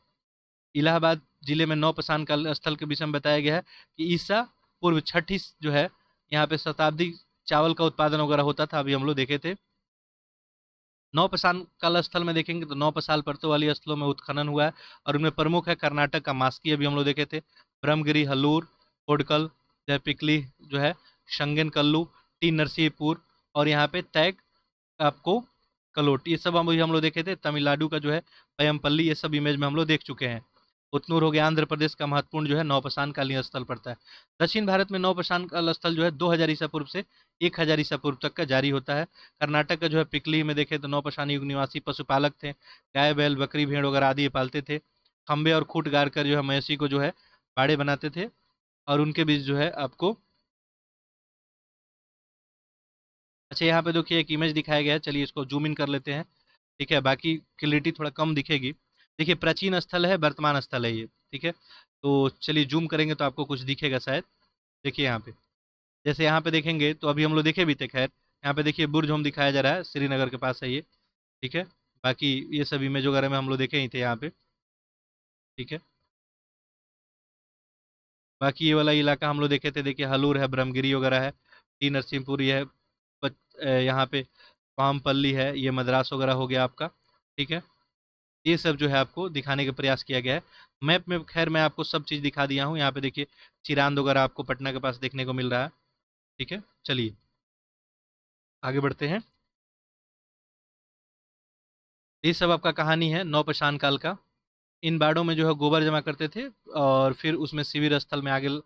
इलाहाबाद जिले में नौपाषाण काल स्थल के विषय में बताया गया है कि ईसा पूर्व छठी जो है यहाँ पे शताब्दी चावल का उत्पादन वगैरह होता था, अभी हम लोग देखे थे। नौपाषाण काल स्थल में देखेंगे तो 9 पर्तों वाली स्थलों में उत्खनन हुआ है, और उनमें प्रमुख है कर्नाटक का मास्की, अभी हम लोग देखे थे, ब्रह्मगिरी, हल्लूर, कोडकल, पिकली जो है, शंगन कल्लू, टी नरसिंहपुर, और यहाँ पे तैग आपको कलोट, ये सब अभी हम लोग देखे थे। तमिलनाडु का जो है पयमपल्ली, ये सब इमेज में हम लोग देख चुके हैं। उतनूर हो गया आंध्र प्रदेश का महत्वपूर्ण जो है नौपाषाण कालीन स्थल पड़ता है। दक्षिण भारत में नौपाषाण काल स्थल जो है 2000 ईसा पूर्व से 1000 ईसा पूर्व तक का जारी होता है। कर्नाटक का जो है पिकली में देखे तो नौपाषाण युग निवासी पशुपालक थे, गाय बैल बकरी भेड़ वगैरह आदि पालते थे। खंबे और खूट गाड़ कर जो है मवेशी को जो है बाड़े बनाते थे, और उनके बीच जो है आपको, अच्छा यहाँ पे देखिए एक इमेज दिखाया गया है, चलिए इसको जूम इन कर लेते हैं। ठीक है, बाकी क्लियरिटी थोड़ा कम दिखेगी। देखिए प्राचीन स्थल है, वर्तमान स्थल है ये। ठीक है, तो चलिए जूम करेंगे तो आपको कुछ दिखेगा शायद। देखिए यहाँ पे, जैसे यहाँ पे देखेंगे तो अभी हम लोग देखे भी थे, खैर यहाँ पे देखिए बुर्ज होम दिखाया जा रहा है, श्रीनगर के पास है ये। ठीक है, बाकी ये सब इमेज वगैरह में हम लोग देखे ही थे यहाँ पे। ठीक है, बाकी ये वाला इलाका हम लोग देखे थे, देखिए हलूर है, ब्रह्मगिरी वगैरह है, टी नरसिंहपुर ये है, यहाँ पे पामपल्ली है, ये मद्रास वगैरह हो गया आपका। ठीक है, ये सब जो है आपको दिखाने का प्रयास किया गया है मैप में। खैर मैं आपको सब चीज़ दिखा दिया हूँ। यहाँ पे देखिए चिरांद वगैरह आपको पटना के पास देखने को मिल रहा है। ठीक है, चलिए आगे बढ़ते हैं। ये सब आपका कहानी है नौपाषाण काल का। इन बाड़ों में जो है गोबर जमा करते थे, और फिर उसमें शिविर स्थल में आगे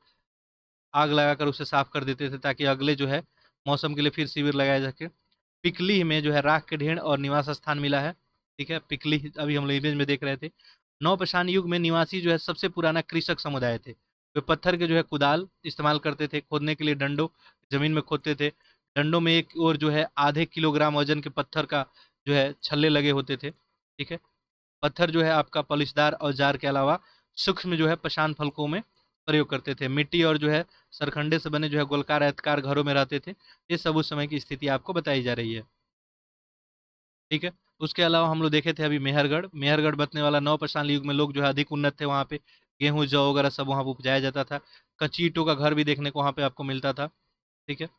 आग लगाकर उसे साफ कर देते थे, ताकि अगले जो है मौसम के लिए फिर शिविर लगाया जा सके। पिकली में जो है राख के ढेर और निवास स्थान मिला है। ठीक है, पिकली अभी हम लोग इमेज में देख रहे थे। नौपाषाण युग में निवासी जो है सबसे पुराना कृषक समुदाय थे। वे पत्थर के जो है कुदाल इस्तेमाल करते थे, खोदने के लिए डंडों जमीन में खोदते थे। डंडों में एक और जो है आधे किलोग्राम वजन के पत्थर का जो है छल्ले लगे होते थे। ठीक है, पत्थर जो है आपका पलिशदार औजार के अलावा सूक्ष्म जो है पाषाण फलकों में प्रयोग करते थे। मिट्टी और जो है सरखंडे से बने जो है गोलकार आयताकार घरों में रहते थे। ये सब उस समय की स्थिति आपको बताई जा रही है। ठीक है। उसके अलावा हम लोग देखे थे अभी मेहरगढ़। मेहरगढ़ बतने वाला नवपाषाण युग में लोग जो है अधिक उन्नत थे वहाँ पे। गेहूं जौ वगैरह सब वहाँ पे उपजाया जाता था। कच्ची ईंटों का घर भी देखने को वहाँ पे आपको मिलता था। ठीक है।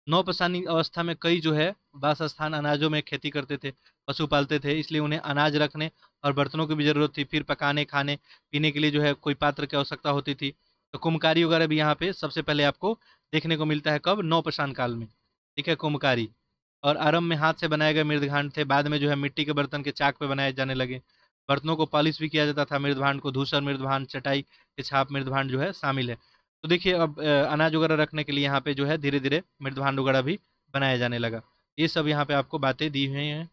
नौपाषाणी अवस्था में कई जो है वास स्थान अनाजों में खेती करते थे, पशु पालते थे, इसलिए उन्हें अनाज रखने और बर्तनों की भी जरूरत थी। फिर पकाने खाने पीने के लिए जो है कोई पात्र की आवश्यकता होती थी। तो कुम्भकारी वगैरह भी यहाँ पे सबसे पहले आपको देखने को मिलता है कब, नौपाषाण काल में। ठीक है, कुम्भकारी। और आरंभ में हाथ से बनाए गए मृदघाट थे, बाद में जो है मिट्टी के बर्तन के चाक पे बनाए जाने लगे। बर्तनों को पॉलिश भी किया जाता था। मृदभांड को धूसर मृदभांड, चटाई के छाप मृदभांड जो है शामिल है। तो देखिए अब अनाज वगैरह रखने के लिए यहाँ पे जो है धीरे धीरे मृदभांड वगैरह भी बनाया जाने लगा। ये सब यहाँ पे आपको बातें दी हुई हैं।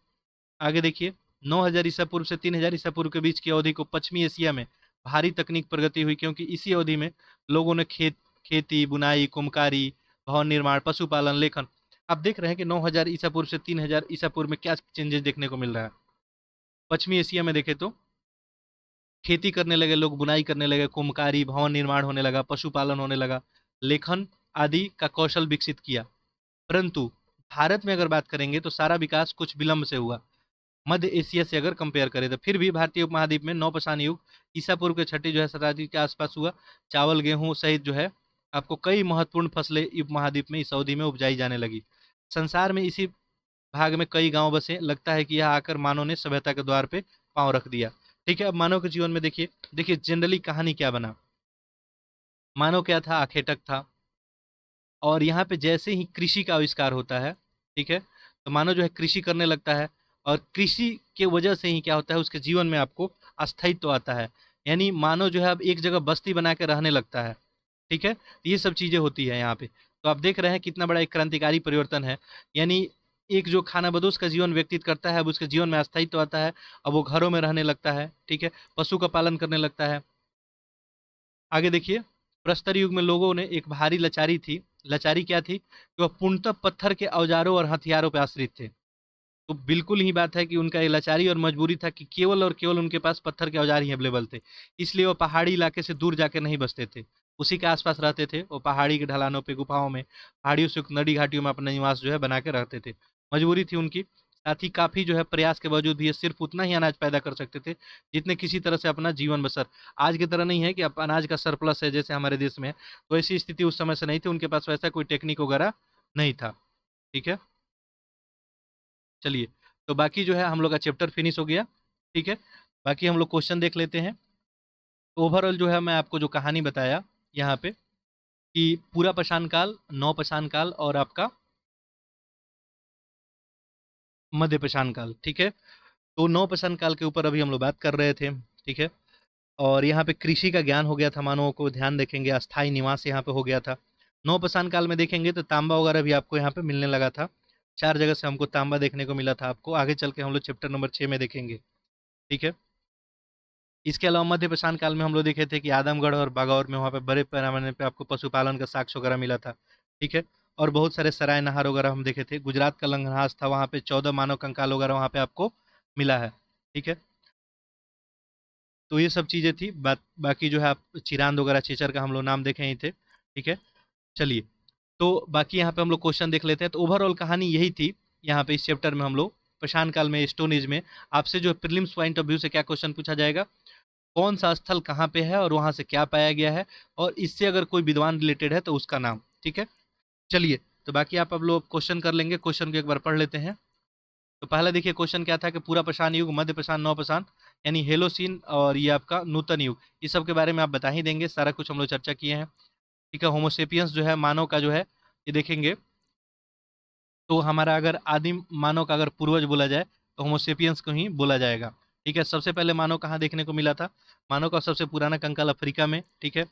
आगे देखिए, 9000 ईसा पूर्व से 3000 ईसा पूर्व के बीच की अवधि को पश्चिमी एशिया में भारी तकनीक प्रगति हुई, क्योंकि इसी अवधि में लोगों ने खेती, बुनाई, कुम्हकारी, भवन निर्माण, पशुपालन, लेखन। आप देख रहे हैं कि 9000 ईसा पूर्व से 3000 ईसा पूर्व में क्या चेंजेस देखने को मिल रहा है। पश्चिमी एशिया में देखें तो खेती करने लगे लोग, बुनाई करने लगे, कुम्हकारी, भवन निर्माण होने लगा, पशुपालन होने लगा, लेखन आदि का कौशल विकसित किया। परंतु भारत में अगर बात करेंगे तो सारा विकास कुछ विलंब से हुआ। मध्य एशिया से अगर कंपेयर करें तो फिर भी भारतीय उपमहाद्वीप में नवपाषाण युग ईसा पूर्व के छठी जो है शताब्दी के आसपास हुआ। चावल, गेहूं सहित जो है आपको कई महत्वपूर्ण फसलें उपमहाद्वीप में इस अवधि में उपजाई जाने लगी। संसार में इसी भाग में कई गांव बसे। लगता है कि यह आकर मानव ने सभ्यता के द्वार पे पांव रख दिया। ठीक है, अब मानव के जीवन में देखिए देखिए जनरली कहानी क्या बना। मानव क्या था, आखेटक था। और यहाँ पे जैसे ही कृषि का आविष्कार होता है, ठीक है, तो मानव जो है कृषि करने लगता है। और कृषि के वजह से ही क्या होता है, उसके जीवन में आपको अस्थायित्व तो आता है। यानी मानव जो है अब एक जगह बस्ती बना के रहने लगता है। ठीक है, तो ये सब चीज़ें होती है यहाँ पे। तो आप देख रहे हैं कितना बड़ा एक क्रांतिकारी परिवर्तन है। यानी एक जो खानाबदोश का जीवन व्यतीत करता है, अब उसके जीवन में अस्थायित्व तो आता है। अब वो घरों में रहने लगता है। ठीक है, पशु का पालन करने लगता है। आगे देखिए, प्रस्तर युग में लोगों ने एक भारी लाचारी थी। लाचारी क्या थी कि वह पूर्णतः पत्थर के औजारों और हथियारों पर आश्रित थे। तो बिल्कुल ही बात है कि उनका ये लाचारी और मजबूरी था कि केवल और केवल उनके पास पत्थर के औजार ही अवेलेबल थे। इसलिए वो पहाड़ी इलाके से दूर जाकर नहीं बसते थे, उसी के आसपास रहते थे। वो पहाड़ी के ढलानों पे, गुफाओं में, पहाड़ियों से नदी घाटियों में अपना निवास जो है बना के रहते थे। मजबूरी थी उनकी। साथ ही काफ़ी जो है प्रयास के बावजूद भी ये सिर्फ उतना ही अनाज पैदा कर सकते थे जितने किसी तरह से अपना जीवन बसर। आज की तरह नहीं है कि अब अनाज का सरप्लस है जैसे हमारे देश में है, तो ऐसी स्थिति उस समय से नहीं थी। उनके पास वैसा कोई टेक्निक वगैरह नहीं था। ठीक है, चलिए, तो बाकी जो है हम लोग का चैप्टर फिनिश हो गया। ठीक है, बाकी हम लोग क्वेश्चन देख लेते हैं। ओवरऑल जो है मैं आपको जो कहानी बताया यहाँ पे कि पूरा पाषाण काल, नौ पाषाण काल और आपका मध्य पाषाण काल। ठीक है, तो नौ पाषाण काल के ऊपर अभी हम लोग बात कर रहे थे। ठीक है, और यहाँ पे कृषि का ज्ञान हो गया था मानवों को, ध्यान देखेंगे अस्थाई निवास यहाँ पे हो गया था। नौ पाषाण काल में देखेंगे तो तांबा वगैरह भी आपको यहाँ पे मिलने लगा था। 4 जगह से हमको तांबा देखने को मिला था। आपको आगे चल के हम लोग चैप्टर नंबर 6 में देखेंगे। ठीक है, इसके अलावा मध्य पाषाण काल में हम लोग देखे थे कि आदमगढ़ और बागौर में वहाँ पे बड़े पैमाने पे आपको पशुपालन का साक्ष्य वगैरह मिला था। ठीक है, और बहुत सारे सराय नहर वगैरह हम देखे थे। गुजरात का लंगरहास था, वहाँ पे 14 मानव कंकाल वगैरह वहाँ पे आपको मिला है। ठीक है, तो ये सब चीज़ें थी। बाकी जो है आप चिरांद वगैरह चेचर का हम लोग नाम देखे ही थे। ठीक है, चलिए, तो बाकी यहाँ पे हम लोग क्वेश्चन देख लेते हैं। तो ओवरऑल कहानी यही थी। यहाँ पे इस चैप्टर में हम लोग पाषाण काल में, स्टोन एज में, आपसे जो प्रीलिम्स पॉइंट ऑफ व्यू से क्या क्वेश्चन पूछा जाएगा, कौन सा स्थल कहाँ पे है और वहाँ से क्या पाया गया है, और इससे अगर कोई विद्वान रिलेटेड है तो उसका नाम। ठीक है, चलिए, तो बाकी आप अब लोग क्वेश्चन कर लेंगे। क्वेश्चन को एक बार पढ़ लेते हैं। तो पहला देखिए क्वेश्चन क्या था कि पूरा पाषाण युग, मध्य पाषाण, नवपाषाण यानी हेलोसीन और ये आपका नूतन युग, इस सब के बारे में आप बता ही देंगे। सारा कुछ हम लोग चर्चा किए हैं। ठीक है, होमोसेपियंस जो है मानव का जो है, ये देखेंगे तो हमारा अगर आदिम मानव का अगर पूर्वज बोला जाए तो होमोसेपियंस को ही बोला जाएगा। ठीक है, सबसे पहले मानव कहाँ देखने को मिला था, मानव का सबसे पुराना कंकाल अफ्रीका में। ठीक है,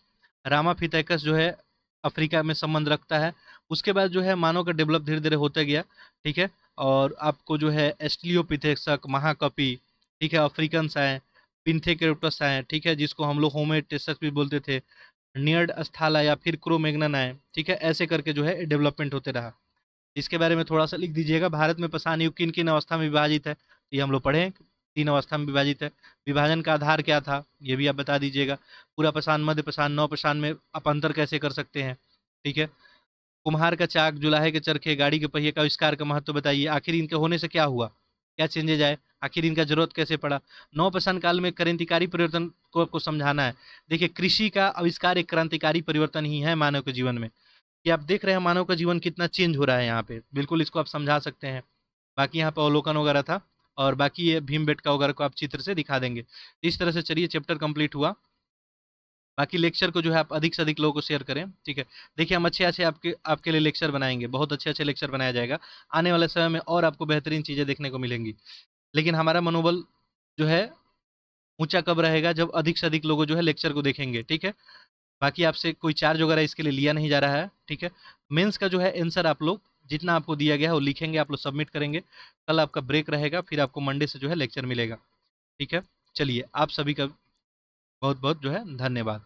रामाफिथेकस जो है अफ्रीका में संबंध रखता है। उसके बाद जो है मानव का डेवलप धीरे धीरे होता गया। ठीक है, और आपको जो है एस्टिलियोपिथेक्सक, महाकपि, ठीक है, अफ्रीकन्स आए, पिंथेकेरोटस आए, ठीक है, जिसको हम लोग होमेटेसस भी बोलते थे, नियर्ड अस्थाला या फिर क्रोमैग्नन आए। ठीक है, ऐसे करके जो है डेवलपमेंट होते रहा। इसके बारे में थोड़ा सा लिख दीजिएगा। भारत में पाषाण युग किन किन अवस्था में विभाजित है, ये हम लोग पढ़ें। 3 अवस्था में विभाजित है। विभाजन का आधार क्या था, ये भी आप बता दीजिएगा। पूरा पाषाण, मध्य पाषाण, नव पाषाण में आप अंतर कैसे कर सकते हैं, ठीक है। कुम्हार का चाक, जुलाहे के चरखे, गाड़ी के पहिए का आविष्कार का महत्व बताइए। आखिर इनके होने से क्या हुआ, क्या चेंजेज आए, आखिर इनका जरूरत कैसे पड़ा। नवपाषाण काल में क्रांतिकारी परिवर्तन को आपको समझाना है। देखिए, कृषि का आविष्कार एक क्रांतिकारी परिवर्तन ही है मानव के जीवन में। ये आप देख रहे हैं मानव का जीवन कितना चेंज हो रहा है यहाँ पे, बिल्कुल इसको आप समझा सकते हैं। बाकी यहाँ पे अवलोकन वगैरह था, और बाकी ये भीमबेटका वगैरह को आप चित्र से दिखा देंगे। इस तरह से चलिए चैप्टर कंप्लीट हुआ। बाकी लेक्चर को जो है आप अधिक से अधिक लोगों को शेयर करें, ठीक है। देखिए, हम अच्छे अच्छे आपके आपके लिए लेक्चर बनाएंगे, बहुत अच्छे अच्छे लेक्चर बनाया जाएगा आने वाले समय में, और आपको बेहतरीन चीज़ें देखने को मिलेंगी। लेकिन हमारा मनोबल जो है ऊंचा कब रहेगा, जब अधिक से अधिक लोग जो है लेक्चर को देखेंगे, ठीक है। बाकी आपसे कोई चार्ज वगैरह इसके लिए लिया नहीं जा रहा है, ठीक है। मेंस का जो है आंसर आप लोग जितना आपको दिया गया है वो लिखेंगे, आप लोग सबमिट करेंगे। कल आपका ब्रेक रहेगा, फिर आपको मंडे से जो है लेक्चर मिलेगा, ठीक है। चलिए, आप सभी का बहुत बहुत जो है धन्यवाद।